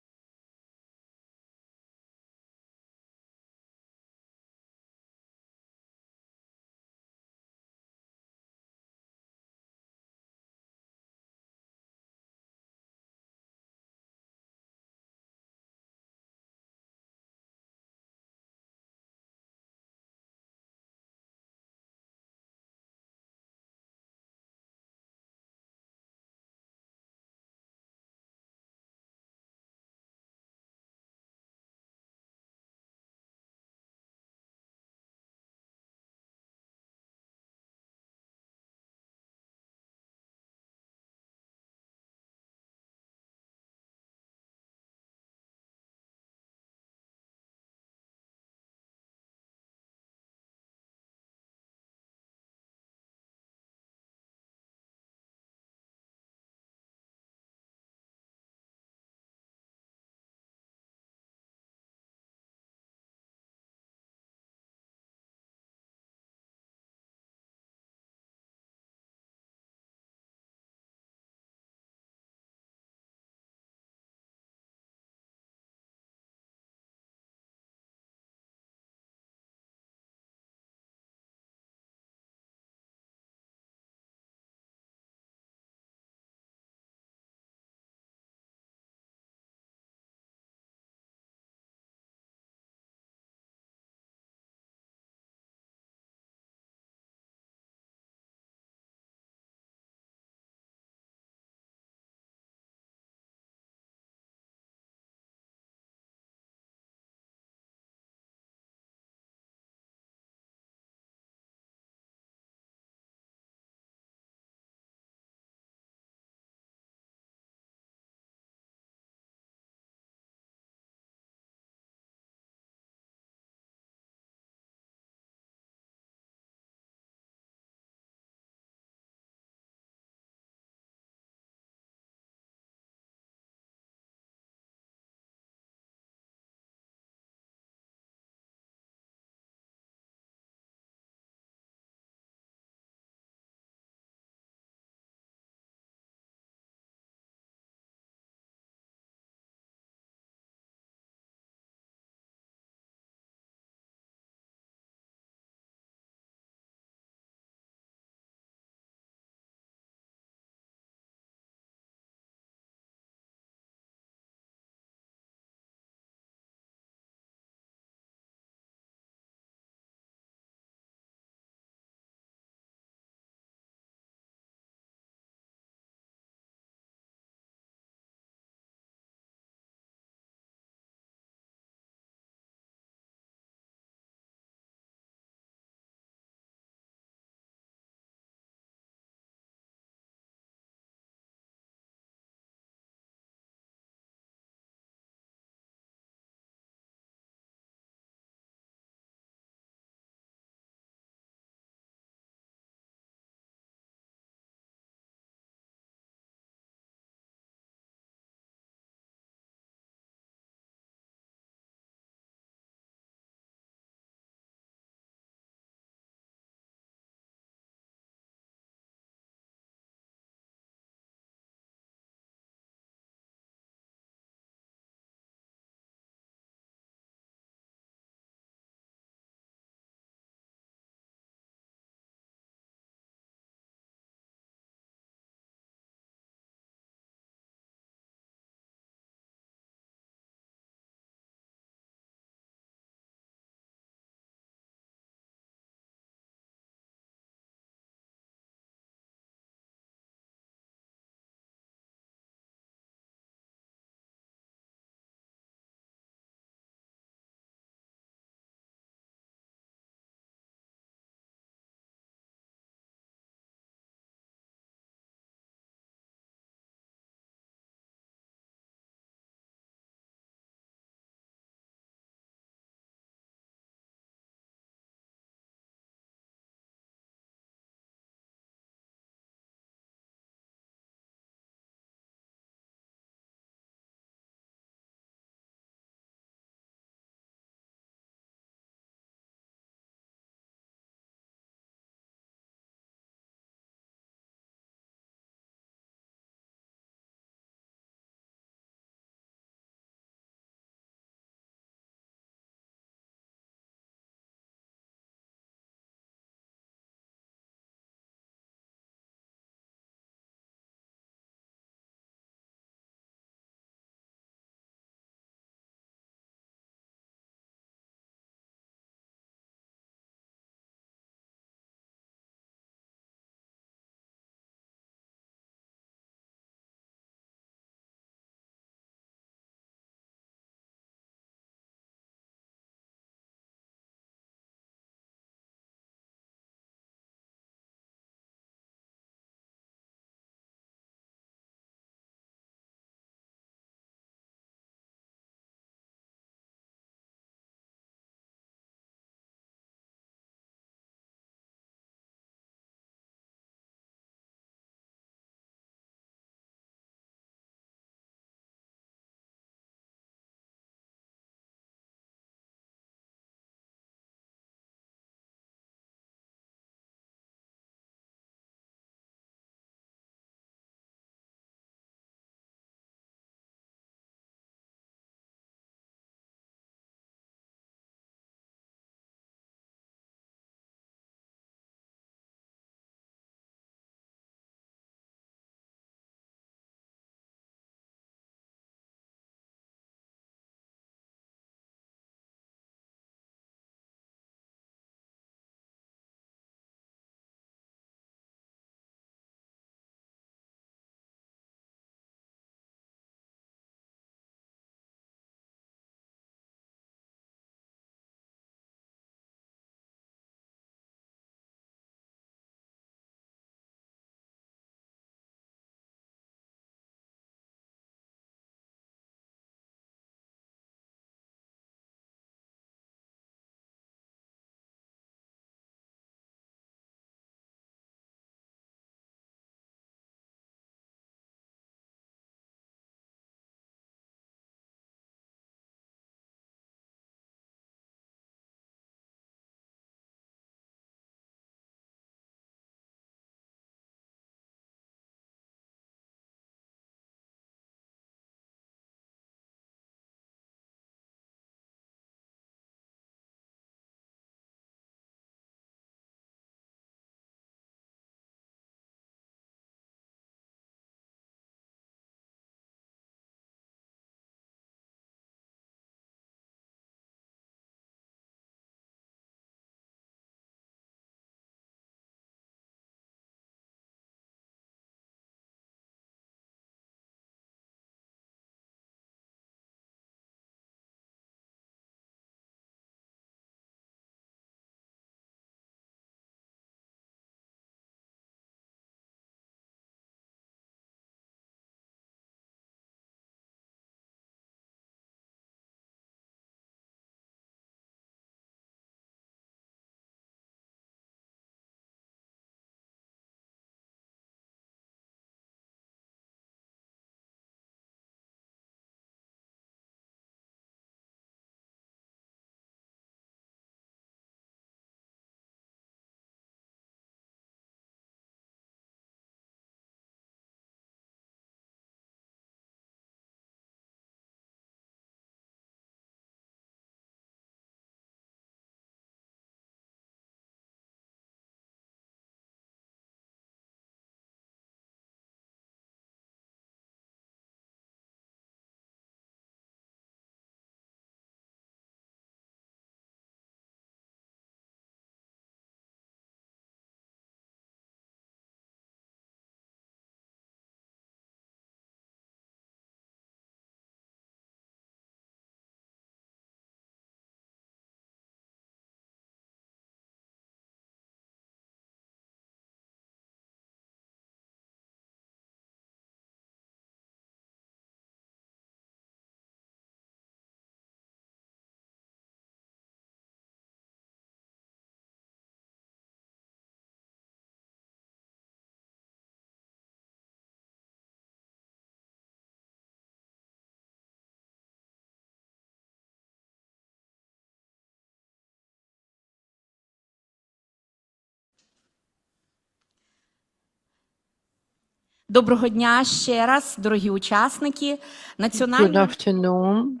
Доброго дня ще раз, дорогі учасники. Good afternoon,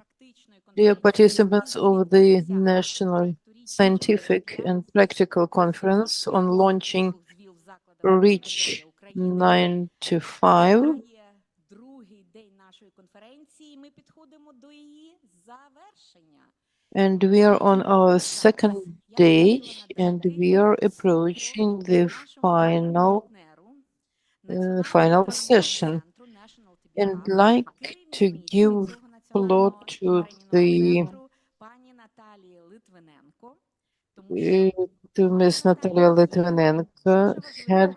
dear participants of the National Scientific and Practical Conference on launching REACH 95. Другий день нашої конференції. Ми підходимо до її завершення. And we are on our second day, and we are approaching the final session. And like to give floor to Ms. Natalia Litvinenko, head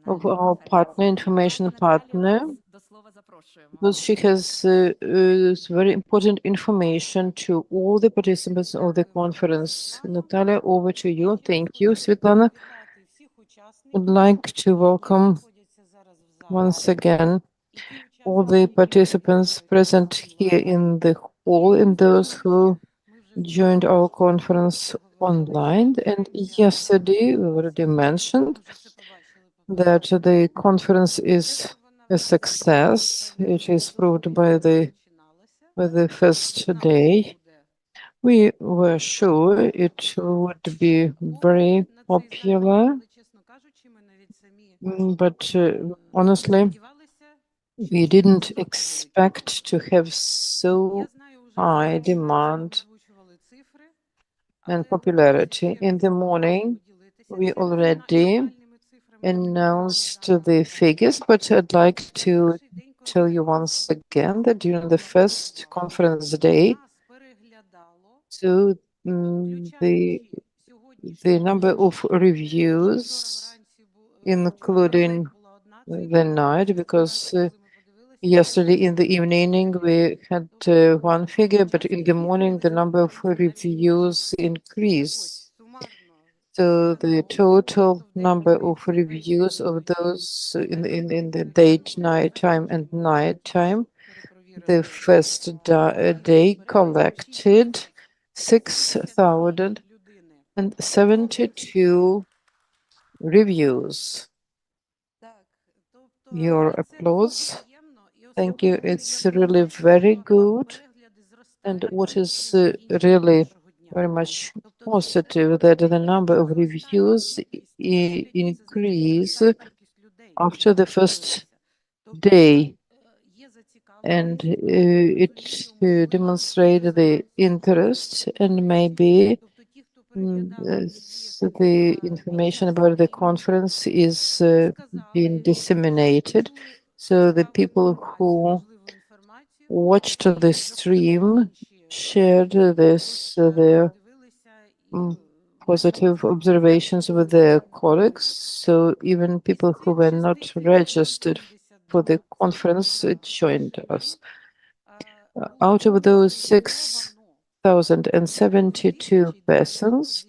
of our partner, information partner, because she has very important information to all the participants of the conference. Natalia, over to you. Thank you, Svetlana. I'd like to welcome once again all the participants present here in the hall and those who joined our conference online. And yesterday, we already mentioned that the conference is a success. It is proved by the first day. We were sure it would be very popular, but honestly, we didn't expect to have so high demand and popularity. In the morning, we already announced the figures, but I'd like to tell you once again that during the first conference day, so the number of reviews, including the night, because yesterday in the evening we had one figure, but in the morning the number of reviews increased. So the total number of reviews of those in the date, night time, and night time, the first day collected 6,072 reviews. Your applause. Thank you. It's really very good. And what is really very much positive that the number of reviews increase after the first day. And it demonstrates the interest, and maybe the information about the conference is being disseminated. So the people who watched the stream shared their positive observations with their colleagues. So even people who were not registered for the conference joined us. Out of those 6,072 persons,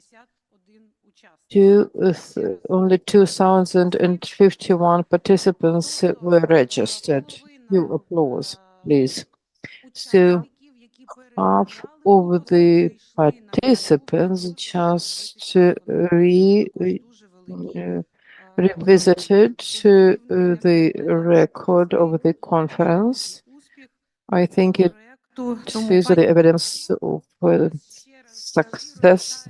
only 2,051 participants were registered. Your applause, please. So half of the participants just revisited the record of the conference. I think it is the evidence of success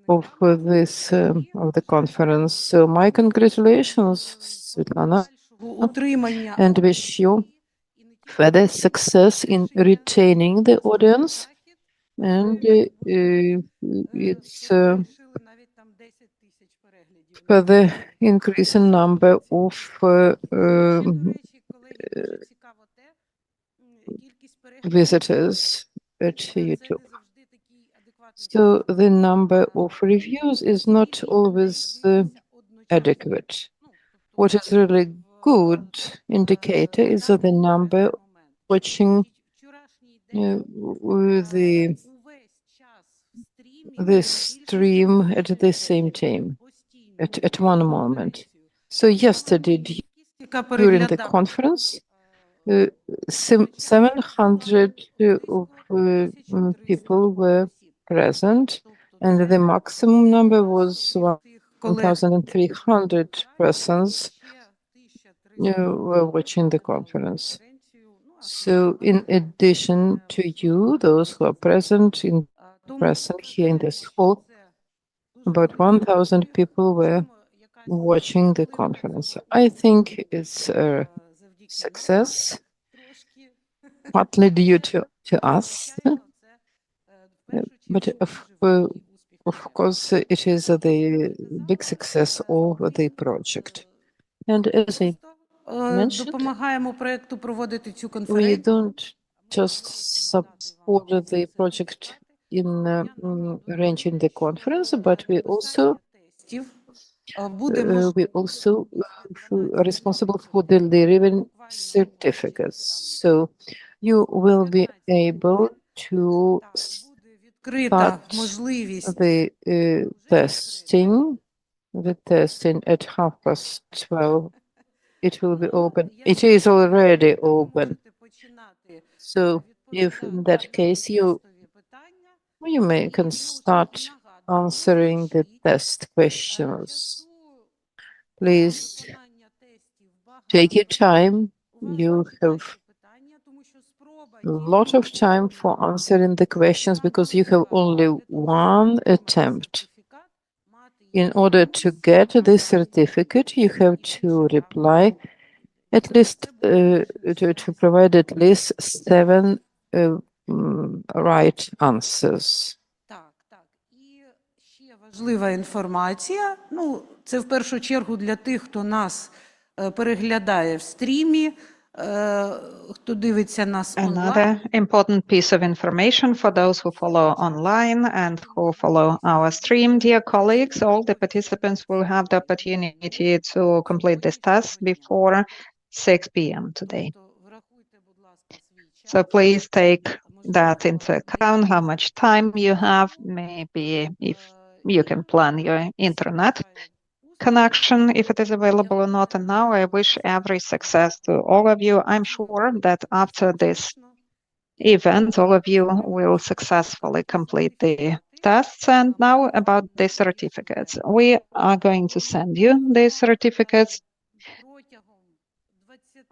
of this of the conference. So my congratulations, Svetlana, and wish you further success in retaining the audience. And it's further increase in number of visitors at YouTube. So the number of reviews is not always adequate. What is really good indicator is that the number watching the stream at the same time, at one moment. So yesterday, during the conference, 700 people were present, and the maximum number was 1,300 persons were watching the conference. So in addition to you, those who are present here in this hall, about 1,000 people were watching the conference. I think it's a success, partly due to us, but of course it is the big success of the project. And as I mentioned, допомагаємо проекту проводити цю we конференцію. don't just support the project in arranging the conference, but we also are responsible for delivering certificates. So you will be able to Відкрита start можливість the testing at 12:30. It will be open. It is already open. So if in that case you can start answering the test questions. Please take your time. You have a lot of time for answering the questions because you have only one attempt. In order to get this certificate, you have to reply at least to provide at least 7 right answers. Так. І ще важлива інформація. Ну, це в першу чергу для тих, хто нас переглядає в стрімі, хто дивиться нас онлайн. Another important piece of information for those who follow online and who follow our stream, dear colleagues, all the participants will have the opportunity to complete this test before 6 p.m. today. Врахуйте, будь ласка, свій час. So please take that into account, how much time you have, maybe if you can plan your internet connection, if it is available or not. And now I wish every success to all of you. I'm sure that after this event, all of you will successfully complete the tests. And now about the certificates. We are going to send you the certificates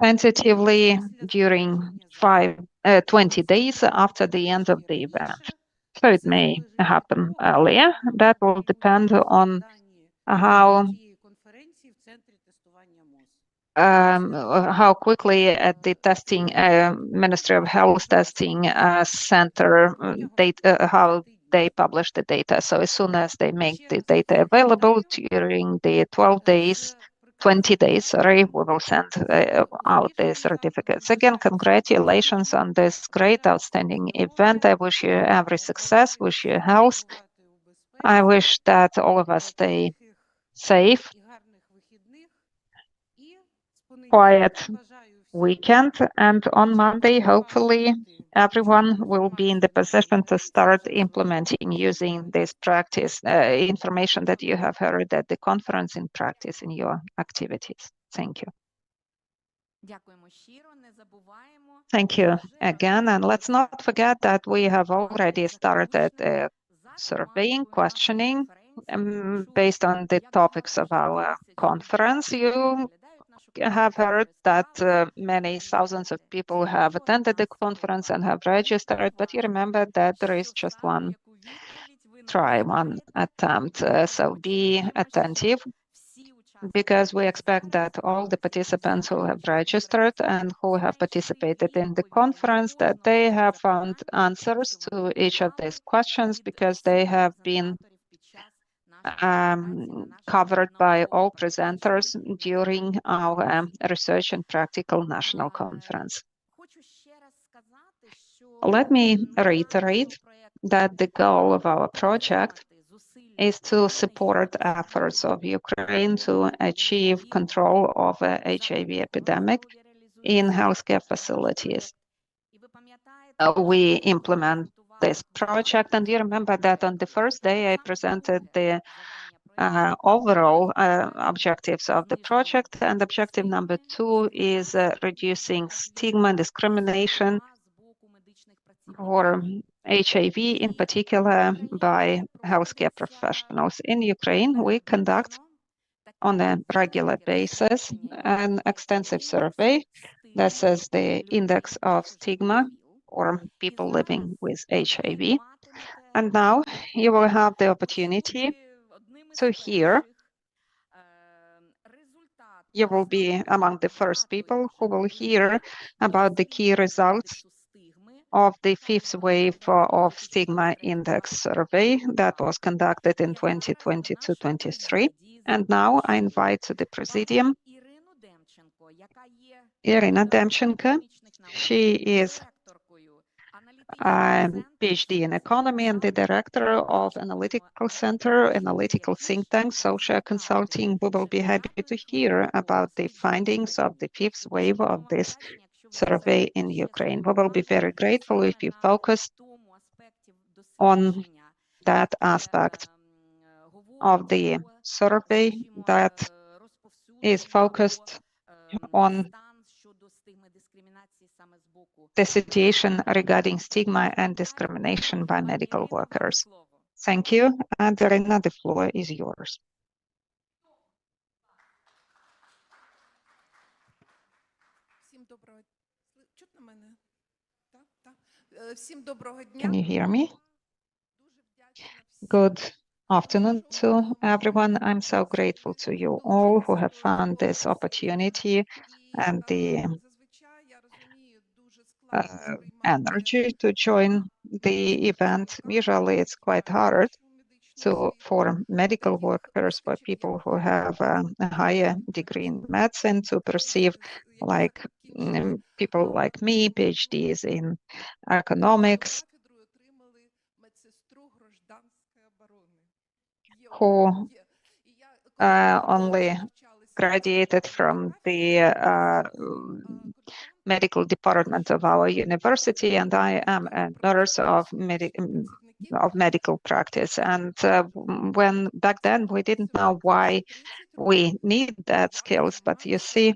tentatively during 20 days after the end of the event. So it may happen earlier. That will depend on how quickly at the testing Ministry of Health testing center how they publish the data. So as soon as they make the data available during the 20 days, sorry, we will send out the certificates. Again, congratulations on this great, outstanding event. I wish you every success, wish you health. I wish that all of us stay safe, quiet weekend, and on Monday, hopefully, everyone will be in the position to start implementing, using this practice information that you have heard at the conference in practice in your activities. Thank you. Thank you again. And let's not forget that we have already started surveying, questioning based on the topics of our conference. You have heard that many thousands of people have attended the conference and have registered, but you remember that there is just one try, one attempt. So be attentive, because we expect that all the participants who have registered and who have participated in the conference, that they have found answers to each of these questions, because they have been covered by all presenters during our Research and Practical National Conference. Let me reiterate that the goal of our project is to support efforts of Ukraine to achieve control of the HIV epidemic in healthcare facilities. We implement this project, and you remember that on the first day I presented the overall objectives of the project, and objective number 2 is reducing stigma and discrimination for HIV, in particular by healthcare professionals. In Ukraine, we conduct on a regular basis an extensive survey. This is the index of stigma for people living with HIV. And now you will have the opportunity to hear. You will be among the first people who will hear about the key results of the fifth wave of stigma index survey that was conducted in 2022-23. And now I invite to the presidium Irina Demchenko. She is a PhD in economy and the director of Analytical Center, Analytical Think Tank, Social Consulting. We will be happy to hear about the findings of the fifth wave of this survey in Ukraine. We will be very grateful if you focus on that aspect of the survey that is focused on the situation regarding stigma and discrimination by medical workers. Thank you, and Irina, the floor is yours. Can you hear me? Good afternoon to everyone. I'm so grateful to you all who have found this opportunity and the energy to join the event. Usually it's quite hard for medical workers, for people who have a higher degree in medicine to perceive like people like me, PhDs in economics, who only graduated from the medical department of our university, and I am a nurse of medical practice. And when back then we didn't know why we need that skills, but you see,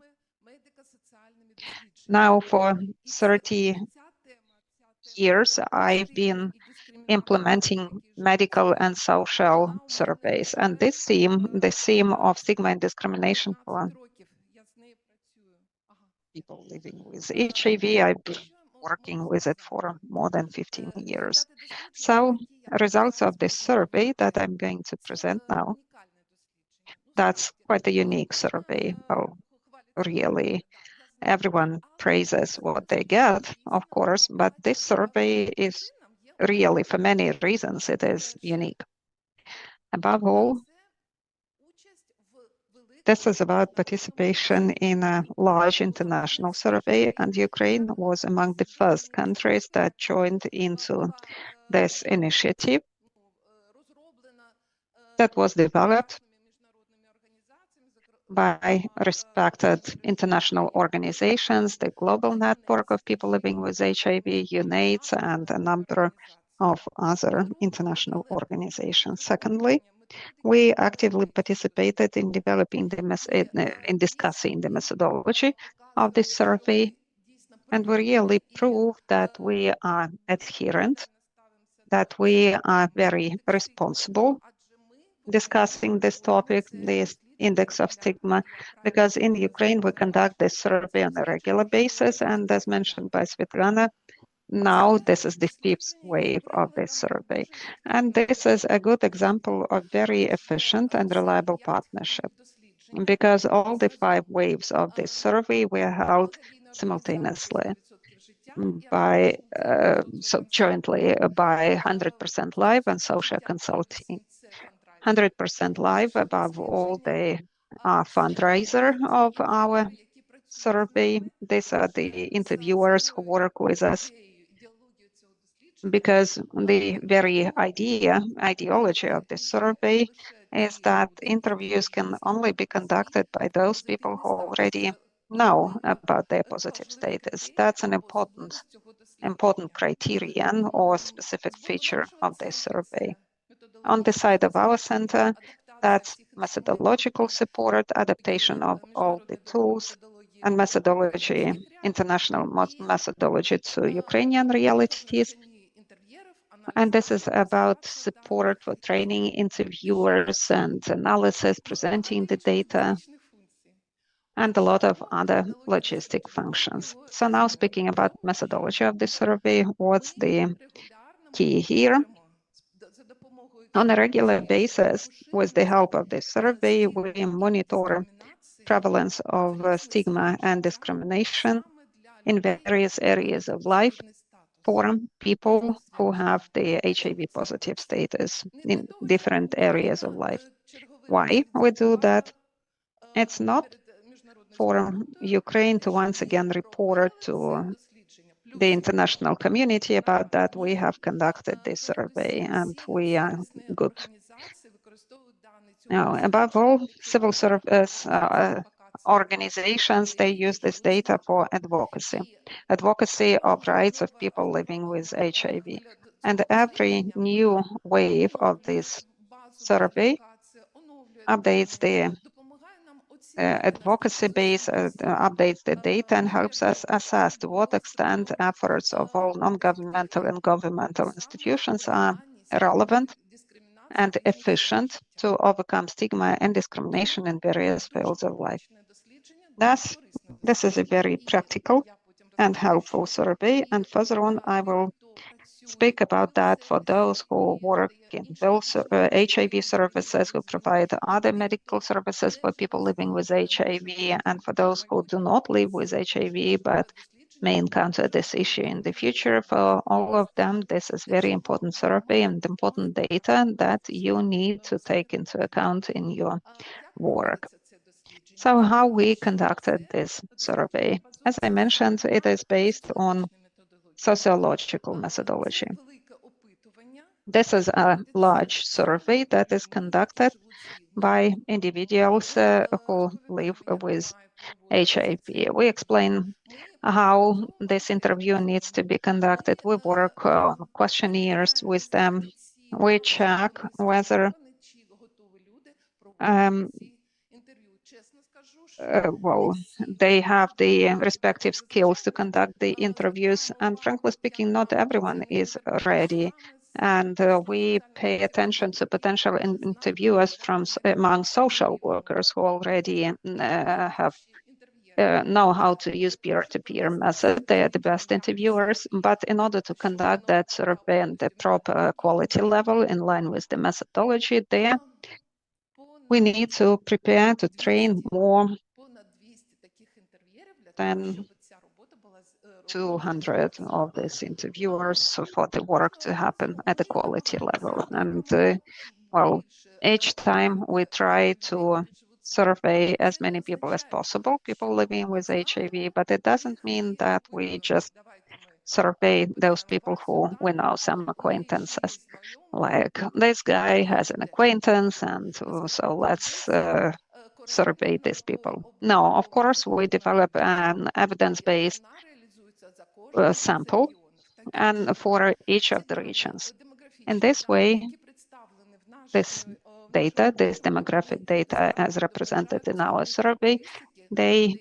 now for 30 years I've been implementing medical and social surveys, and this theme, the theme of stigma and discrimination for people living with HIV, I've been working with it for more than 15 years. So results of this survey that I'm going to present now, that's quite a unique survey. Oh, really, everyone praises what they get, of course, but this survey is really, for many reasons, it is unique. Above all, this is about participation in a large international survey, and Ukraine was among the first countries that joined into this initiative that was developed by respected international organizations, the Global Network of People Living with HIV, UNAIDS, and a number of other international organizations. Secondly, we actively participated in developing in discussing the methodology of this survey, and we really proved that we are adherent, that we are very responsible discussing this topic, this index of stigma, because in Ukraine we conduct this survey on a regular basis, and as mentioned by Svetlana, now this is the fifth wave of this survey. And this is a good example of very efficient and reliable partnership, because all the 5 waves of this survey were held simultaneously jointly by 100% live and social consulting. 100% live, above all, the fundraiser of our survey. These are the interviewers who work with us, because the very ideology of this survey is that interviews can only be conducted by those people who already know about their positive status. That's an important criterion or specific feature of this survey. On the side of our center, that's methodological support, adaptation of all the tools and methodology, international methodology to Ukrainian realities, And this is about support for training interviewers and analysis, presenting the data, and a lot of other logistic functions. So now speaking about methodology of the survey, what's the key here? On a regular basis, with the help of this survey, we monitor prevalence of stigma and discrimination in various areas of life for people who have the HIV positive status in different areas of life. Why we do that? It's not for Ukraine to once again report to the international community about that. We have conducted this survey and we are good. Now, above all, civil service organizations, they use this data for advocacy of rights of people living with HIV. And every new wave of this survey updates the advocacy base, updates the data, and helps us assess to what extent efforts of all non-governmental and governmental institutions are relevant and efficient to overcome stigma and discrimination in various fields of life. Thus, this is a very practical and helpful survey, and further on I will speak about that for those who work in those HIV services, who provide other medical services for people living with HIV, and for those who do not live with HIV but may encounter this issue in the future. For all of them, this is very important survey and important data that you need to take into account in your work. So how we conducted this survey? As I mentioned, it is based on sociological methodology. This is a large survey that is conducted by individuals who live with HIV. We explain how this interview needs to be conducted. We work on questionnaires with them. We check whether they have the respective skills to conduct the interviews. And frankly speaking, not everyone is ready. And we pay attention to potential interviewers from among social workers who already have know how to use peer-to-peer method. They are the best interviewers. But in order to conduct that survey and the proper quality level in line with the methodology there, we need to prepare to train more than 200 of these interviewers for the work to happen at the quality level. And well, each time we try to survey as many people as possible, people living with HIV, but it doesn't mean that we just survey those people who we know, some acquaintances. Like, this guy has an acquaintance, and so let's survey these people. No, of course, we develop an evidence-based sample and for each of the regions. In this way, this data, this demographic data as represented in our survey, they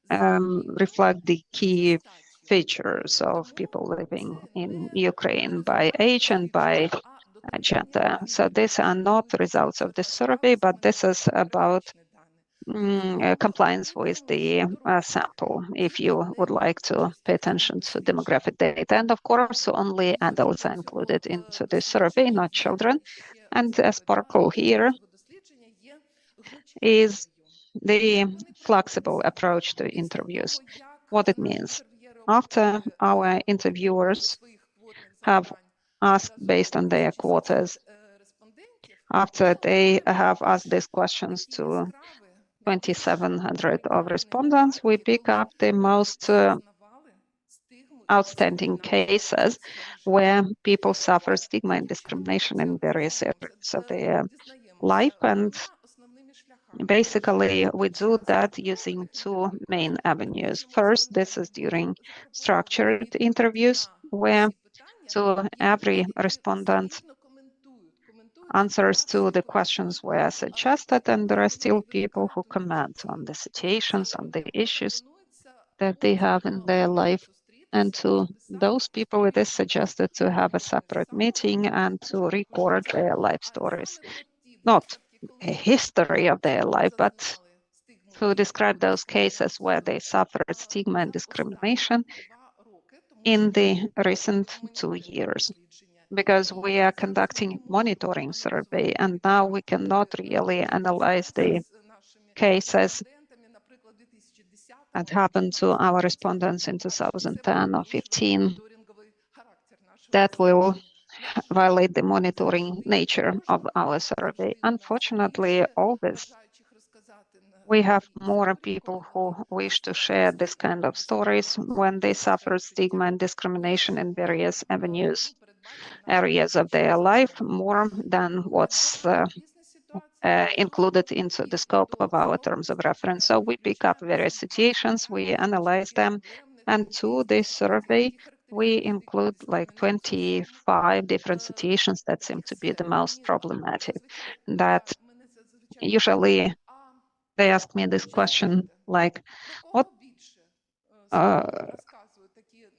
reflect the key features of people living in Ukraine by age and by gender. So these are not results of the survey, but this is about compliance with the sample, if you would like to pay attention to demographic data. And of course, only adults are included into the survey, not children. And a sparkle here is the flexible approach to interviews. What it means. After our interviewers have asked based on their quotas, after they have asked these questions to 2,700 of respondents, we pick up the most outstanding cases where people suffer stigma and discrimination in various areas of their life. And basically, we do that using two main avenues. First, this is during structured interviews, where to every respondent answers to the questions were suggested, and there are still people who comment on the situations, on the issues that they have in their life. And to those people, it is suggested to have a separate meeting and to record their life stories. Not a history of their life, but to describe those cases where they suffered stigma and discrimination in the recent 2 years. Because we are conducting monitoring survey, and now we cannot really analyze the cases that happened to our respondents in 2010 or 15. That will violate the monitoring nature of our survey. Unfortunately, always we have more people who wish to share this kind of stories when they suffer stigma and discrimination in various areas of their life, more than what's included into the scope of our terms of reference. So we pick up various situations, we analyze them, and to this survey, we include like 25 different situations that seem to be the most problematic. That usually they ask me this question, like,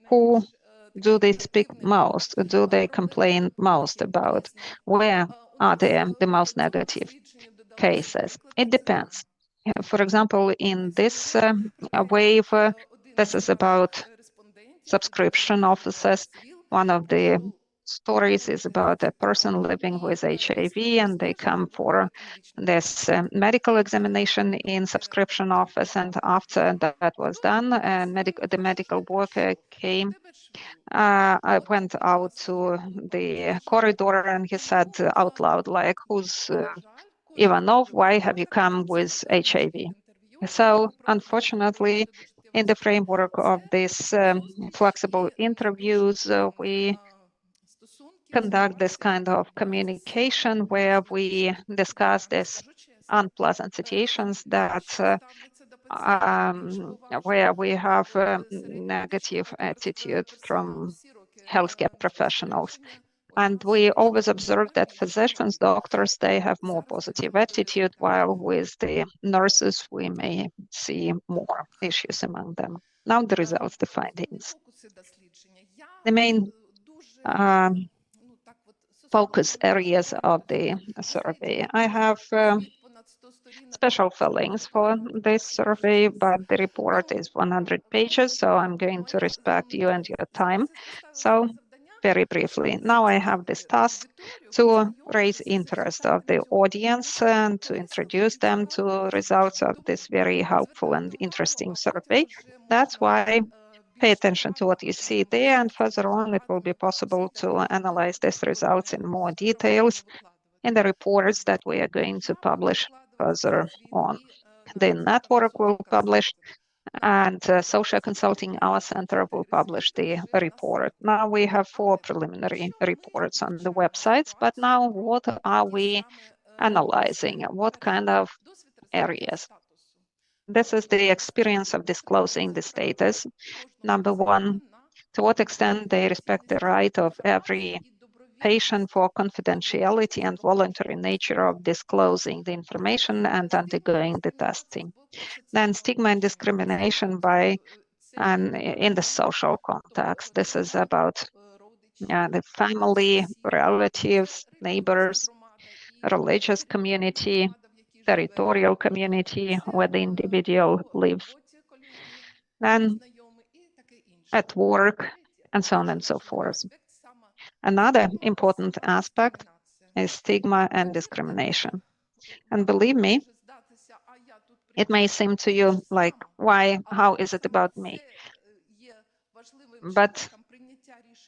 who do they speak most? Do they complain most about? Where are the most negative cases? It depends. For example, in this wave, this is about subscription offices. One of the stories is about a person living with HIV, and they come for this medical examination in subscription office. And after that was done, the medical worker came. I went out to the corridor, and he said out loud, like, "Who's Ivanov? Why have you come with HIV?" So unfortunately, in the framework of these flexible interviews, we conduct this kind of communication where we discuss these unpleasant situations that where we have a negative attitude from healthcare professionals. And we always observe that physicians, doctors, they have more positive attitude, while with the nurses, we may see more issues among them. Now the results, the findings. The main focus areas of the survey. I have special feelings for this survey, but the report is 100 pages, so I'm going to respect you and your time. So very briefly, now I have this task to raise interest of the audience and to introduce them to results of this very helpful and interesting survey. That's why pay attention to what you see there, and further on it will be possible to analyze these results in more details in the reports that we are going to publish further on. The network will publish, and Social Consulting, our center, will publish the report. Now we have 4 preliminary reports on the websites, but now what are we analyzing? What kind of areas? This is the experience of disclosing the status. Number 1, to what extent they respect the right of every patient for confidentiality and voluntary nature of disclosing the information and undergoing the testing. Then stigma and discrimination in the social context. This is about the family, relatives, neighbors, religious community, territorial community where the individual lives, then at work, and so on and so forth. Another important aspect is stigma and discrimination. And believe me, it may seem to you like, why, how is it about me? But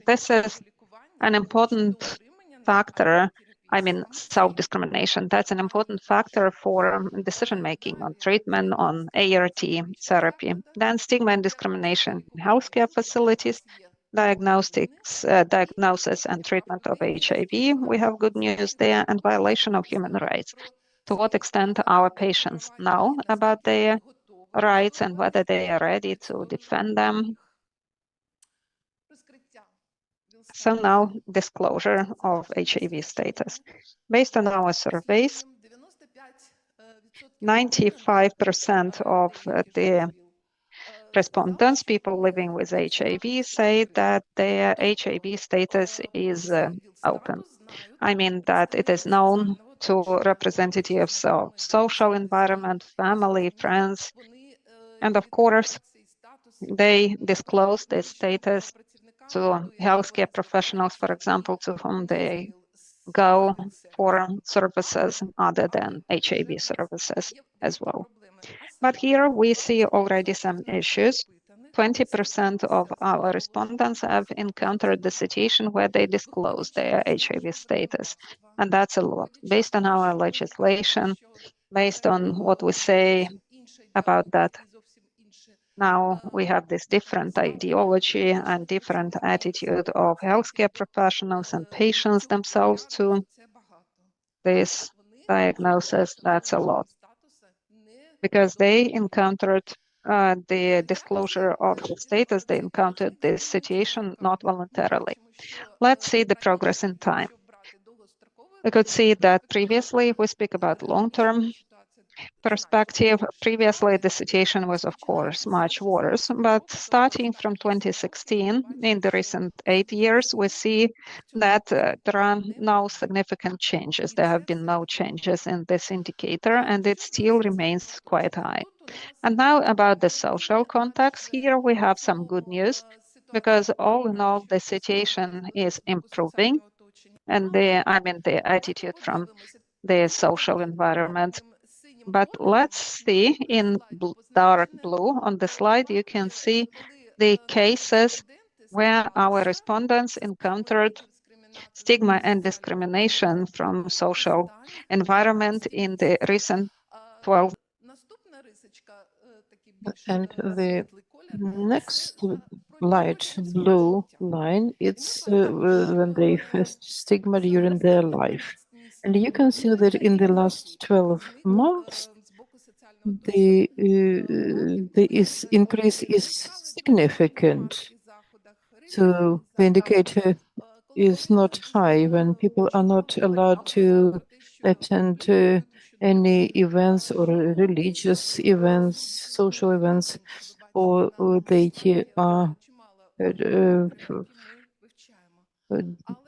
this is an important factor. I mean, self-discrimination, that's an important factor for decision-making on treatment, on ART therapy. Then stigma and discrimination in healthcare facilities, diagnosis and treatment of HIV. We have good news there, and violation of human rights. To what extent our patients know about their rights and whether they are ready to defend them. So now, disclosure of HIV status. Based on our surveys, 95% of the respondents, people living with HIV, say that their HIV status is open. I mean that it is known to representatives of social environment, family, friends, and of course, they disclose this status to healthcare professionals, for example, to whom they go for services other than HIV services as well. But here we see already some issues. 20% of our respondents have encountered the situation where they disclose their HIV status, and that's a lot. Based on our legislation, based on what we say about that, now we have this different ideology and different attitude of healthcare professionals and patients themselves to this diagnosis. That's a lot, because they encountered the disclosure of the status, they encountered this situation not voluntarily. Let's see the progress in time. We could see that previously we speak about long-term perspective. Previously, the situation was, of course, much worse, but starting from 2016, in the recent 8 years, we see that there are no significant changes. There have been no changes in this indicator, and it still remains quite high. And now about the social context, here we have some good news, because all in all, the situation is improving, and the attitude from the social environment. But let's see in dark blue on the slide, you can see the cases where our respondents encountered stigma and discrimination from social environment in the recent 12. And the next light blue line, it's when they face stigma during their life. And you can see that in the last 12 months, the increase is significant. So the indicator is not high when people are not allowed to attend any events or religious events, social events, or they are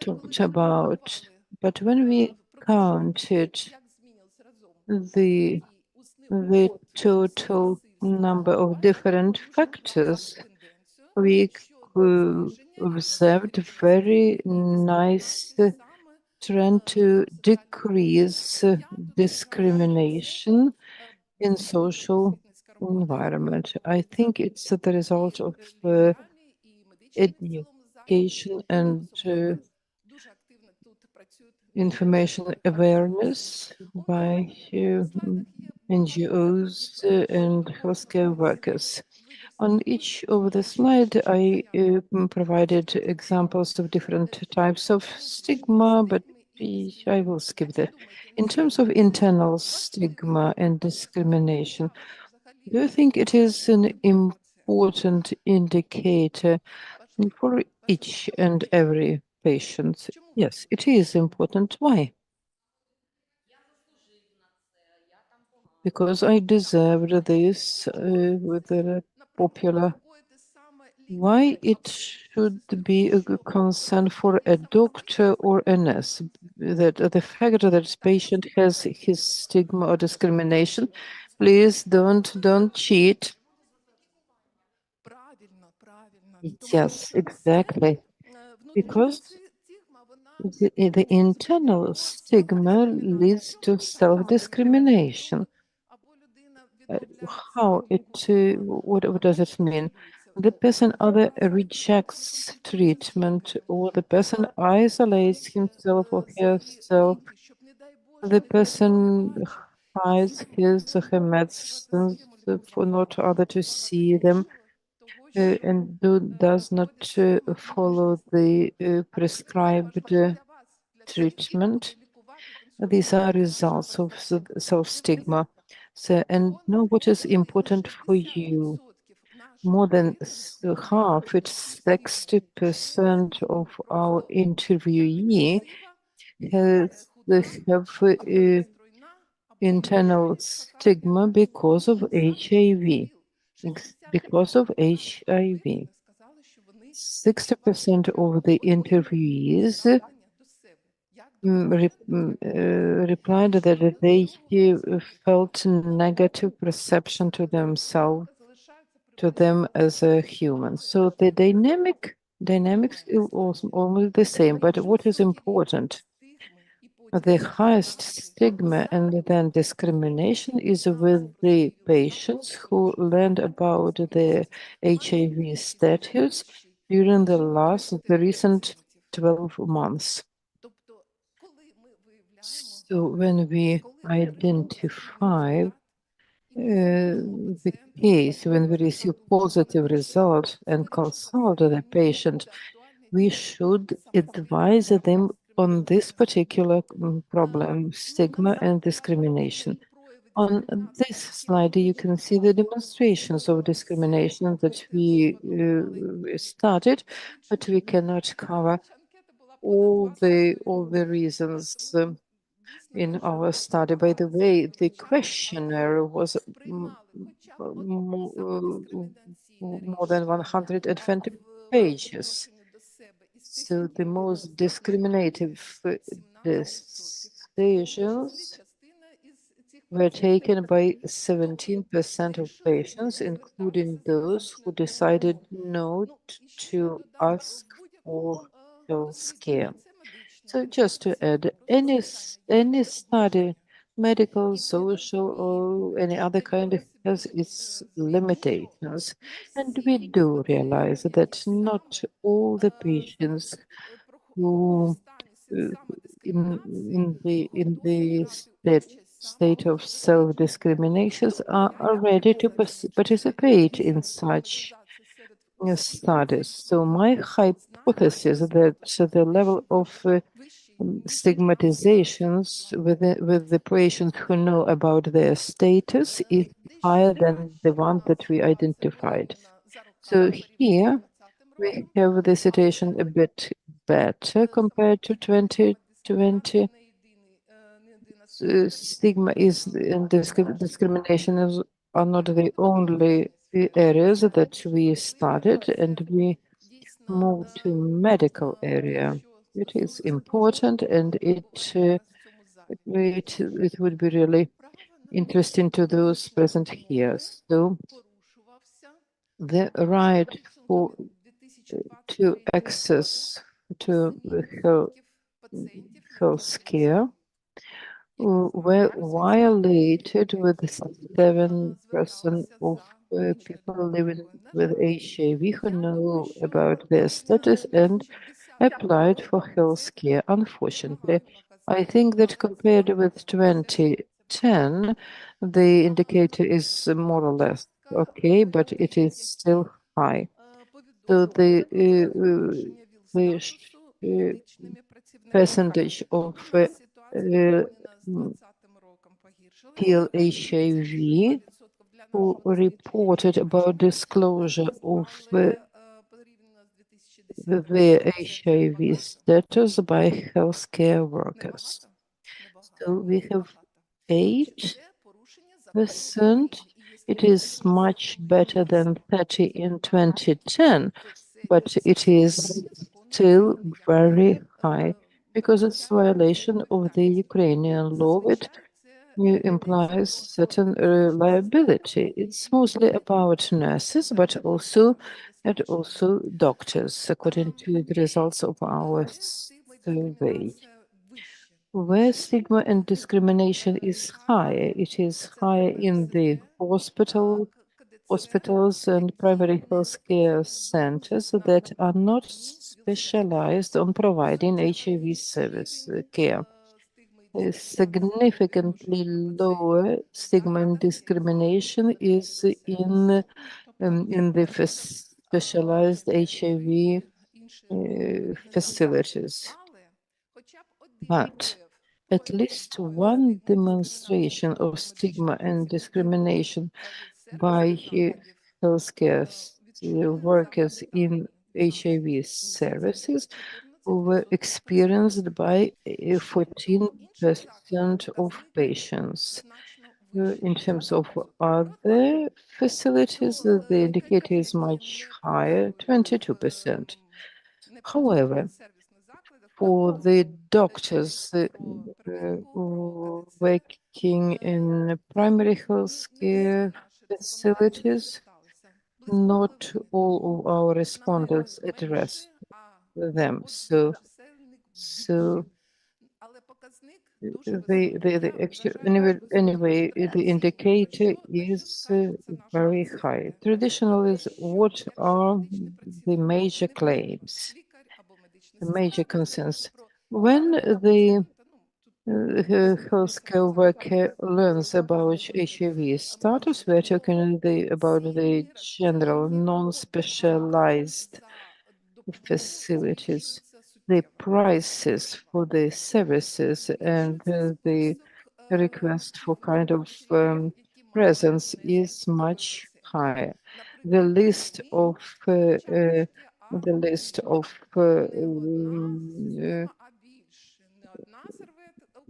talked about. But when we counted the total number of different factors, we observed very nice trend to decrease discrimination in social environment. I think it's the result of education and information awareness by NGOs and healthcare workers. On each of the slide, I provided examples of different types of stigma, but I will skip that. In terms of internal stigma and discrimination, do you think it is an important indicator for each and every patient? Yes, it is important. Why? Because I deserved this with the popular. Why it should be a concern for a doctor or a nurse, that the fact that this patient has his stigma or discrimination? Please don't cheat. Yes, exactly. Because the internal stigma leads to self-discrimination. How it, what does it mean? The person either rejects treatment, or the person isolates himself or herself. The person hides his or her medicines for not other to see them, and does not follow the prescribed treatment. These are results of self-stigma. So, and know what is important for you. More than half, it's 60% of our interviewee have internal stigma because of HIV. because of HIV. 60% of the interviewees replied that they felt negative perception to themselves, to them as a human. So the dynamics is also almost the same. But what is important, the highest stigma and then discrimination is with the patients who learned about the HIV status during the recent 12 months. So when we identify the case, when we receive positive results and consult the patient, we should advise them on this particular problem, stigma and discrimination. On this slide, you can see the demonstrations of discrimination that we started, but we cannot cover all the reasons in our study. By the way, the questionnaire was more than 120 pages. So the most discriminative decisions were taken by 17% of patients, including those who decided not to ask for health care. So just to add, any study, medical, social, or any other kind, has its limitations. And we do realize that not all the patients who in the state of self-discriminations are ready to participate in such studies. So my hypothesis that the level of stigmatizations with the patients who know about their status is higher than the one that we identified. So here we have the situation a bit better compared to 2020. Stigma and discrimination are not the only areas that we studied, and we moved to medical area. It is important, and it would be really interesting to those present here. So the right to access to health care were violated with 7% of people living with HIV who know about their status and applied for health care. Unfortunately, I think that compared with 2010, the indicator is more or less okay, but it is still high. So the percentage of HIV who reported about disclosure of their HIV status by healthcare workers. So we have 8%. It is much better than 30 in 2010, but it is still very high because it's violation of the Ukrainian law. It implies certain liability. It's mostly about nurses, but also doctors, according to the results of our survey. Where stigma and discrimination is high, it is high in the hospitals and primary health care centers that are not specialized on providing HIV service care. A significantly lower stigma and discrimination is in the specialized HIV facilities. But at least one demonstration of stigma and discrimination by healthcare workers in HIV services were experienced by 14% of patients. In terms of other facilities, the indicator is much higher, 22%. However, for the doctors working in primary health care facilities, not all of our respondents address them. So the actual anyway, the indicator is very high. Traditionally, what are the major claims, the major concerns? When the healthcare worker learns about HIV status, we're talking about the general, non-specialized facilities, the prices for the services and the request for kind of presence is much higher. The list of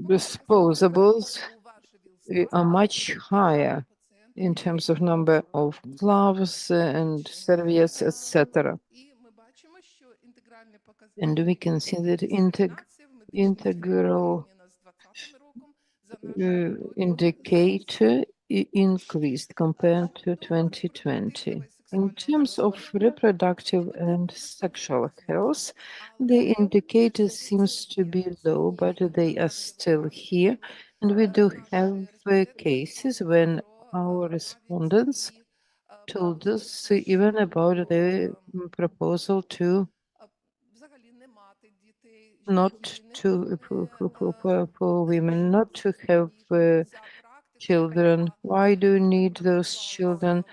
disposables are much higher in terms of number of gloves and serviettes, etc. And we can see that integral indicator increased compared to 2020. In terms of reproductive and sexual health, the indicator seems to be low, but they are still here. And we do have cases when our respondents told us even about the proposal to not to for women not to have children. Why do you need those children?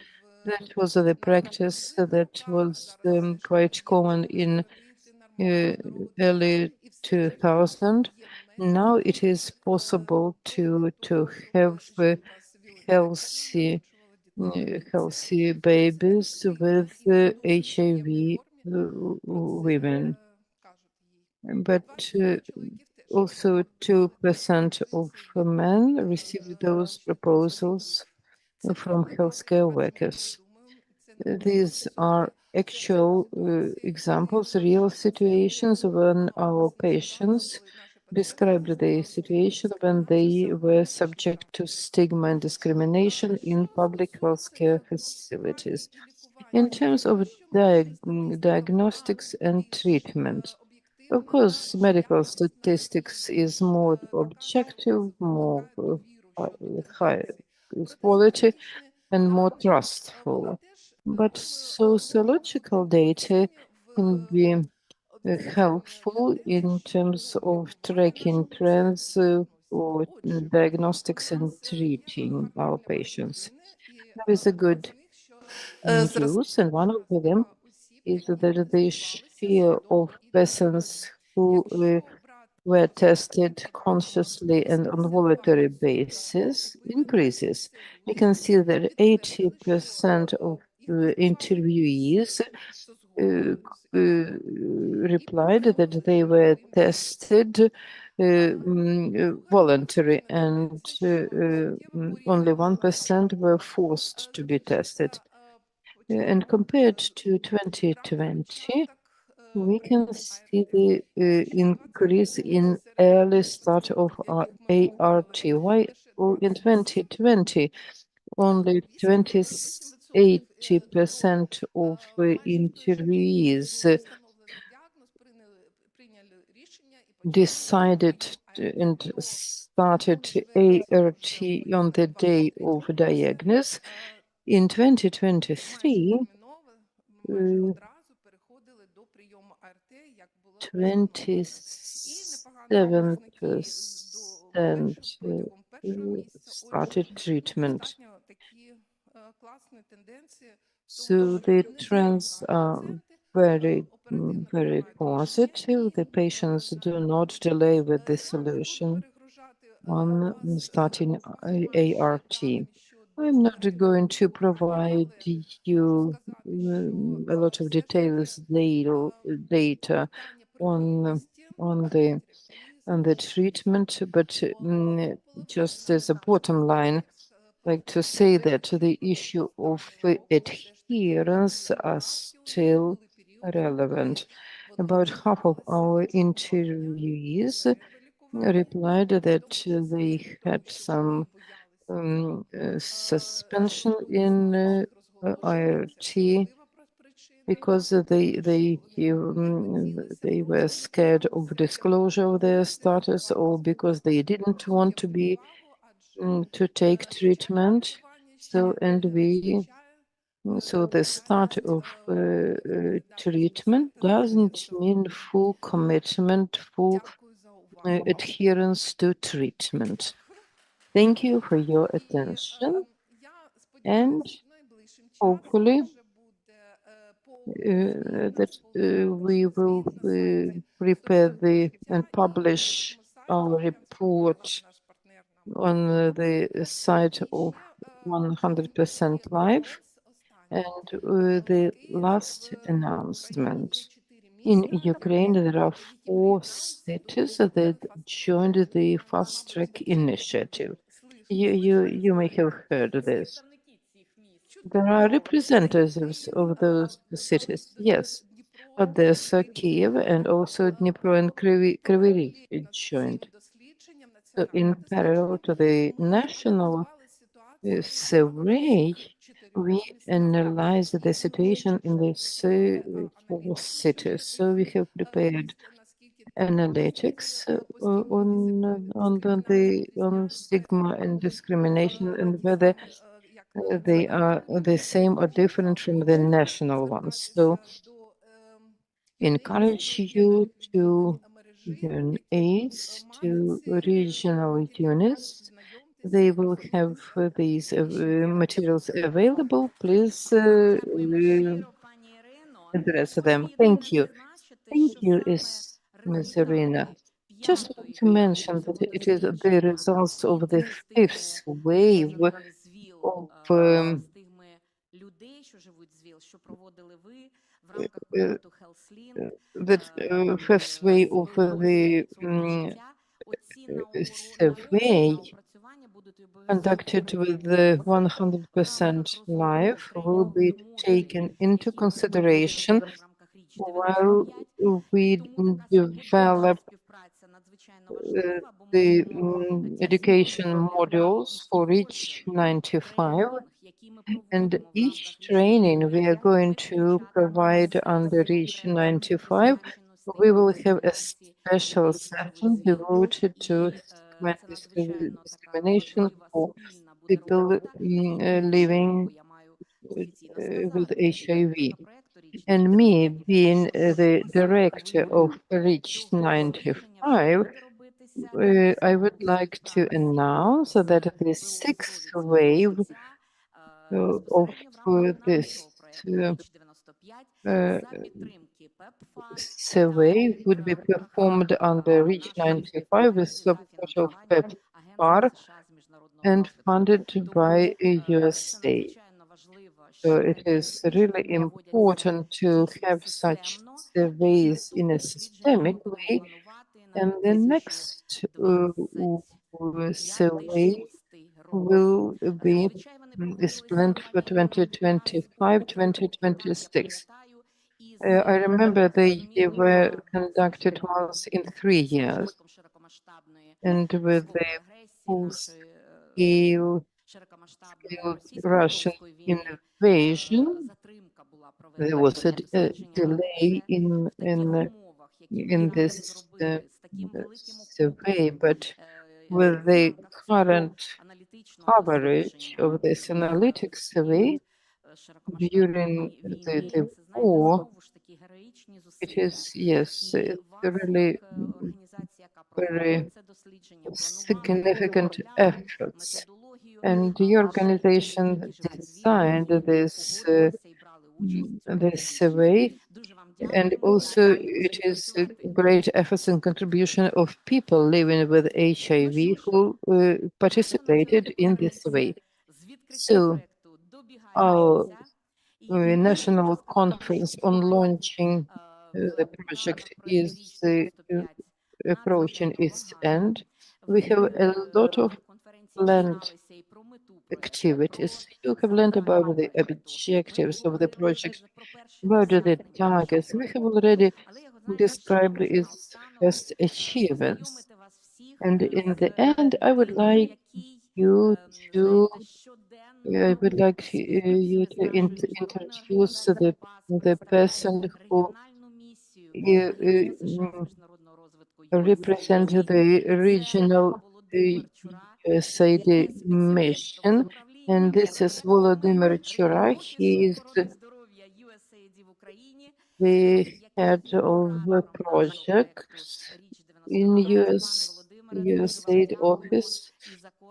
That was the practice that was quite common in early 2000. Now it is possible to have healthy healthy babies with HIV women, but also 2% of men received those proposals from healthcare workers. These are actual examples, real situations when our patients described the situation when they were subject to stigma and discrimination in public healthcare facilities. In terms of diagnostics and treatment, of course, medical statistics is more objective, more high quality, and more trustful. But sociological data can be helpful in terms of tracking trends for diagnostics and treating our patients. There is a good news, and one of them is that the share of persons who were tested consciously and on voluntary basis increases. You can see that 80% of interviewees replied that they were tested voluntary, and only 1% were forced to be tested. And compared to 2020, we can see the increase in early start of ART. Why in 2020 only 80% of interviewees decided and started ART on the day of diagnosis. In 2023, 27% started treatment. So the trends are very positive. The patients do not delay with the solution on starting ART. I'm not going to provide you a lot of details data on the treatment, but just as a bottom line, like to say that the issue of adherence are still relevant. About half of our interviewees replied that they had some suspension in IRT because they were scared of disclosure of their status, or because they didn't want to be to take treatment. So so the start of treatment doesn't mean full commitment, full adherence to treatment. Thank you for your attention, and hopefully that we will prepare and publish our report on the site of 100% Live. And the last announcement. In Ukraine, there are 4 cities that joined the Fast Track initiative. You may have heard this. There are representatives of those cities, yes. Odessa, Kiev, and also Dnipro and Kryvyi Rih joined. So in parallel to the national survey, we analyze the situation in the 4 cities. So we have prepared analytics on stigma and discrimination, and whether they are the same or different from the national ones. So encourage you to join ACE, to regional units. They will have these materials available. Please address them. Thank you. Thank you, Ms. Irina. Just want to mention that it is the results of the 5th wave of that 5th wave of the survey conducted with the 100% live will be taken into consideration while we develop the education modules for each 95, and each training we are going to provide under each 95, we will have a special session devoted to discrimination for people living with HIV. And me, being the director of Reach 95, I would like to announce that the 6th wave of this survey would be performed under Reach 95 with support of PEPFAR and funded by USAID. So it is really important to have such surveys in a systemic way. And the next survey will be planned for 2025-2026. I remember they were conducted once in 3 years, and with the full-scale Russian invasion, there was a delay in this survey, but with the current coverage of this analytics survey during the war, it is, yes, really very significant efforts. And the organization designed this survey, and also it is a great efforts and contribution of people living with HIV who participated in this survey. So our national conference on launching the project is approaching its end. We have a lot of planned activities. You have learned about the objectives of the project, about the targets. We have already described its first achievements. And in the end, I would like you to introduce the person who represent the regional USAID mission, and this is Volodymyr Chura. He is the head of the projects in USAID office.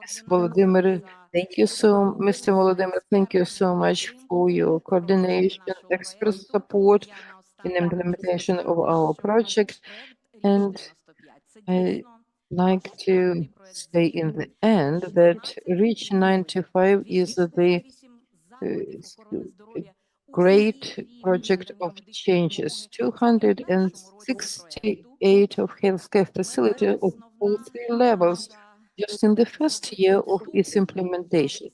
Yes, Volodymyr, thank you so, Mr. Volodymyr, thank you so much for your coordination, expert support in implementation of our project. And I like to say in the end that Reach 95 is the great project of changes. 268 of healthcare facilities of all three levels just in the first year of its implementation.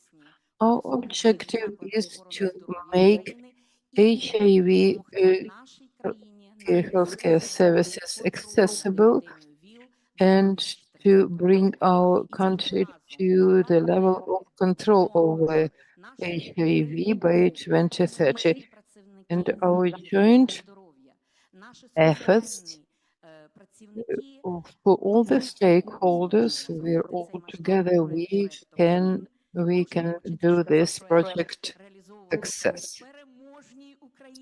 Our objective is to make HIV healthcare services accessible and to bring our country to the level of control over HIV by 2030. And our joint efforts for all the stakeholders, we're all together, we can do this project success.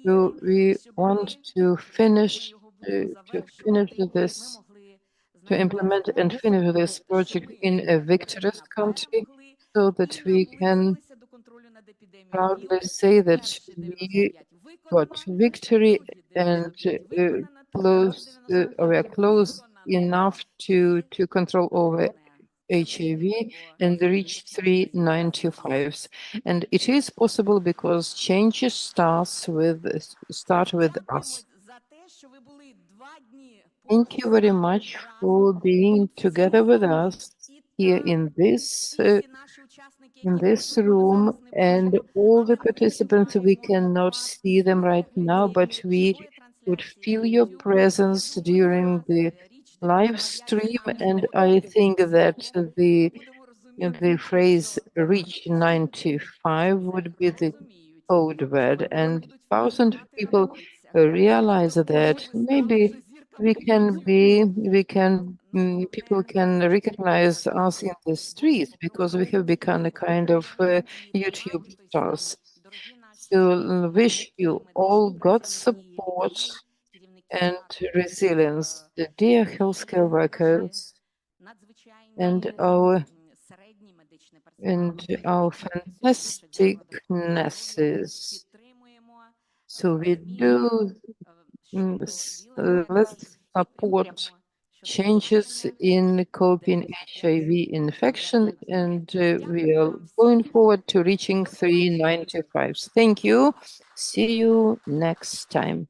So we want to finish this, to implement and finish this project in a victorious country, so that we can proudly say that we got victory and we are close enough to control over HIV and reach 395s. And it is possible because changes start with us. Thank you very much for being together with us here in this room, and all the participants, we cannot see them right now, but we would feel your presence during the live stream. And I think that the phrase reach 95 would be the code word, and 1,000 people realize that maybe people can recognize us in the streets because we have become a kind of YouTube stars. So wish you all God's support and resilience, the dear healthcare workers and our fantastic nurses. So we do let's support changes in coping HIV infection, and we are going forward to reaching 395s. Thank you. See you next time.